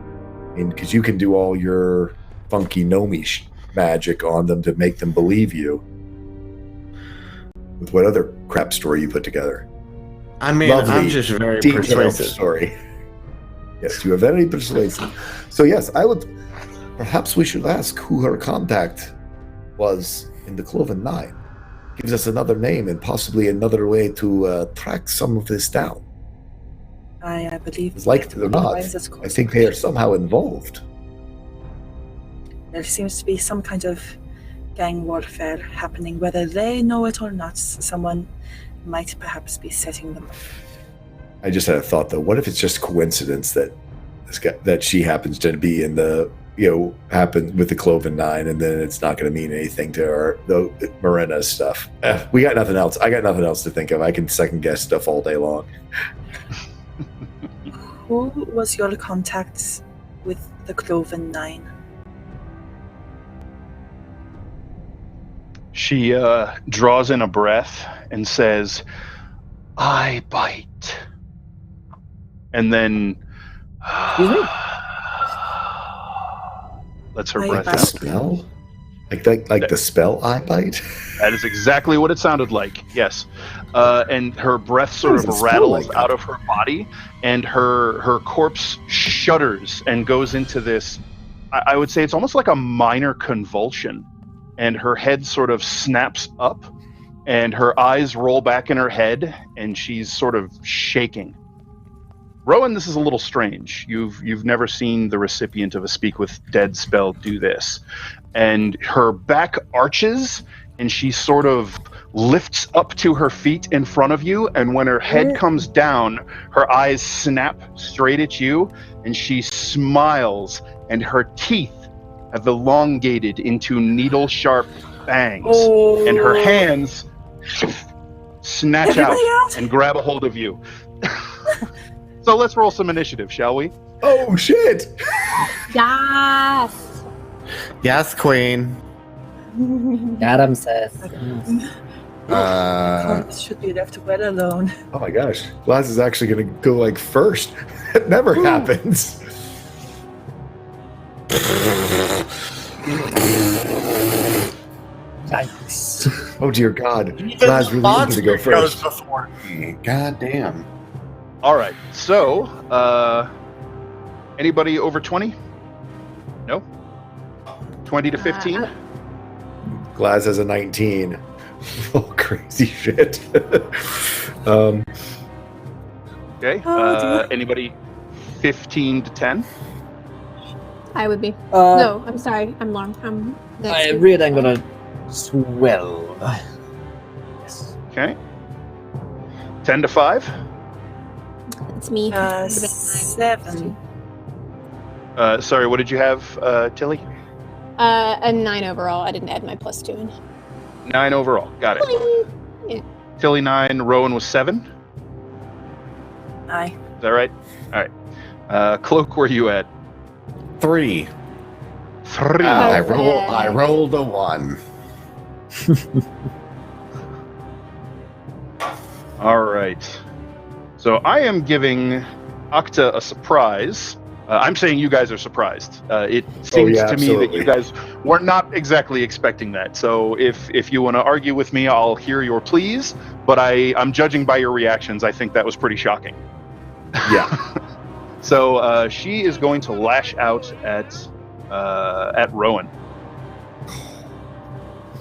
S4: because you can do all your funky gnomish magic on them to make them believe you. With what other crap story you put together?
S7: I mean,
S4: Lovely,
S7: I'm just very
S4: detailed
S7: persuasive.
S4: Story. Yes, you are very persuasive. So yes, I would. Perhaps we should ask who her contact was in the Cloven Nine. Gives us another name and possibly another way to track some of this down.
S6: I believe.
S4: As like it or not, I think they are somehow involved.
S6: There seems to be some kind of gang warfare happening, whether they know it or not. Someone might perhaps be setting them up.
S4: I just had a thought though. What if it's just coincidence that that she happens to be in the happen with the Cloven Nine, and then it's not going to mean anything to the Marina stuff. We got nothing else. I got nothing else to think of. I can second guess stuff all day long.
S6: Who was your contact with the Cloven Nine?
S3: She draws in a breath and says, "I bite." And then lets her breath out.
S4: Spell? Like the spell I bite?
S3: That is exactly what it sounded like, yes. And her breath sort of rattles out of her body, and her corpse shudders and goes into this, I would say it's almost like a minor convulsion. And her head sort of snaps up, and her eyes roll back in her head, and she's sort of shaking. Rowan, this is a little strange. You've never seen the recipient of a Speak with Dead spell do this. And her back arches, and she sort of lifts up to her feet in front of you, and when her head comes down, her eyes snap straight at you, and she smiles, and her teeth have elongated into needle-sharp fangs, and her hands snatch out and grab a hold of you. So let's roll some initiative, shall we?
S4: Oh, shit!
S5: Yes!
S2: Yes, Queen.
S1: Got him, Seth.
S6: Should be left well alone.
S4: Oh my gosh. Glass is actually going to go like first. It never happens.
S1: Nice.
S4: Oh dear God. Glass really wanted to go first.
S2: Before me. God damn.
S3: All right. So, anybody over 20? No? 20 to 15?
S4: Glass has a 19. Oh, crazy shit.
S3: Okay. Anybody 15 to 10?
S5: I would be. No, I'm sorry. I'm long. I'm
S1: I really am gonna swell. Yes.
S3: Okay. 10 to 5?
S5: It's me.
S6: 7.
S3: Sorry, what did you have, Tilly?
S5: A 9 overall. I didn't add my +2 in.
S3: 9 overall. Got it.
S5: Yeah.
S3: Tilly 9, Rowan was 7.
S6: Aye.
S3: Is that right? All right. Cloak, where you at?
S2: 3.
S3: 3.
S2: I rolled a 1.
S3: All right. So I am giving Octa a surprise. I'm saying you guys are surprised. It seems to me that you guys were not exactly expecting that. So if you want to argue with me, I'll hear your pleas. But I'm judging by your reactions. I think that was pretty shocking.
S4: Yeah.
S3: So she is going to lash out at Rowan.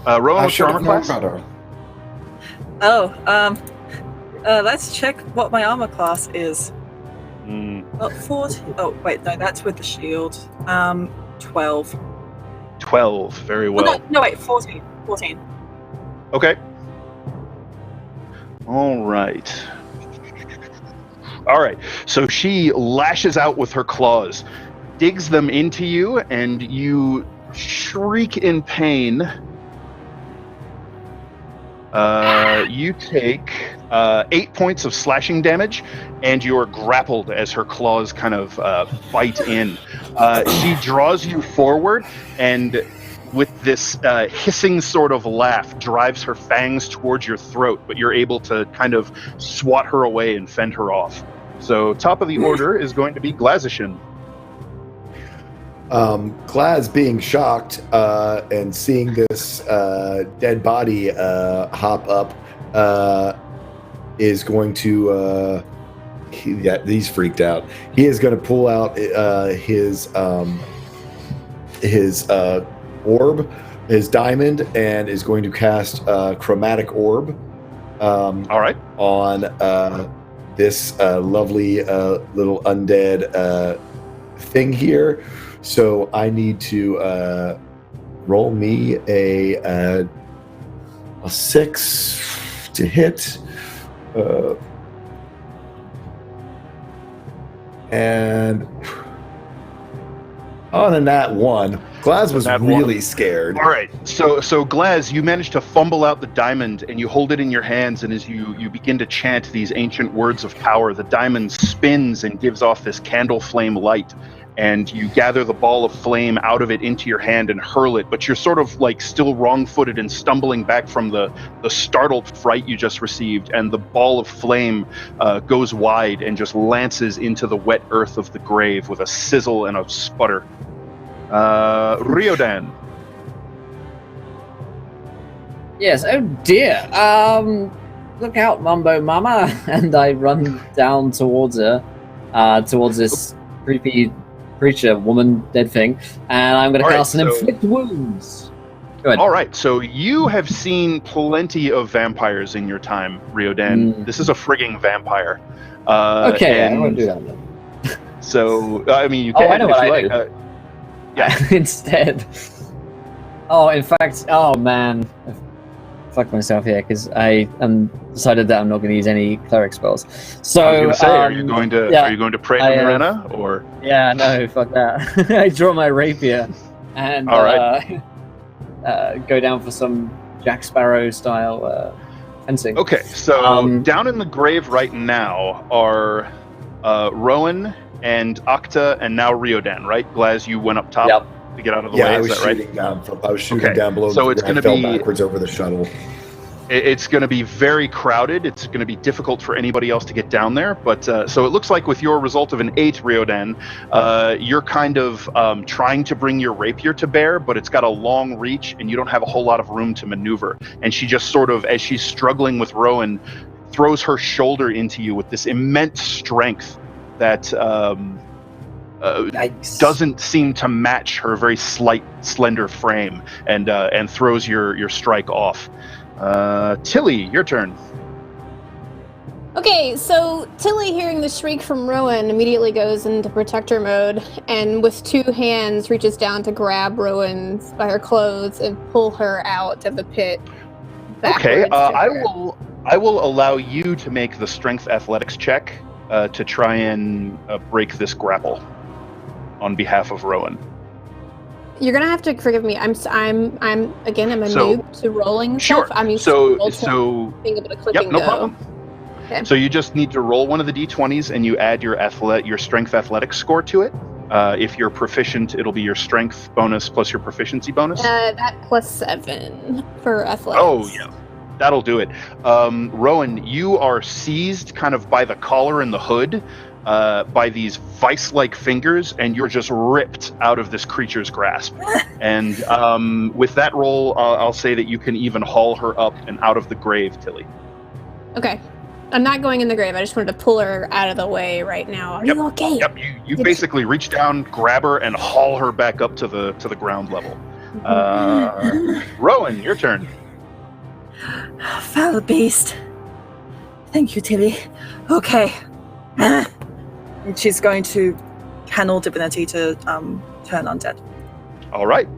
S3: Rowan, what's your armor class?
S7: Better.
S6: Let's check what my armor class is. 40. Oh, wait, no, that's with the shield. 12.
S3: 12. Very well.
S6: Oh, no, wait, 14. 14.
S3: Okay. All right. All right. So she lashes out with her claws, digs them into you, and you shriek in pain. You take 8 points of slashing damage, and you are grappled as her claws kind of bite in. She draws you forward, and with this hissing sort of laugh, drives her fangs towards your throat, but you're able to kind of swat her away and fend her off. So top of the order is going to be Glazishin.
S4: Glaz, being shocked and seeing this dead body hop up, is going to he's freaked out. He is going to pull out his orb, his diamond, and is going to cast chromatic orb.
S3: All right.
S4: On this lovely little undead thing here. So I need to roll me a 6 to hit. And on a nat 1, Glaz was really scared.
S3: All right, so Glaz, you manage to fumble out the diamond and you hold it in your hands, and as you begin to chant these ancient words of power, the diamond spins and gives off this candle flame light, and you gather the ball of flame out of it into your hand and hurl it, but you're sort of like still wrong-footed and stumbling back from the startled fright you just received, and the ball of flame goes wide and just lances into the wet earth of the grave with a sizzle and a sputter. Riodan.
S1: Yes, oh dear. Look out, Mumbo Mama. And I run down towards her, towards this creepy creature, woman, dead thing, and I'm going to cast an inflict wounds. Go ahead.
S3: All right, so you have seen plenty of vampires in your time, Riodan. This is a frigging vampire.
S1: Okay, I won't do that then.
S3: So, I mean, you can
S1: I know
S3: if
S1: what
S3: you
S1: I
S3: like.
S1: do.
S3: Yeah.
S1: Instead. Oh, in fact, oh man. I fucked myself here because I decided that I'm not going to use any cleric spells. So,
S3: I was going to say, are you going to pray to Mirena, or?
S1: Yeah, no, fuck that. I draw my rapier and
S3: all right.
S1: Go down for some Jack Sparrow style fencing.
S3: Okay, so down in the grave right now are Rowan and Octa and now Riodan, right? Glaz, you went up top to get out of the way.
S4: I was
S3: is that right?
S4: shooting down. I was shooting down below.
S3: So it's going to
S4: be
S3: backwards
S4: over the shuttle.
S3: It's going to be very crowded. It's going to be difficult for anybody else to get down there. But so it looks like with your result of an 8, Riodan, you're kind of trying to bring your rapier to bear, but it's got a long reach and you don't have a whole lot of room to maneuver. And she just sort of, as she's struggling with Rowan, throws her shoulder into you with this immense strength that doesn't seem to match her very slight, slender frame, and throws your strike off. Tilly, your turn.
S5: Okay, so Tilly, hearing the shriek from Rowan, immediately goes into protector mode, and with 2 hands reaches down to grab Rowan by her clothes and pull her out of the pit.
S3: Okay, I will allow you to make the strength athletics check to try and break this grapple on behalf of Rowan.
S5: You're gonna have to forgive me. I'm again, I'm a noob to rolling
S3: sure.
S5: stuff. I'm used
S3: to
S5: being able to click
S3: yep,
S5: and
S3: no
S5: go.
S3: problem. Okay. So you just need to roll one of the d20s and you add your strength athletics score to it. If you're proficient, it'll be your strength bonus plus your proficiency bonus.
S5: That +7 for athletics.
S3: Oh yeah, that'll do it. Rowan, you are seized kind of by the collar and the hood. By these vice-like fingers, and you're just ripped out of this creature's grasp. And with that roll, I'll say that you can even haul her up and out of the grave, Tilly.
S5: Okay. I'm not going in the grave. I just wanted to pull her out of the way right now. Are you okay?
S3: Yep. You basically reach down, grab her, and haul her back up to the ground level. Rowan, your turn.
S6: Foul beast. Thank you, Tilly. Okay. And she's going to channel divinity to turn undead.
S3: All right.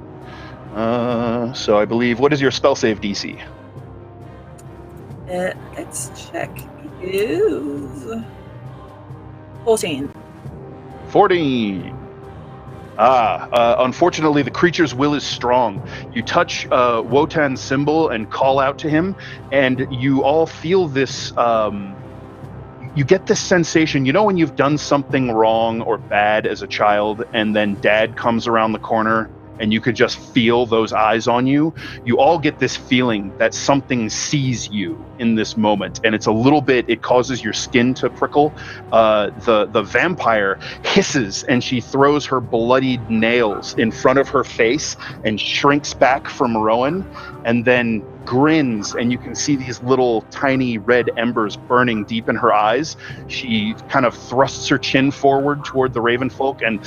S3: So I believe, what is your spell save DC?
S6: Let's check. It is 14.
S3: 14. Unfortunately, the creature's will is strong. You touch Wotan's symbol and call out to him, and you all feel this... you get this sensation, you know when you've done something wrong or bad as a child, and then dad comes around the corner and you could just feel those eyes on you? You all get this feeling that something sees you in this moment, and it's a little bit, it causes your skin to prickle. The vampire hisses, and she throws her bloodied nails in front of her face and shrinks back from Rowan, and then grins, and you can see these little tiny red embers burning deep in her eyes. She kind of thrusts her chin forward toward the raven folk and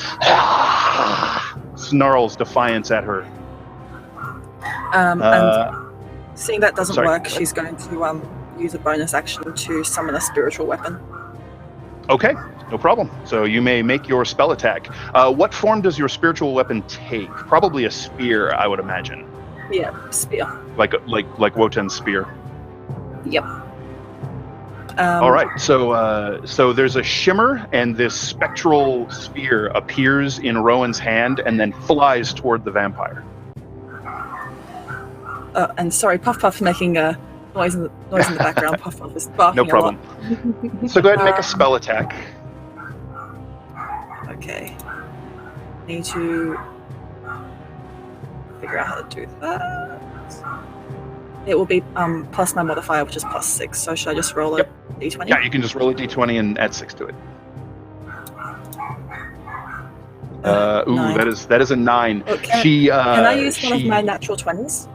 S3: snarls defiance at her.
S6: And seeing that doesn't
S3: sorry.
S6: work, she's going to use a bonus action to summon a spiritual weapon.
S3: Okay, no problem. So you may make your spell attack. What form does your spiritual weapon take? Probably a spear, I would imagine.
S6: Yeah, spear.
S3: Like Wotan's spear.
S6: Yep.
S3: All right. So there's a shimmer, and this spectral spear appears in Rowan's hand and then flies toward the vampire.
S6: And sorry, Puff Puff making a noise in the background. Puff Puff is barking
S3: No problem.
S6: a lot.
S3: So go ahead and make a spell attack.
S6: Okay. Need to figure out how to do that. It will be plus my modifier, which is +6. So should I just roll a d20?
S3: Yeah, you can just roll a d20 and add 6 to it.
S6: Nine.
S3: that is a 9.
S6: Oh, can I use one of my natural 20s?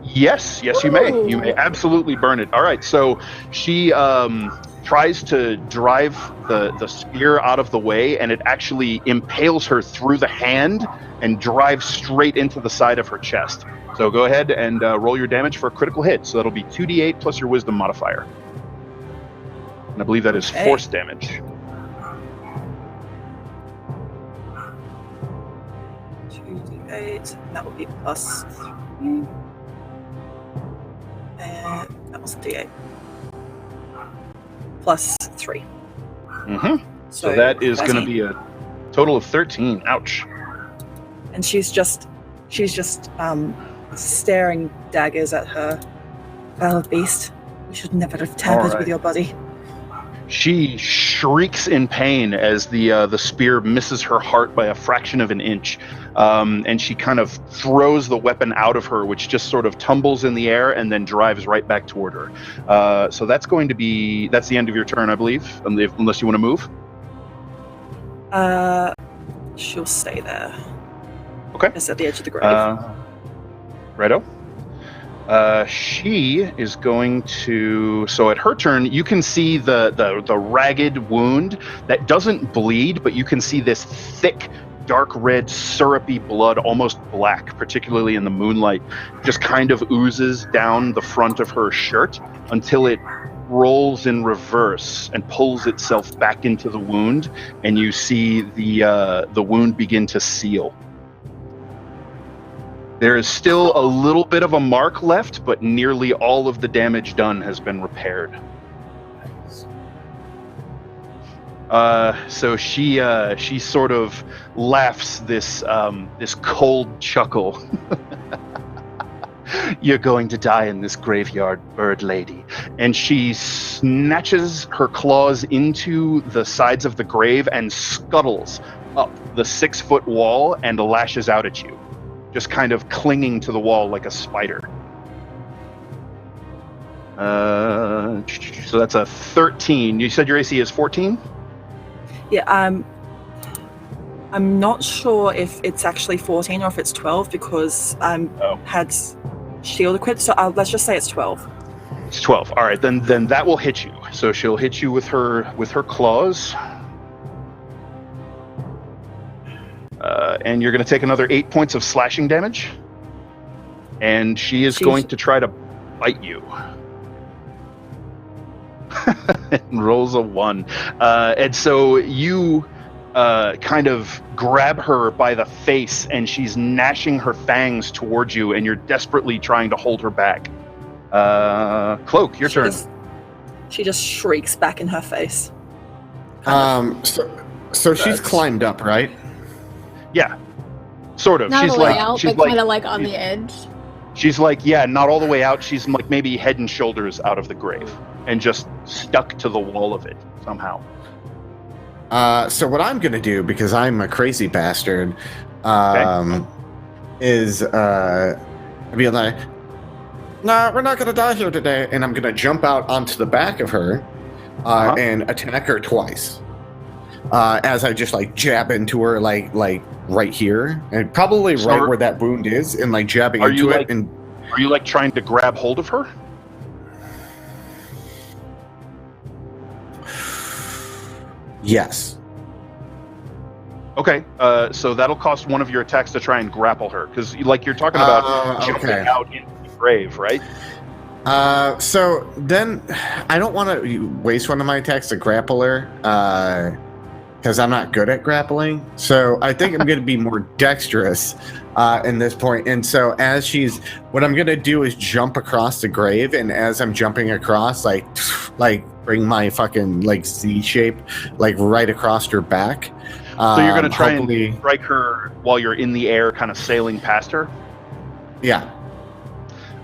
S3: Yes, you may. You may absolutely burn it. All right, so she tries to drive the spear out of the way, and it actually impales her through the hand and drives straight into the side of her chest. So go ahead and roll your damage for a critical hit. So that'll be 2d8 plus your wisdom modifier. And I believe that is force damage.
S6: 2d8, that will be +3. And that was a d8. +3.
S3: Mm-hmm. So that is going to be a total of 13. Ouch.
S6: And she's just staring daggers at her. Foul beast, you should never have tampered with your body.
S3: She shrieks in pain as the spear misses her heart by a fraction of an inch, and she kind of throws the weapon out of her, which just sort of tumbles in the air and then drives right back toward her. So that's the end of your turn, I believe, unless you want to move.
S6: She'll stay there.
S3: Okay.
S6: Just at the edge of the grave.
S3: Righto. She is going to. So at her turn, you can see the ragged wound that doesn't bleed, but you can see this thick, dark red, syrupy blood, almost black, particularly in the moonlight, just kind of oozes down the front of her shirt until it rolls in reverse and pulls itself back into the wound, and you see the wound begin to seal. There is still a little bit of a mark left, but nearly all of the damage done has been repaired. So she sort of laughs this cold chuckle. You're going to die in this graveyard, bird lady. And she snatches her claws into the sides of the grave and scuttles up the 6-foot wall and lashes out at you, just kind of clinging to the wall like a spider. So that's a 13. You said your AC is 14?
S6: Yeah, I'm not sure if it's actually 14 or if it's 12 because had shield equipped. So let's just say it's 12.
S3: It's 12. All right, then that will hit you. So she'll hit you with her claws. And you're going to take another 8 points of slashing damage. And she is going to try to bite you. And rolls a 1. And so you kind of grab her by the face, and she's gnashing her fangs towards you, and you're desperately trying to hold her back. Cloak, your turn.
S6: She just shrieks back in her face.
S2: So she's climbed up, right?
S3: Yeah, sort of.
S5: Not
S3: she's
S5: all the way
S3: like,
S5: out,
S3: she's
S5: but
S3: like,
S5: kind of like on the edge.
S3: She's like, yeah, not all the way out. She's like maybe head and shoulders out of the grave and just stuck to the wall of it somehow.
S2: So what I'm gonna do, because I'm a crazy bastard, is be like, nah, we're not gonna die here today, and I'm gonna jump out onto the back of her and attack her twice. As I just like jab into her, like right here, and probably right where that wound is, and like jabbing into it. And
S3: Are you like trying to grab hold of her?
S2: Yes.
S3: Okay, so that'll cost one of your attacks to try and grapple her, because like you're talking about jumping out into the grave, right?
S2: So then I don't want to waste one of my attacks to grapple her, because I'm not good at grappling. So I think I'm going to be more dexterous in this point. And so what I'm going to do is jump across the grave, and as I'm jumping across, like bring my fucking like Z shape, like right across her back.
S3: So you're going to try and strike her while you're in the air, kind of sailing past her?
S2: Yeah.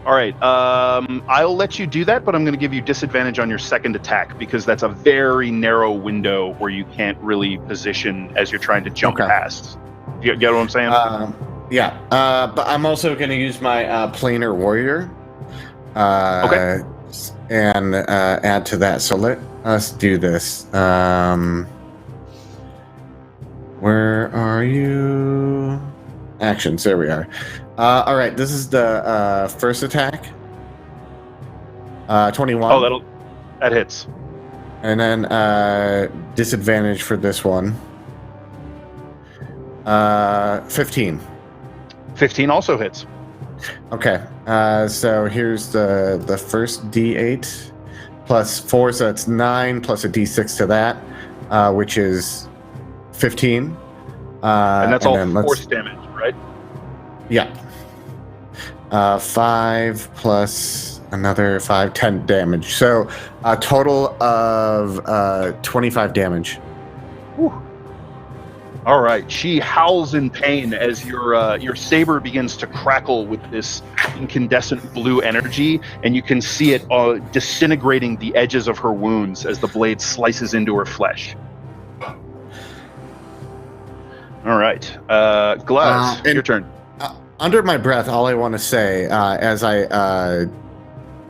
S3: All right. I'll let you do that, but I'm going to give you disadvantage on your second attack because that's a very narrow window where you can't really position as you're trying to jump past. You get what I'm saying?
S2: Yeah. But I'm also going to use my planar warrior.
S3: Okay.
S2: And add to that. So let us do this. Where are you? Actions. There we are. All right. This is the first attack. 21.
S3: Oh, that hits.
S2: And then disadvantage for this one. 15.
S3: 15 also hits.
S2: Okay. So here's the first D8 plus 4, so that's 9 plus a D6 to that, which is 15.
S3: And that's all force damage, right?
S2: Yeah. 5 plus another 5, 10 damage. So a total of 25 damage.
S3: Whew. All right. She howls in pain as your saber begins to crackle with this incandescent blue energy, and you can see it disintegrating the edges of her wounds as the blade slices into her flesh. All right. Glaz, your turn.
S2: Under my breath, all I want to say as I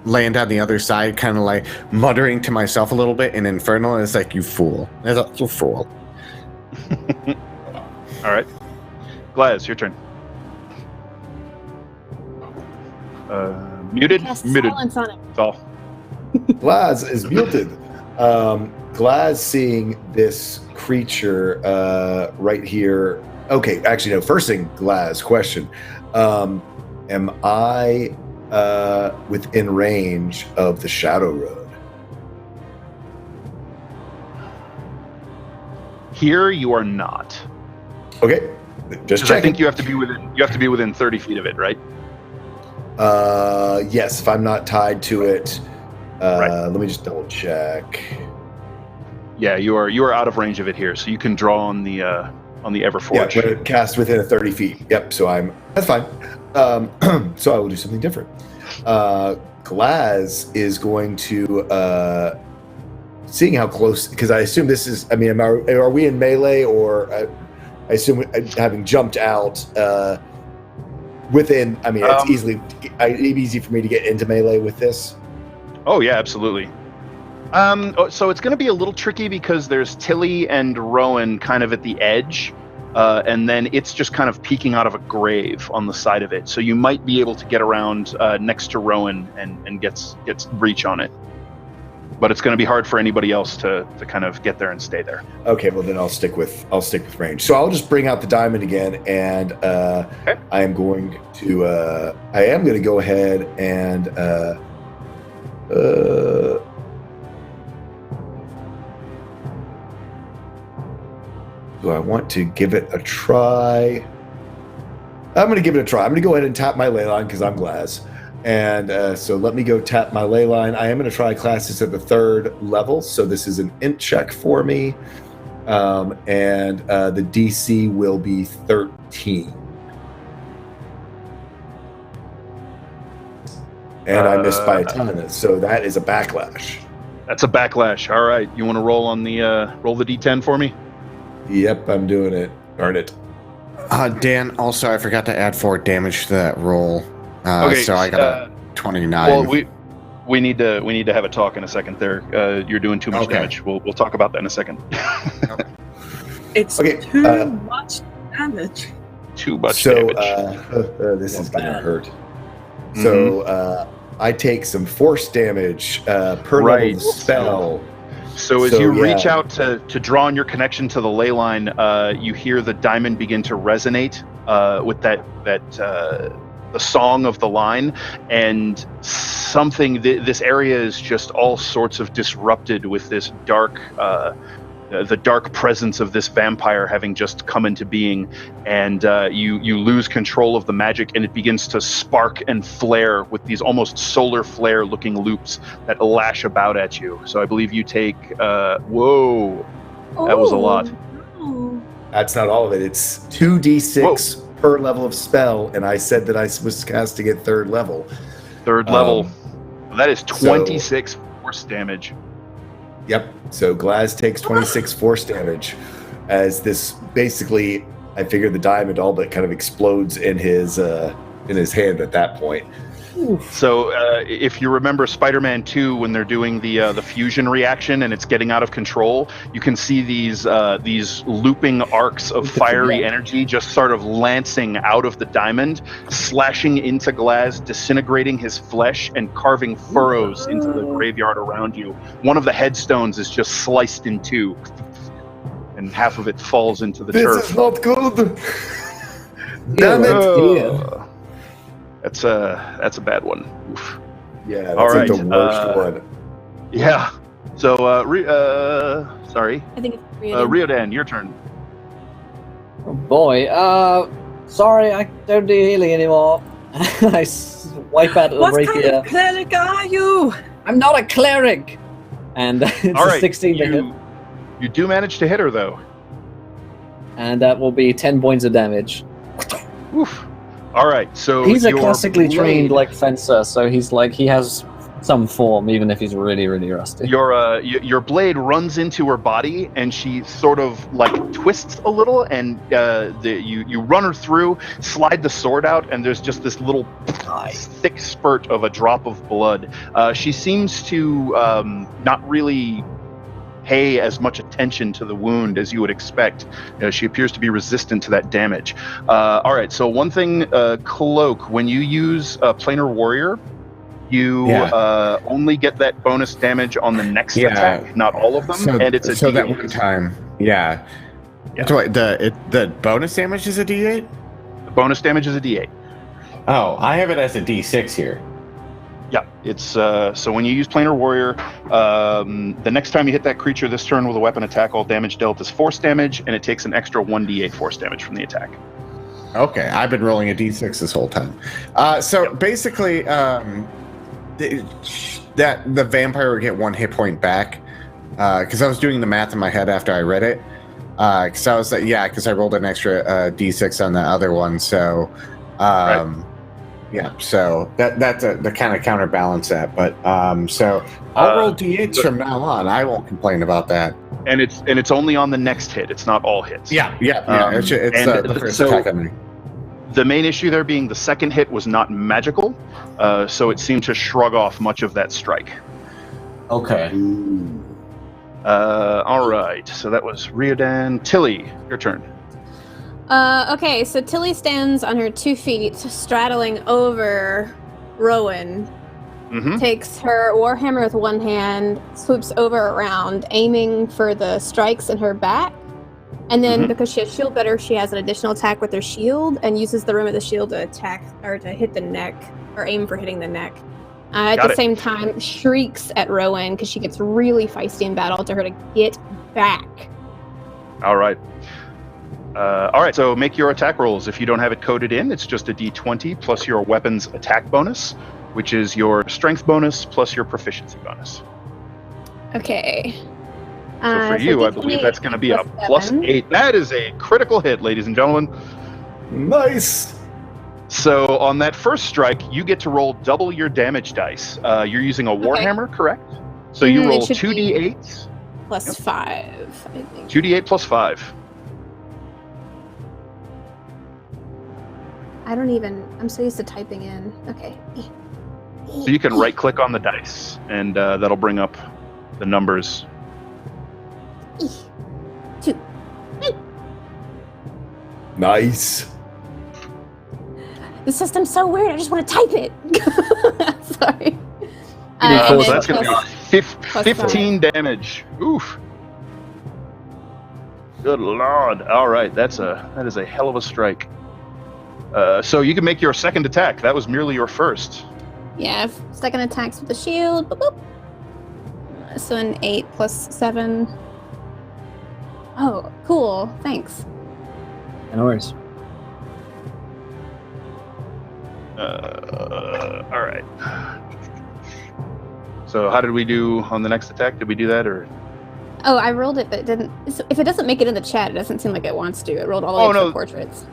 S2: land on the other side, kind of like muttering to myself a little bit in Infernal, is like, you fool. You fool.
S3: All right. Glaz, your turn. Muted? Muted.
S5: Silence on it.
S3: That's all.
S4: Glaz is muted. Glaz seeing this creature right here. Okay, actually, no. First thing, Glaz, question. Am I within range of the Shadow Road?
S3: Here you are not.
S4: Okay, just checking.
S3: I think you have to be within 30 feet of it, right?
S4: Yes, if I'm not tied to it.
S3: Right.
S4: Let me just double check.
S3: Yeah, you are out of range of it here, so you can draw on the Everforge.
S4: Yeah, but cast within 30 feet. Yep, so that's fine. So I will do something different. Glaz is going to, seeing how close, because I assume this is, I mean, are we in melee, or I assume having jumped out within, I mean, it's easy for me to get into melee with this.
S3: Oh yeah, absolutely. So it's going to be a little tricky because there's Tilly and Rowan kind of at the edge, and then it's just kind of peeking out of a grave on the side of it. So you might be able to get around next to Rowan and gets reach on it. But it's going to be hard for anybody else to kind of get there and stay there.
S4: Okay, well then I'll stick with range. So I'll just bring out the diamond again, and
S3: okay.
S4: I am going to go ahead and do I want to give it a try? I'm going to give it a try. I'm going to go ahead and tap my ley line because I'm Glaz. And so let me go tap my ley line. I am going to try class this at the 3rd level. So this is an int check for me. And the DC will be 13. And I missed by a ton. So that is a backlash.
S3: That's a backlash. All right. You want to roll on the roll the D10 for me?
S4: Yep, I'm doing it. Darn it.
S2: Dan, also, I forgot to add 4 damage to that roll.
S3: Okay,
S2: so I got a 29.
S3: Well, we need to have a talk in a second there. You're doing too much damage. We'll talk about that in a second.
S6: It's too much damage.
S3: Too much damage.
S4: This is going to hurt. So I take some force damage per level spell.
S3: So as you reach out to draw on your connection to the ley line, you hear the diamond begin to resonate with the song of the line, and something. This area is just all sorts of disrupted with this dark. The dark presence of this vampire having just come into being, and you lose control of the magic, and it begins to spark and flare with these almost solar flare looking loops that lash about at you. So I believe you take whoa, that was a lot.
S4: That's not all of it. It's 2d6 per level of spell, and I said that I was casting at third level.
S3: Third level. That is 26 force damage.
S4: Yep. So Glaz takes 26 force damage as this basically, I figure the diamond all but kind of explodes in his hand at that point.
S3: So if you remember Spider-Man 2, when they're doing the fusion reaction and it's getting out of control, you can see these looping arcs of fiery energy just sort of lancing out of the diamond, slashing into Glaz, disintegrating his flesh, and carving furrows into the graveyard around you. One of the headstones is just sliced in two, and half of it falls into the turf.
S4: This is not good. Damn it!
S3: That's a bad one. Oof.
S4: Yeah, that's like the worst one.
S3: Yeah. So, sorry.
S5: I think it's Riodan.
S3: Riodan, your turn.
S1: Oh boy. Sorry, I don't do healing anymore. I wipe out the rapier.
S6: What kind of cleric are you?
S1: I'm not a cleric. And it's
S3: All
S1: a
S3: right,
S1: 16 to hit.
S3: You do manage to hit her, though.
S1: And that will be 10 points of damage.
S3: Oof. All right, so
S1: he's a
S3: your
S1: classically
S3: blade-
S1: trained fencer, so he has some form, even if he's really, really rusty.
S3: Your blade runs into her body, and she sort of twists a little, and you run her through, slide the sword out, and there's just this little thick spurt of a drop of blood. She seems to not really pay as much attention to the wound as you would expect. She appears to be resistant to that damage. All right, so one thing, Cloak, when you use Planar Warrior, you only get that bonus damage on the next attack, not all of them, and it's a D8.
S2: That one time, So wait, the bonus damage is a D8?
S3: The bonus damage is a D8.
S2: Oh, I have it as a D6 here.
S3: Yeah, it's so when you use Planar Warrior, the next time you hit that creature this turn with a weapon attack, all damage dealt is force damage, and it takes an extra 1d8 force damage from the attack.
S2: Okay, I've been rolling a d6 this whole time. Basically, that the vampire would get 1 hit point back, because I was doing the math in my head after I read it. Because I was because I rolled an extra d6 on the other one, so. Yeah, so that's the kind of counterbalance that, but so I'll roll d8s from now on. I won't complain about that.
S3: And it's only on the next hit. It's not all hits.
S2: Yeah. It's the first attack on me.
S3: The main issue there being the second hit was not magical, so it seemed to shrug off much of that strike.
S2: Okay.
S3: All right. So that was Riodan. Tilly, your turn.
S5: Okay, so Tilly stands on her 2 feet, straddling over Rowan.
S3: Mm-hmm.
S5: Takes her warhammer with one hand, swoops over around, aiming for the strikes in her back. And then, because she has shield better, she has an additional attack with her shield and uses the rim of the shield to attack or to hit the neck or aim for hitting the neck. At the same time, shrieks at Rowan because she gets really feisty in battle to her to get back.
S3: All right. So make your attack rolls. If you don't have it coded in, it's just a d20 plus your weapon's attack bonus, which is your strength bonus plus your proficiency bonus.
S5: Okay.
S3: So for you, I believe that's going to be a +8. That is a critical hit, ladies and gentlemen.
S4: Nice.
S3: So on that first strike, you get to roll double your damage dice. You're using a Warhammer, correct? So you roll 2d8s.
S5: Plus 5, I think.
S3: 2d8 plus 5.
S5: I'm so used to typing in. Okay.
S3: So you can right click on the dice and that'll bring up the numbers.
S5: 2.
S4: Nice.
S5: The system's so weird. I just want to type it. Sorry.
S3: So that's going to be 15 damage. Oof. Good lord. All right, that is a hell of a strike. So you can make your second attack. That was merely your first.
S5: Yeah, second attacks with the shield. Boop, boop. So an 8 plus 7. Oh, cool. Thanks.
S1: No worries.
S3: All right. So how did we do on the next attack? Did we do that or?
S5: Oh, I rolled it, but it didn't. If it doesn't make it in the chat, it doesn't seem like it wants to. It rolled all the way up to the portraits.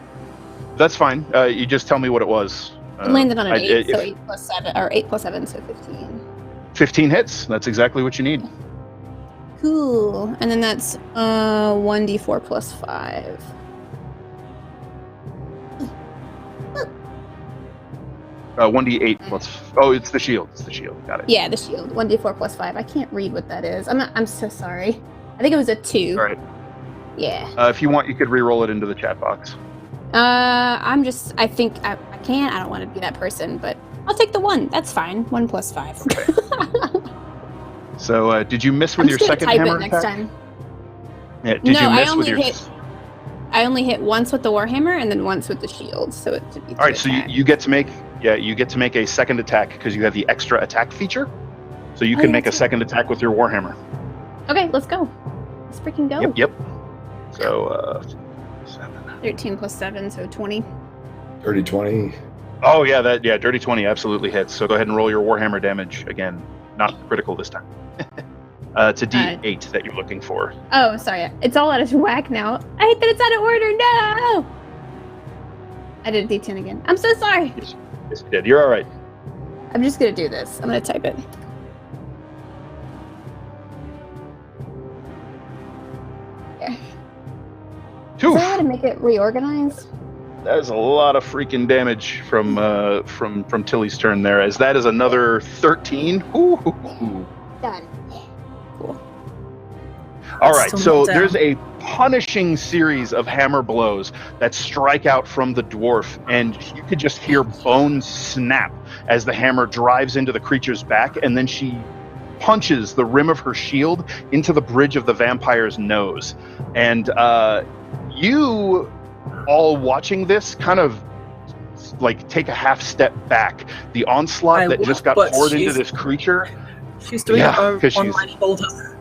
S3: That's fine. You just tell me what it was.
S5: It landed on an 8, so 8 plus 7, or 8 plus 7, so 15.
S3: 15 hits. That's exactly what you need.
S5: Cool. And then that's 1d4 plus 5.
S3: 1d8 plus. Oh, it's the shield. It's the shield. Got it.
S5: Yeah, the shield. 1d4 plus 5. I can't read what that is. I'm so sorry. I think it was a 2.
S3: All right.
S5: Yeah.
S3: If you want, you could re-roll it into the chat box.
S5: I think I can. I don't want to be that person, but I'll take the 1. That's fine. 1 plus 5.
S3: Okay. So, did you miss with your second hammer attack?
S5: Next time.
S3: Yeah. Did you miss with your?
S5: I only hit once with the warhammer and then once with the shield, so it should be.
S3: All right, so you get to make a second attack because you have the extra attack feature, so you can make a second attack with your warhammer.
S5: Okay, let's go. Let's freaking go.
S3: Yep. So 7.
S5: 13 plus 7, so 20.
S4: Dirty 20.
S3: Oh yeah, dirty 20 absolutely hits. So go ahead and roll your warhammer damage again, not critical this time. It's a D8 that you're looking for.
S5: Oh, sorry. It's all out of whack now. I hate that it's out of order. No! I did a D10 again. I'm so sorry.
S3: Yes, you did. You're all right.
S5: I'm just going to do this. I'm going to type it. There. Is there a way to make it reorganized?
S3: That is a lot of freaking damage from Tilly's turn there, as that is another 13. Ooh.
S5: Done. Cool.
S3: All right, so there's a punishing series of hammer blows that strike out from the dwarf, and you could just hear bones snap as the hammer drives into the creature's back, and then she punches the rim of her shield into the bridge of the vampire's nose. And you all watching this kind of like take a half step back. The onslaught that just got poured into this creature.
S6: She's doing it on my shoulder.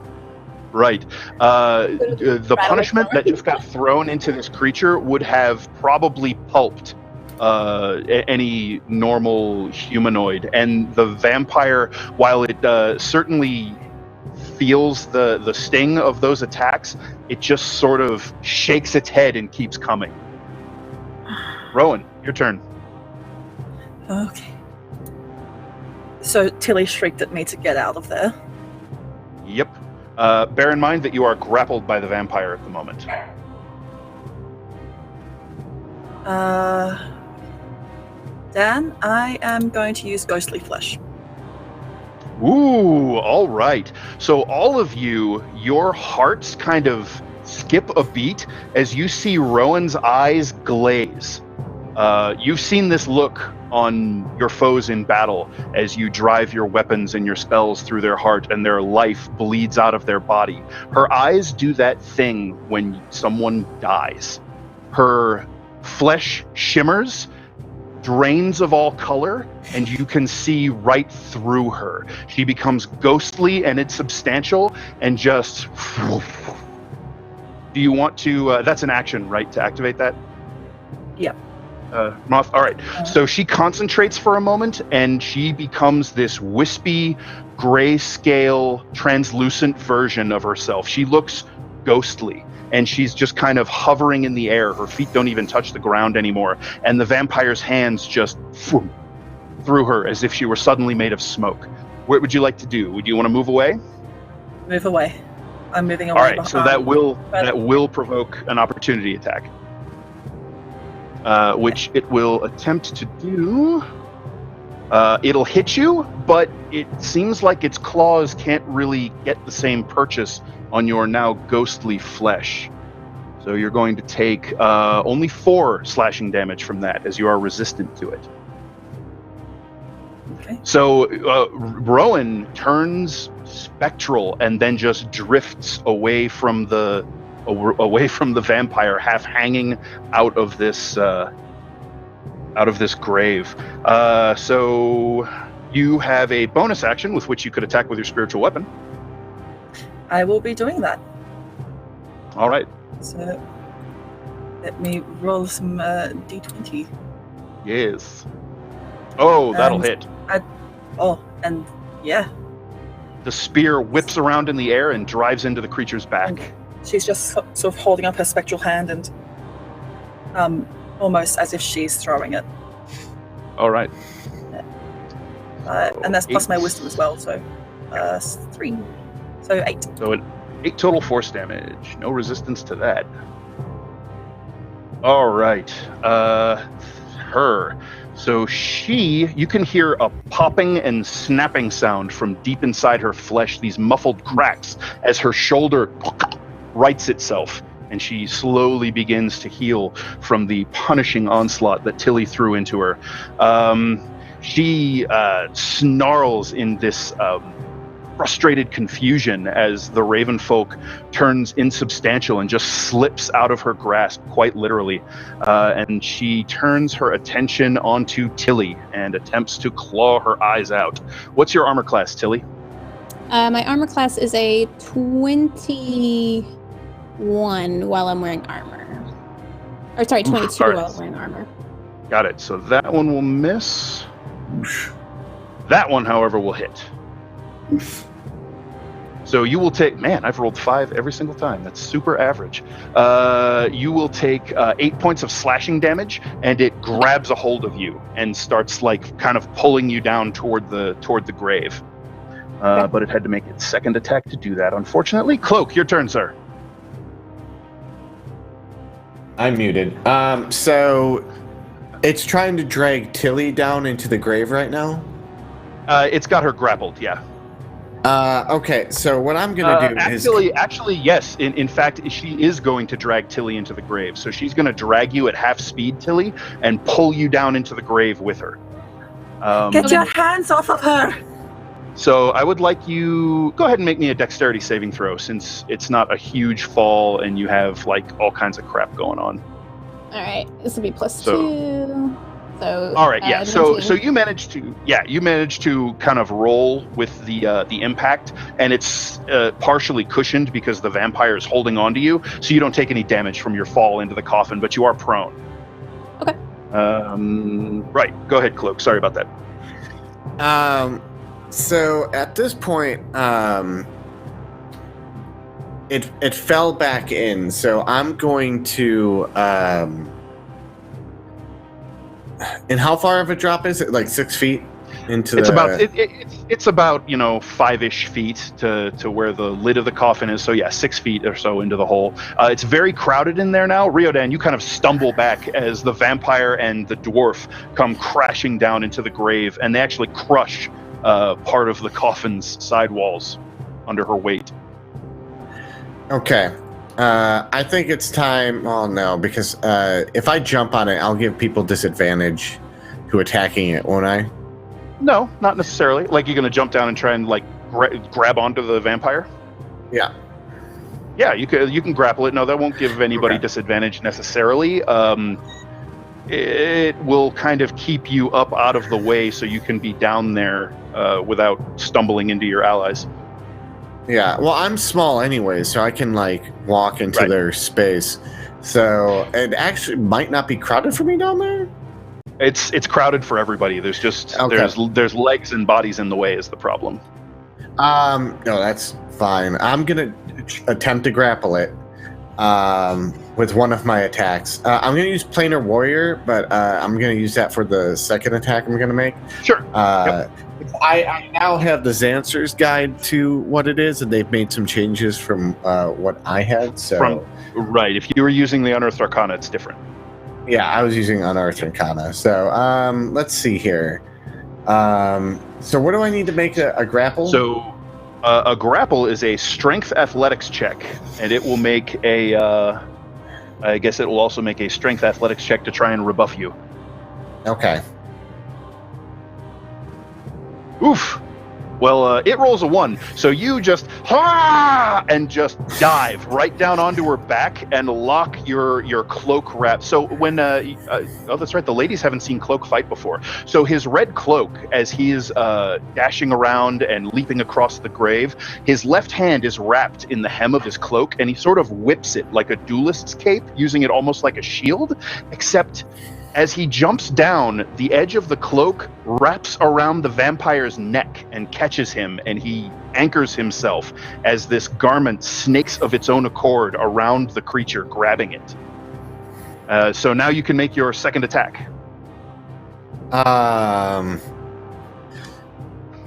S3: Right. The punishment that just got thrown into this creature would have probably pulped any normal humanoid. And the vampire, while it certainly feels the sting of those attacks, it just sort of shakes its head and keeps coming. Rowan, your turn.
S6: Okay. So Tilly shrieked at me to get out of there.
S3: Yep. Bear in mind that you are grappled by the vampire at the moment.
S6: Dan, I am going to use Ghostly Flesh.
S3: Ooh, all right. So all of you, your hearts kind of skip a beat as you see Rowan's eyes glaze. You've seen this look on your foes in battle as you drive your weapons and your spells through their heart and their life bleeds out of their body. Her eyes do that thing when someone dies. Her flesh shimmers, drains of all color, and you can see right through her. She becomes ghostly and insubstantial and just... Do you want to... that's an action, right, to activate that?
S6: Yep.
S3: Moth. All right. So she concentrates for a moment, and she becomes this wispy, grayscale, translucent version of herself. She looks ghostly, and she's just kind of hovering in the air. Her feet don't even touch the ground anymore, and the vampire's hands just through her as if she were suddenly made of smoke. What would you like to do? Would you want to move away?
S6: Move away. I'm moving away.
S3: All right. So that will provoke an opportunity attack. Which it will attempt to do. It'll hit you, but it seems like its claws can't really get the same purchase on your now ghostly flesh. So you're going to take only 4 slashing damage from that, as you are resistant to it.
S6: Okay.
S3: So Rowan turns spectral and then just drifts away from the vampire, half hanging out of this grave. So you have a bonus action with which you could attack with your spiritual weapon.
S6: I will be doing that.
S3: All right.
S6: So let me roll some d20.
S3: Yes. Oh, that'll hit.
S6: And yeah.
S3: The spear whips around in the air and drives into the creature's back.
S6: And she's just sort of holding up her spectral hand and almost as if she's throwing it.
S3: All right.
S6: And that's plus my wisdom as well, so 3. So 8.
S3: So 8 total force damage. No resistance to that. All right. Her. So you can hear a popping and snapping sound from deep inside her flesh, these muffled cracks as her shoulder rights itself, and she slowly begins to heal from the punishing onslaught that Tilly threw into her. She snarls in this frustrated confusion as the raven folk turns insubstantial and just slips out of her grasp, quite literally. And she turns her attention onto Tilly and attempts to claw her eyes out. What's your armor class, Tilly?
S5: My armor class is a 21 while I'm wearing armor. Or sorry, 22 while I'm wearing armor.
S3: Got it. So that one will miss. That one, however, will hit. So you will take, man, I've rolled 5 every single time. That's super average. You will take 8 points of slashing damage, and it grabs a hold of you and starts like kind of pulling you down toward the grave. But it had to make its second attack to do that, unfortunately. Cloak, your turn, sir.
S2: I'm muted. So it's trying to drag Tilly down into the grave right now?
S3: It's got her grappled, yeah.
S2: Okay, so what I'm gonna do is...
S3: Actually, yes. In fact, she is going to drag Tilly into the grave. So she's going to drag you at half speed, Tilly, and pull you down into the grave with her.
S6: Get your hands off of her!
S3: So I would like you... Go ahead and make me a dexterity saving throw, since it's not a huge fall and you have like all kinds of crap going on.
S5: All right, this will be plus 2. So,
S3: all right, yeah. So you managed to kind of roll with the impact, and it's partially cushioned because the vampire is holding onto you, so you don't take any damage from your fall into the coffin, but you are prone.
S5: Okay.
S3: Right. Go ahead, Cloak. Sorry about that.
S2: So at this point, it fell back in. So I'm going to. And how far of a drop is it? Like 6 feet into
S3: it's about 5-ish feet to where the lid of the coffin is. So yeah, 6 feet or so into the hole. It's very crowded in there now. Riodan, you kind of stumble back as the vampire and the dwarf come crashing down into the grave, and they actually crush part of the coffin's side walls under her weight.
S2: Okay. I think it's time. Oh no, because if I jump on it, I'll give people disadvantage who attacking it, won't I?
S3: No, not necessarily. Like you're gonna jump down and try and like grab onto the vampire.
S2: Yeah.
S3: Yeah, you can grapple it. No, that won't give anybody disadvantage necessarily. It will kind of keep you up out of the way so you can be down there without stumbling into your allies.
S2: Yeah, well, I'm small anyway, so I can, like, walk into their space. So it actually might not be crowded for me down there?
S3: It's crowded for everybody. There's just, there's legs and bodies in the way is the problem.
S2: No, that's fine. I'm going to attempt to grapple it with one of my attacks. I'm going to use Planar Warrior, but I'm going to use that for the second attack I'm going to make.
S3: Sure.
S2: I now have the Xanser's guide to what it is, and they've made some changes from what I had. So
S3: if you were using the Unearthed Arcana, it's different.
S2: Yeah, I was using Unearthed Arcana. So let's see here. So what do I need to make a grapple?
S3: So a grapple is a strength athletics check, and it will make a I guess it will also make a strength athletics check to try and rebuff you.
S2: Okay.
S3: Oof. Well, it rolls a 1, so you just and just dive right down onto her back and lock your cloak wrap. So when oh, that's right, the ladies haven't seen Cloak fight before. So his red cloak, as he is dashing around and leaping across the grave, his left hand is wrapped in the hem of his cloak, and he sort of whips it like a duelist's cape, using it almost like a shield, except as he jumps down, the edge of the cloak wraps around the vampire's neck and catches him, and he anchors himself as this garment snakes of its own accord around the creature, grabbing it. So now you can make your second attack.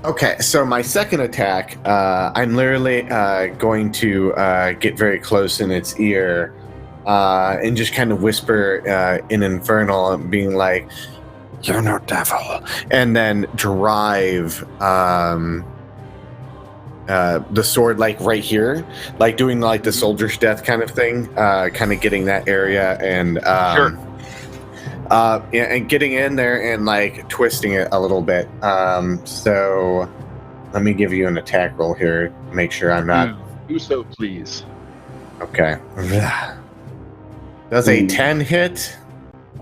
S2: Okay, so my second attack, I'm literally going to get very close in its ear and just kind of whisper in Infernal, being like, "You're no devil," and then drive the sword like right here, like doing like the soldier's death kind of thing, kind of getting that area and
S3: Sure.
S2: And getting in there and like twisting it a little bit. So let me give you an attack roll here. Make sure I'm not.
S3: Do so, please.
S2: Okay. Does a 10 hit?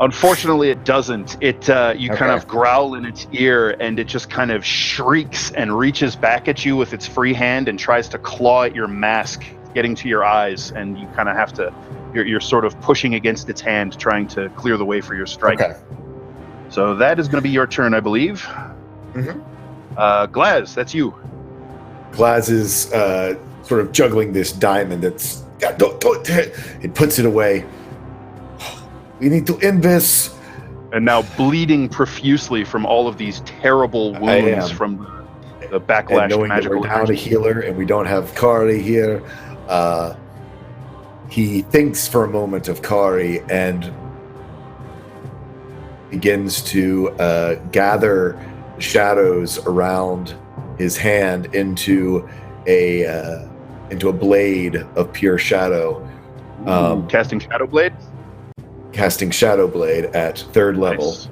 S3: Unfortunately, it doesn't. It you kind
S2: Okay.
S3: of growl in its ear, and it just kind of shrieks and reaches back at you with its free hand and tries to claw at your mask, getting to your eyes, and you kind of have to. You're sort of pushing against its hand, trying to clear the way for your strike.
S2: Okay.
S3: So that is going to be your turn, I believe.
S2: Mhm.
S3: Glaz, that's you.
S4: Glaz is sort of juggling this diamond that's. It puts it away. We need to end this.
S3: And now bleeding profusely from all of these terrible
S4: I
S3: wounds
S4: am.
S3: from the backlash
S4: And knowing that
S3: magical
S4: we're down a
S3: energy.
S4: healer and we don't have Kari here, he thinks for a moment of Kari and begins to gather shadows around his hand into a blade of pure shadow.
S3: Casting Shadow Blade.
S4: Casting Shadow Blade at 3rd level.
S3: Nice.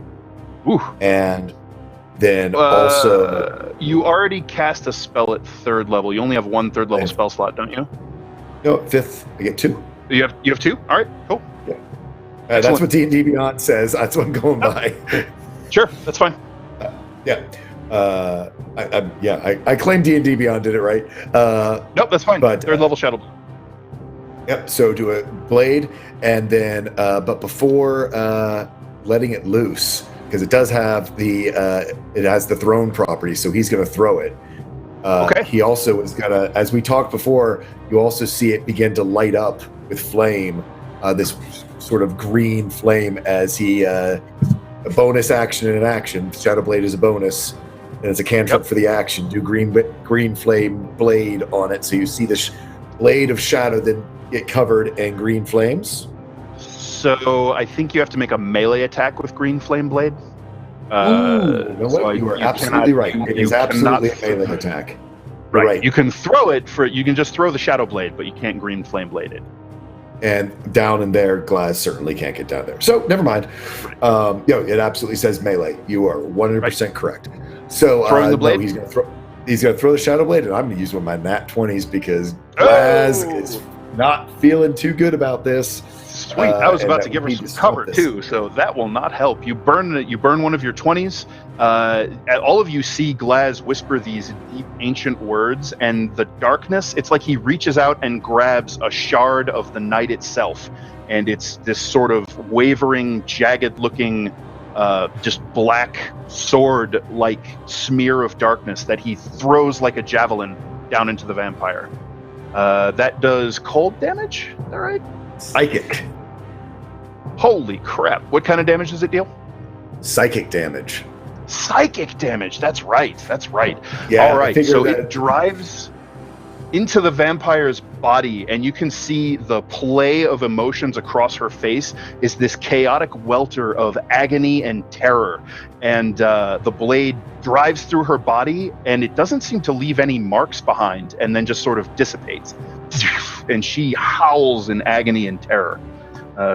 S3: Ooh.
S4: And then also...
S3: You already cast a spell at 3rd level. You only have one 3rd level spell slot, don't you?
S4: No, 5th. I get 2.
S3: You have 2? All right, cool.
S4: That's what D&D Beyond says. That's what I'm going by.
S3: Sure, that's fine.
S4: Yeah. I claim D&D Beyond did it right.
S3: Nope, that's fine.
S4: But,
S3: 3rd level Shadow Blade.
S4: Yep. So do a blade, and then, but before letting it loose, because it does have it has the thrown property, so he's going to throw it.
S3: Okay.
S4: He also is going to, as we talked before, you also see it begin to light up with flame, this sort of green flame as he, a bonus action and an action. Shadow Blade is a bonus, and it's a cantrip for the action. Do green flame blade on it, so you see the blade of shadow then get covered in green flames.
S3: So I think you have to make a melee attack with Green Flame Blade.
S4: You know what?
S3: so
S4: You are
S3: you
S4: absolutely
S3: cannot-
S4: right.
S3: you-
S4: It
S3: you
S4: is absolutely a
S3: cannot-
S4: melee attack.
S3: Right.
S4: Right.
S3: You can throw it you can just throw the Shadow Blade, but you can't Green Flame Blade it.
S4: And down in there, Glaz certainly can't get down there. So never mind. It absolutely says melee. You are 100% correct. So
S3: Throwing the blade?
S4: no, he's gonna throw the Shadow Blade, and I'm gonna use one of my nat 20s because Glaz is not feeling too good about this.
S3: Sweet. I was
S4: and
S3: about
S4: that
S3: to give her
S4: we
S3: some
S4: need to stop
S3: cover
S4: this.
S3: too, so that will not help. You burn one of your 20s. All of you see Glaz whisper these deep ancient words, and the darkness, it's like he reaches out and grabs a shard of the night itself, and it's this sort of wavering, jagged looking just black sword-like smear of darkness that he throws like a javelin down into the vampire. That does cold damage? Is that right?
S4: Psychic.
S3: Holy crap. What kind of damage does it deal?
S4: Psychic damage.
S3: Psychic damage. That's right.
S4: Yeah.
S3: All
S4: I
S3: right.
S4: figured
S3: So
S4: that-
S3: it drives into the vampire's body, and you can see the play of emotions across her face is this chaotic welter of agony and terror. And the blade drives through her body, and it doesn't seem to leave any marks behind, and then just sort of dissipates. And she howls in agony and terror.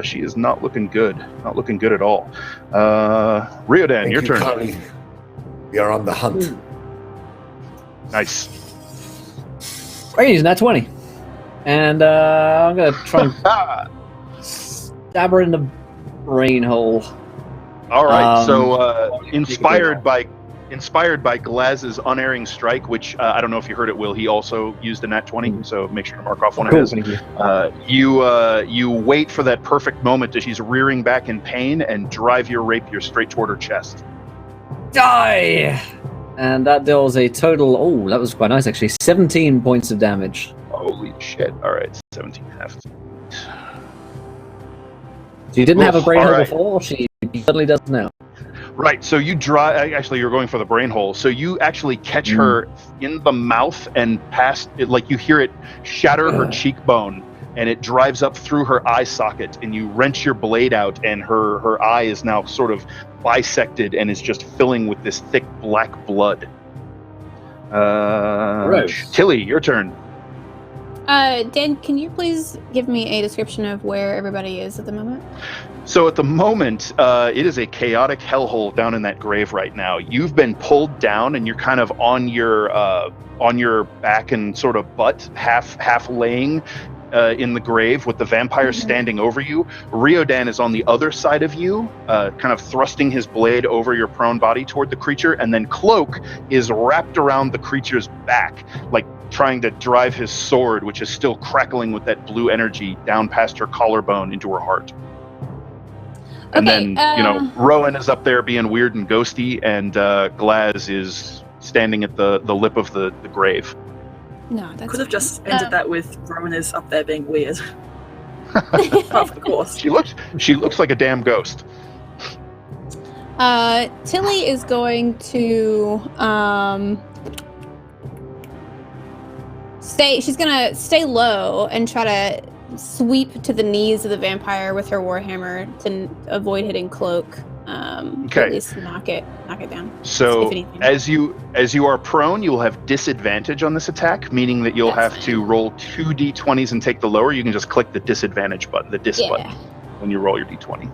S3: She is not looking good. Not looking good at all. Riodan,
S4: Thank
S3: your
S4: you,
S3: turn.
S4: Kari. We are on the hunt.
S3: Nice.
S1: Great, he's not 20. And I'm going to try and stab her in the brain hole.
S3: All right.
S1: Um,
S3: Inspired by Glaz's unerring strike, which I don't know if you heard it, Will. He also used a nat 20, so make sure to mark off one of his.
S1: Thank you.
S3: You wait for that perfect moment as she's rearing back in pain and drive your rapier straight toward her chest.
S1: Die! And that deals a total, oh, that was quite nice actually, 17 points of damage.
S3: Holy shit. All right, 17 half.
S1: So you didn't have a brain
S3: all
S1: hole
S3: right.
S1: before, she suddenly does now.
S3: Right, so you drive. Actually, you're going for the brain hole. So you actually catch her in the mouth and past it, like you hear it shatter her cheekbone, and it drives up through her eye socket, and you wrench your blade out, and her eye is now sort of bisected and is just filling with this thick black blood. Tilly, your turn.
S5: Dan, can you please give me a description of where everybody is at the moment?
S3: So at the moment, it is a chaotic hellhole down in that grave right now. You've been pulled down, and you're kind of on your back and sort of butt, half laying in the grave with the vampire standing over you. Riodan is on the other side of you, kind of thrusting his blade over your prone body toward the creature, and then Cloak is wrapped around the creature's back, like trying to drive his sword, which is still crackling with that blue energy, down past her collarbone into her heart. And then, Rowan is up there being weird and ghosty, and Glaz is standing at the lip of the grave.
S5: No, that's
S6: Could have just ended that with Rowan is up there being weird. Of course.
S3: She looks like a damn ghost.
S5: Tilly is going to she's gonna stay low and try to sweep to the knees of the vampire with her warhammer to avoid hitting Cloak.
S3: Okay.
S5: At least knock it down.
S3: So
S5: if anything.
S3: as you are prone, you will have disadvantage on this attack, meaning that you'll
S5: That's
S3: have to roll 2 d20s and take the lower. You can just click the disadvantage button, the dis button, when you roll your d20.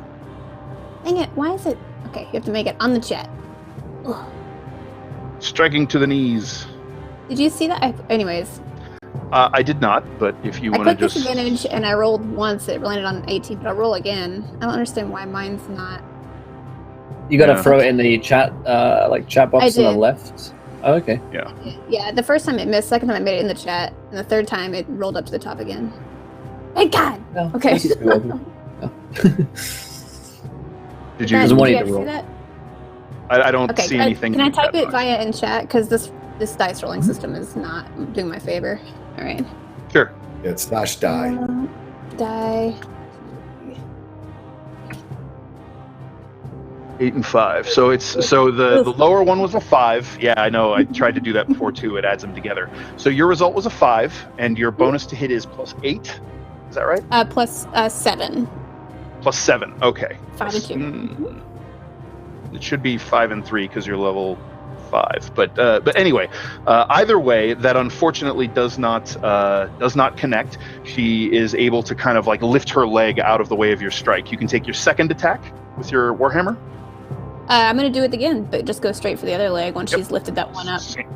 S5: Dang it! Why is it? Okay, you have to make it on the chat. Ugh.
S3: Striking to the knees.
S5: Did you see that? Anyways,
S3: I did not, but if you
S5: I
S3: want to
S5: clicked
S3: just...
S5: disadvantage and I rolled once. It landed on 18, but I'll roll again. I don't understand why mine's not.
S1: You gotta
S3: Yeah.
S1: throw it in the chat, chat box
S5: I
S1: on the
S5: did.
S1: left. Oh, okay.
S5: Yeah, the first time it missed. Second time I made it in the chat, and the third time it rolled up to the top again. Thank God.
S1: No,
S5: Okay.
S1: this is doable.
S3: Did you...
S5: Did
S1: Doesn't want
S5: you
S1: you to
S5: guys
S1: roll.
S5: see that?
S3: I don't
S5: Okay.
S3: see anything.
S5: Can I
S3: in the
S5: type
S3: chat
S5: it
S3: box.
S5: via in chat? Because this dice rolling system is not doing my favor. All right.
S3: Sure.
S4: Yeah, it's /die.
S5: Die.
S3: 8 and 5. So the lower one was a 5. Yeah, I know. I tried to do that before too. It adds them together. So your result was a 5, and your bonus to hit is +8. Is that right?
S5: Plus 7.
S3: +7. Okay.
S5: 5 and 2.
S3: It should be 5 and 3 because you're level 5. But anyway, either way, that unfortunately does not connect. She is able to kind of like lift her leg out of the way of your strike. You can take your second attack with your warhammer.
S5: I'm gonna do it again, but just go straight for the other leg once she's lifted that one up.
S3: Same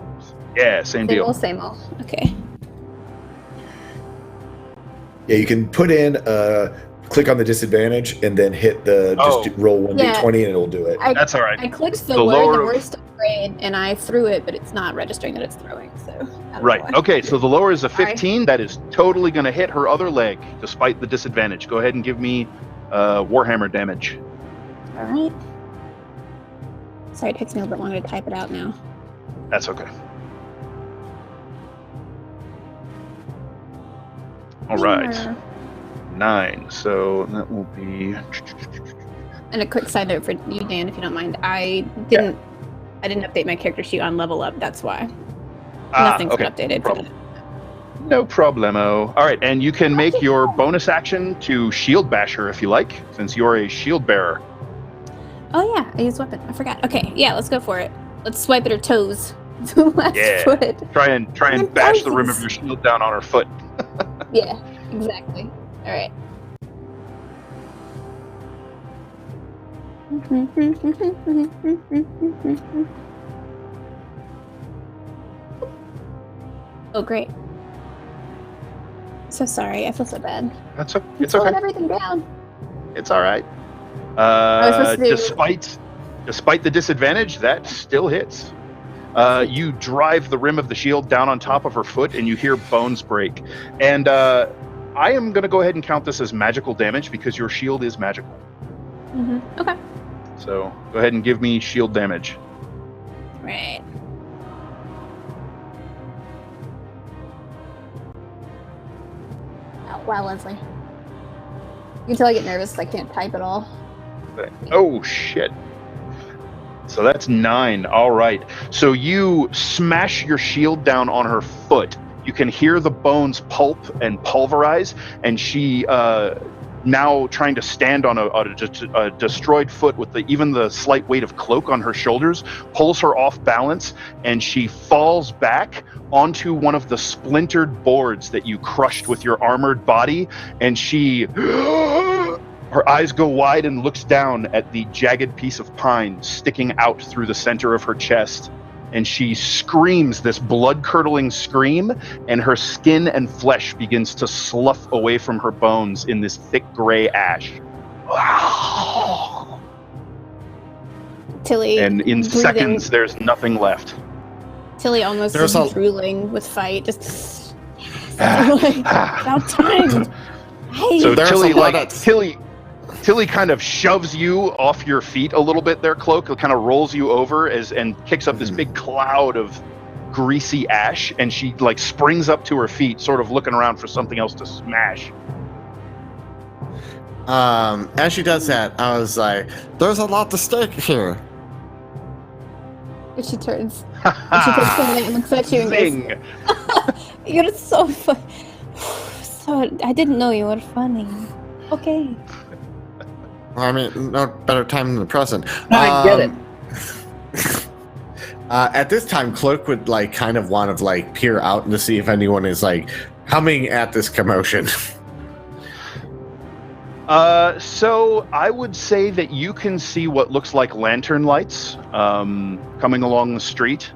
S5: Same
S3: deal.
S5: old, same old. Okay.
S4: Yeah, you can put in click on the disadvantage and then hit the just roll 1d20 and it'll do it.
S3: That's all right.
S5: I clicked the
S3: The
S5: word
S3: lower
S5: the
S3: of-
S5: worst afraid, and I threw it, but it's not registering that it's throwing. So I don't know
S3: Right.
S5: why.
S3: Okay. So the lower is a
S5: Sorry.
S3: 15. That is totally going to hit her other leg, despite the disadvantage. Go ahead and give me warhammer damage.
S5: All right. Sorry, it takes me a little bit longer to type it out now.
S3: That's okay. All right. 9. So that will be.
S5: And a quick side note for you, Dan, if you don't mind. I didn't update my character sheet on level up. That's why. Nothing's
S3: okay.
S5: been updated.
S3: Problem. No problemo. All right, and you can make your bonus action to shield bash her if you like, since you're a shield bearer.
S5: Oh yeah, I used weapon. I forgot. Okay, yeah, let's go for it. Let's swipe at her toes. Left
S3: Yeah.
S5: foot.
S3: Try and bash the rim of your shield down on her foot.
S5: Yeah, exactly. All right. Oh, great. So sorry, I feel so bad.
S3: It's
S5: I'm
S3: okay.
S5: slowing everything down.
S3: It's all right.
S5: was supposed to do-
S3: Despite the disadvantage, that still hits. You drive the rim of the shield down on top of her foot, and you hear bones break. And I am going to go ahead and count this as magical damage because your shield is magical.
S5: Okay.
S3: So go ahead and give me shield damage.
S5: Right. Oh, wow, Leslie. You can tell I get nervous 'cause I can't type at all.
S3: Oh, shit. So that's 9. All right. So you smash your shield down on her foot. You can hear the bones pulp and pulverize, and she, now trying to stand on a destroyed foot with even the slight weight of cloak on her shoulders, pulls her off balance, and she falls back onto one of the splintered boards that you crushed with your armored body, and she... Her eyes go wide and looks down at the jagged piece of pine sticking out through the center of her chest. And she screams this blood-curdling scream, and her skin and flesh begins to slough away from her bones in this thick gray ash.
S5: Tilly.
S3: And in
S5: breathing-
S3: seconds, there's nothing left.
S5: Tilly almost
S7: There's
S5: is
S7: a-
S5: drooling with fight. Just about time. Hey.
S3: So
S7: There's
S3: Tilly,
S7: a lot
S3: like
S7: of-
S3: Tilly kind of shoves you off your feet a little bit there, Cloak. It kind of rolls you over and kicks up this big cloud of greasy ash, and she like springs up to her feet, sort of looking around for something else to smash.
S7: As she does that, I was like, "There's a lot to stake here."
S5: And she turns. And she takes a minute and looks at you and
S3: Zing.
S5: goes, "You're so fun. So I didn't know you were funny. Okay."
S7: Well, I mean, no better time than the present.
S1: I get it.
S7: At this time, Cloak would like kind of want to like peer out to see if anyone is like coming at this commotion.
S3: So I would say that you can see what looks like lantern lights coming along the street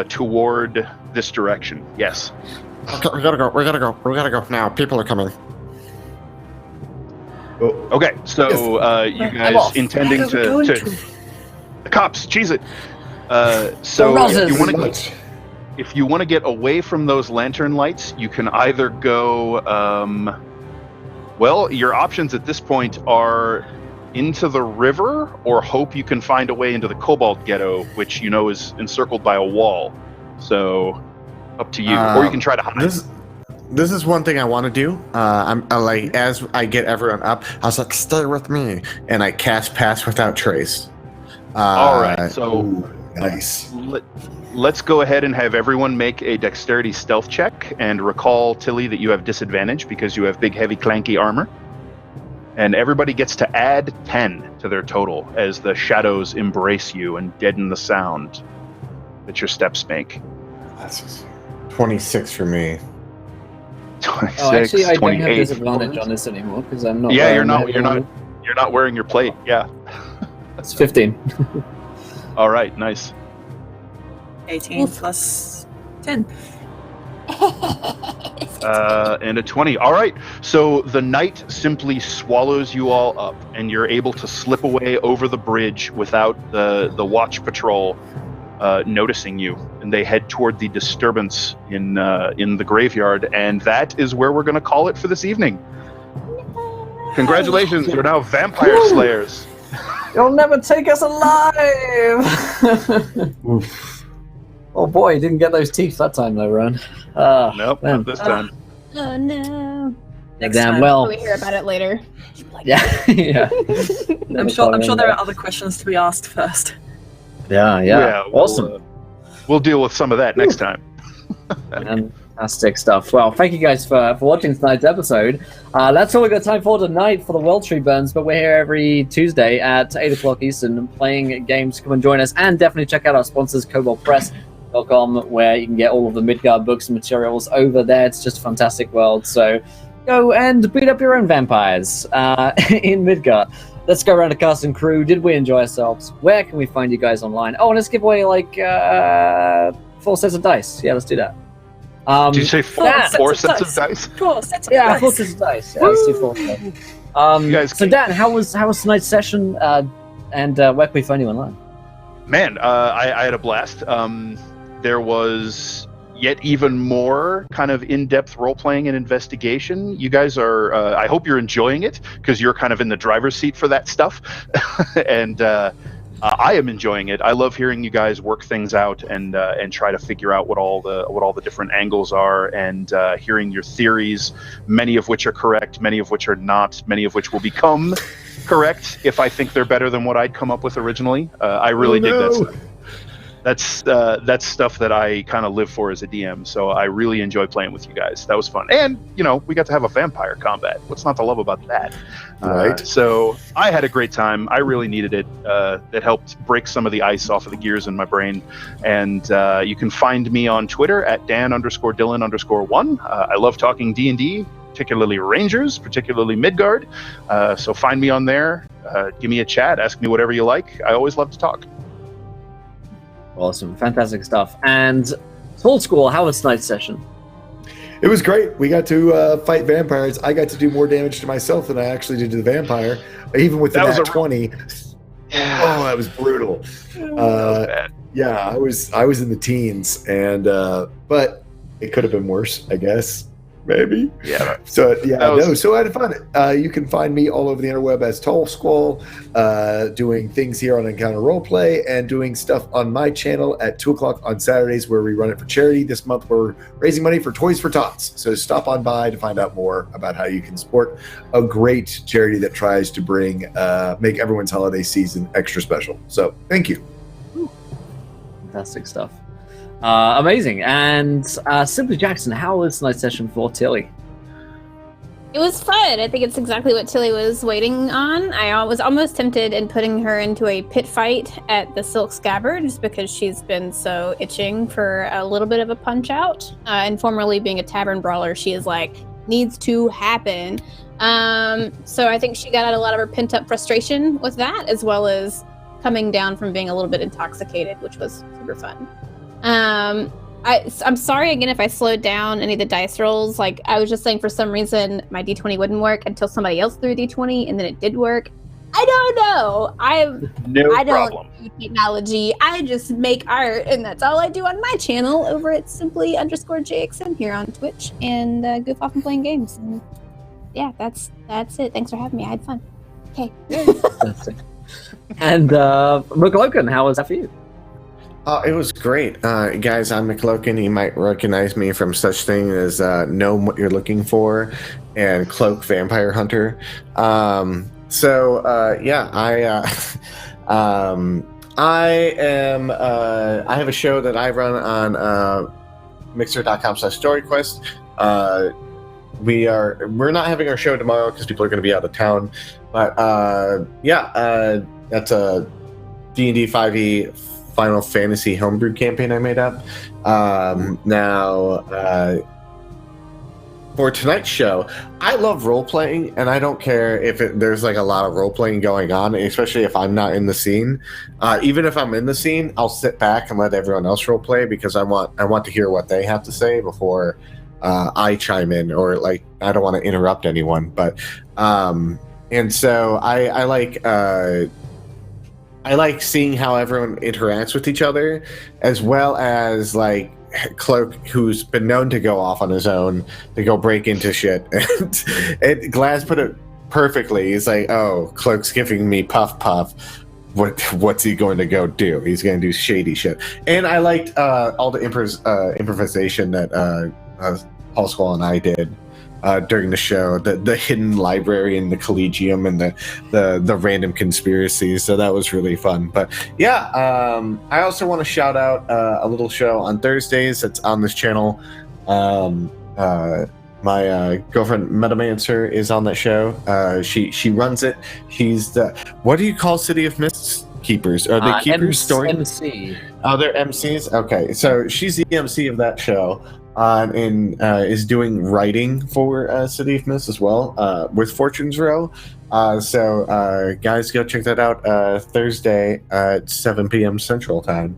S3: toward this direction. Yes.
S7: Okay, we gotta go now. People are coming.
S3: Okay, so you
S6: I'm
S3: guys
S6: off.
S3: intending
S6: Where are we
S3: to
S6: going
S3: the cops, cheese it. So
S1: Roses.
S3: if you want to get away from those lantern lights, you can either go. Well, your options at this point are into the river, or hope you can find a way into the Cobalt Ghetto, which you know is encircled by a wall. So, up to you. Or you can try to hide.
S7: This is one thing I want to do. I'm like, as I get everyone up, I was like, "Stay with me," and I cast Pass Without Trace.
S3: All right, so
S4: Nice.
S3: let's go ahead and have everyone make a dexterity stealth check, and recall, Tilly, that you have disadvantage because you have big, heavy, clanky armor. And everybody gets to add 10 to their total as the shadows embrace you and deaden the sound that your steps make.
S7: That's 26 for me.
S3: 26,
S1: Oh, actually, I don't
S3: 28.
S1: have disadvantage on this anymore because I'm not.
S3: Yeah,
S1: wearing
S3: you're not wearing your plate. Yeah.
S1: It's 15.
S3: All right, nice.
S6: 18 plus 10.
S3: And a 20. All right. So the night simply swallows you all up, and you're able to slip away over the bridge without the watch patrol noticing you. And they head toward the disturbance in the graveyard, and that is where we're going to call it for this evening. Congratulations, you're now vampire slayers.
S1: You'll never take us alive! Oh boy, you didn't get those teeth that time though, Ron.
S3: Nope,
S1: man.
S3: not this time.
S5: Oh no.
S6: Next
S1: Damn
S6: time.
S1: well.
S5: We hear about it later.
S1: Yeah, yeah.
S6: I'm sure there are other questions to be asked first.
S1: Yeah.
S3: We'll,
S1: Awesome.
S3: We'll deal with some of that next time.
S1: Fantastic stuff. Well, thank you guys for watching tonight's episode. That's all we've got time for tonight for the World Tree Burns, but we're here every Tuesday at 8 o'clock Eastern playing games. Come and join us, and definitely check out our sponsors, cobaltpress.com, where you can get all of the Midgard books and materials over there. It's just a fantastic world, so go and beat up your own vampires in Midgard. let's go around the cast and crew. Did we enjoy ourselves? Where can we find you guys online? Oh, and let's give away like 4 sets of dice. Yeah, let's do that.
S3: Did you say four sets of dice?
S6: 4 sets of
S1: Yeah,
S6: dice.
S1: 4 sets of dice. Yeah, let's do 4 sets.
S3: You guys
S1: So Dan, how was tonight's session? And where can we find you online?
S3: Man, I had a blast. There was yet even more kind of in-depth role-playing and investigation. You guys are, I hope you're enjoying it, because you're kind of in the driver's seat for that stuff. And I am enjoying it. I love hearing you guys work things out and try to figure out what all the different angles are, and hearing your theories, many of which are correct, many of which are not, many of which will become correct if I think they're better than what I'd come up with originally. I really dig that stuff. That's stuff that I kind of live for as a DM, so I really enjoy playing with you guys. That was fun. And, we got to have a vampire combat. What's not to love about that?
S4: Right.
S3: So I had a great time. I really needed it. It helped break some of the ice off of the gears in my brain. And you can find me on Twitter at Dan_Dylan_1. I love talking D&D, particularly Rangers, particularly Midgard. So find me on there. Give me a chat. Ask me whatever you like. I always love to talk.
S1: Awesome, fantastic stuff. And Old School, how was tonight's session?
S4: It was great. We got to fight vampires. I got to do more damage to myself than I actually did to the vampire, even with the nat 20. Oh, that was brutal. Yeah, I was in the teens, and but it could have been worse, I guess. Maybe.
S3: Yeah.
S4: So so I had fun. You can find me all over the interweb as Tall Squall, doing things here on Encounter Roleplay and doing stuff on my channel at 2:00 on Saturdays, where we run it for charity. This month we're raising money for Toys for Tots. So stop on by to find out more about how you can support a great charity that tries to make everyone's holiday season extra special. So thank you.
S1: Fantastic stuff. Amazing. And Simply Jackson, how was tonight's session for Tilly?
S5: It was fun. I think it's exactly what Tilly was waiting on. I was almost tempted in putting her into a pit fight at the Silk Scabbard, just because she's been so itching for a little bit of a punch out. And formerly being a tavern brawler, she is like, needs to happen. So I think she got out a lot of her pent up frustration with that, as well as coming down from being a little bit intoxicated, which was super fun. I'm sorry again if I slowed down any of the dice rolls. Like, I was just saying, for some reason my d20 wouldn't work until somebody else threw a d20, and then it did work. I don't know. I don't do technology. I just make art, and that's all I do on my channel over at simply_JXM here on Twitch, and goof off and playing games. And yeah, that's it. Thanks for having me. I had fun. Okay.
S1: And McLogan, how was that for you?
S2: It was great. Guys, I'm McLogan. You might recognize me from such things as Know What You're Looking For and Cloak Vampire Hunter. I have a show that I run on mixer.com/storyquest. We're not having our show tomorrow because people are going to be out of town. But that's a D&D5E Final Fantasy homebrew campaign I made up. For tonight's show, I love role-playing, and I don't care if there's like a lot of role-playing going on, especially if I'm not in the scene. Even if I'm in the scene, I'll sit back and let everyone else role-play, because I want to hear what they have to say before I chime in, or like, I don't want to interrupt anyone. But and so I like seeing how everyone interacts with each other, as well as like Cloak, who's been known to go off on his own, to go break into shit. And Glass put it perfectly. He's like, "Oh, Cloak's giving me puff. What's he going to go do? He's going to do shady shit." And I liked all the improvisation that Paul Squall and I did during the show, the hidden library and the collegium and the random conspiracies. So that was really fun. But yeah, I also want to shout out a little show on Thursdays that's on this channel. My girlfriend Metamancer is on that show. She runs it. She's what do you call City of Mists keepers? Are they keepers?
S1: MC.
S2: Oh, they're MCs. Okay, so she's the MC of that show. and is doing writing for City of Mist as well with Fortune's Row. So guys, go check that out Thursday at 7 p.m. Central Time.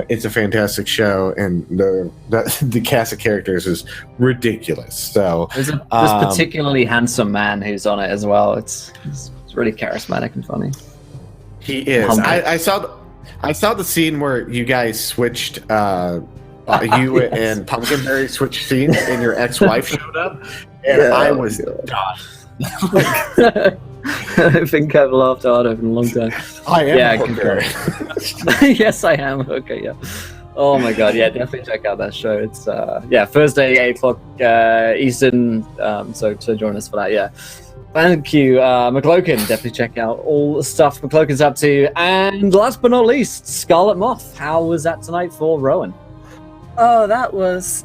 S2: It's a fantastic show, and the cast of characters is ridiculous. So
S1: there's this particularly handsome man who's on it as well. It's really charismatic and funny.
S2: He is. I saw the scene where you guys switched. You
S1: Yes.
S2: and Pumpkinberry switched scenes, and your ex-wife showed up, and I was done.
S1: I think I've laughed harder in a long time.
S2: I am
S1: Yeah,
S2: Pumpkinberry.
S1: Yes, I am. Okay, yeah. Oh my god, yeah, definitely check out that show. It's Thursday, 8:00 Eastern. So join us for that. Yeah. Thank you, McClokin. Definitely check out all the stuff McClokin's up to. And last but not least, Scarlet Moth. How was that tonight for Rowan?
S6: Oh, that was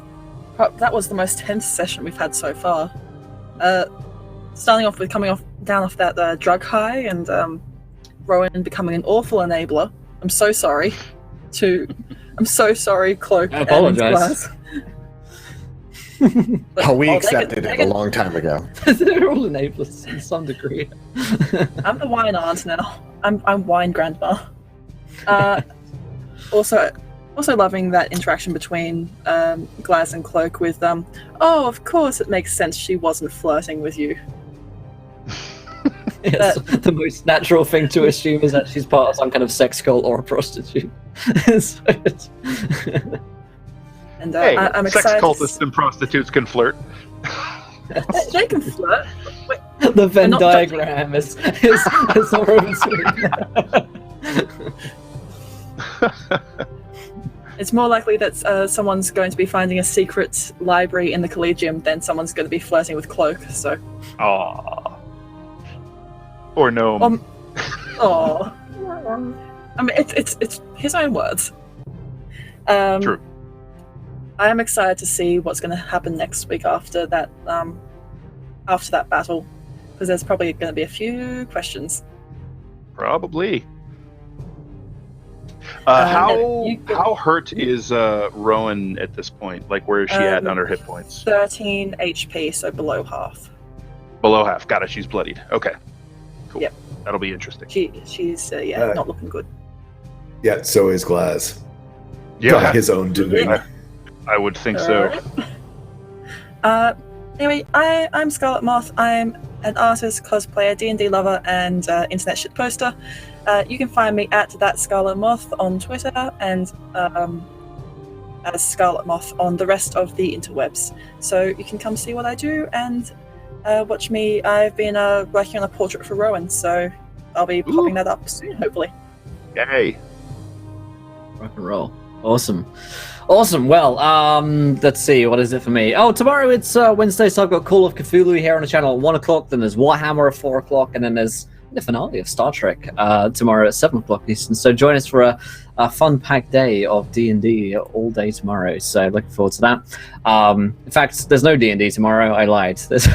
S6: the most tense session we've had so far. Starting off with coming down off that drug high, and Rowan becoming an awful enabler. I'm so sorry, Cloak.
S1: I apologize.
S2: We accepted it a long time ago.
S1: They're all enablers in some degree.
S6: I'm the wine aunt now. I'm wine grandma. Also loving that interaction between Glaz and Cloak with oh, of course it makes sense she wasn't flirting with you.
S1: Yes, the most natural thing to assume is that she's part of some kind of sex cult or a prostitute.
S6: And
S3: Hey,
S6: I'm
S3: sex
S6: excited.
S3: cultists and prostitutes can flirt.
S6: They can flirt. Wait,
S1: The Venn
S6: not
S1: diagram is somewhere in between.
S6: it's more likely that someone's going to be finding a secret library in the Collegium than someone's going to be flirting with Cloak. So.
S3: Aww. Or gnome.
S6: Oh. I mean, it's his own words.
S3: True.
S6: I am excited to see what's going to happen next week after that battle, because there's probably going to be a few questions.
S3: Probably.
S6: You could-
S3: How hurt is Rowan at this point? Like, where is she at on her hit points?
S6: 13 HP, so below half.
S3: Below half. Got it. She's bloodied. Okay. Cool.
S6: Yep.
S3: That'll be interesting.
S6: She's not looking good.
S4: Yeah, so is Glaz.
S3: Yeah.
S4: By his own doing.
S3: I would think so.
S6: Anyway, I'm Scarlet Moth. I'm an artist, cosplayer, D&D lover, and internet shitposter. You can find me at that Scarlet Moth on Twitter, and as Scarlet Moth on the rest of the interwebs. So you can come see what I do and watch me. I've been working on a portrait for Rowan, so I'll be popping that up soon, hopefully.
S3: Yay.
S1: Rock and roll. Awesome. Well, let's see, what is it for me? Oh, tomorrow it's Wednesday, so I've got Call of Cthulhu here on the channel at 1 o'clock, then there's Warhammer at 4 o'clock, and then there's the finale of Star Trek tomorrow at 7 o'clock Eastern. So join us for a fun-packed day of D&D all day tomorrow, so looking forward to that. In fact, there's no D&D tomorrow, I lied. It's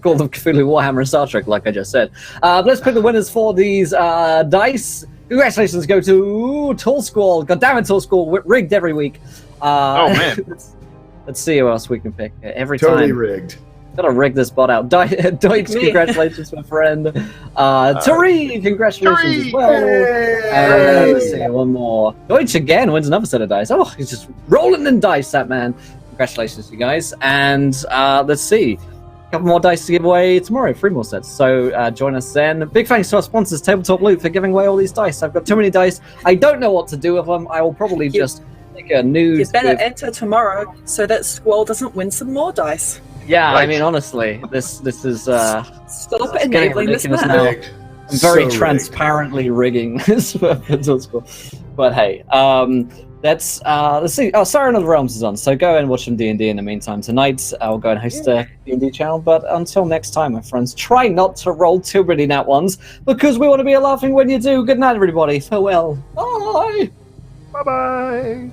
S1: Call of Cthulhu, Warhammer, and Star Trek, like I just said. Let's pick the winners for these dice. Congratulations go to Tall Squall. God damn it, Tall Squall, rigged every week.
S3: Oh, man.
S1: Let's see who else we can pick every
S4: Totally
S1: time.
S4: rigged.
S1: Gotta rig this bot out. Deutsch, congratulations, my friend. Tari, congratulations as well. Let's see, one more. Deutsch again wins another set of dice. Oh, he's just rolling in dice, that man. Congratulations, you guys. And let's see. A couple more dice to give away tomorrow, 3 more sets. So join us then. Big thanks to our sponsors, Tabletop Loot, for giving away all these dice. I've got too many dice. I don't know what to do with them. I will probably just make a news.
S6: You better enter tomorrow so that Squall doesn't win some more dice.
S1: Yeah,
S3: Right.
S1: I mean, honestly, this is
S6: Stop
S1: getting
S6: enabling this
S1: ridiculous
S6: man.
S1: now.
S4: Rigged.
S1: I'm very
S4: So rigged.
S1: transparently rigging this for Tool School. But hey, let's see. Oh, Siren of the Realms is on, so go and watch some D&D in the meantime. Tonight, I'll go and host a D&D channel, but until next time, my friends, try not to roll too many nat ones, because we want to be laughing when you do. Good night, everybody. Farewell. Bye!
S3: Bye-bye.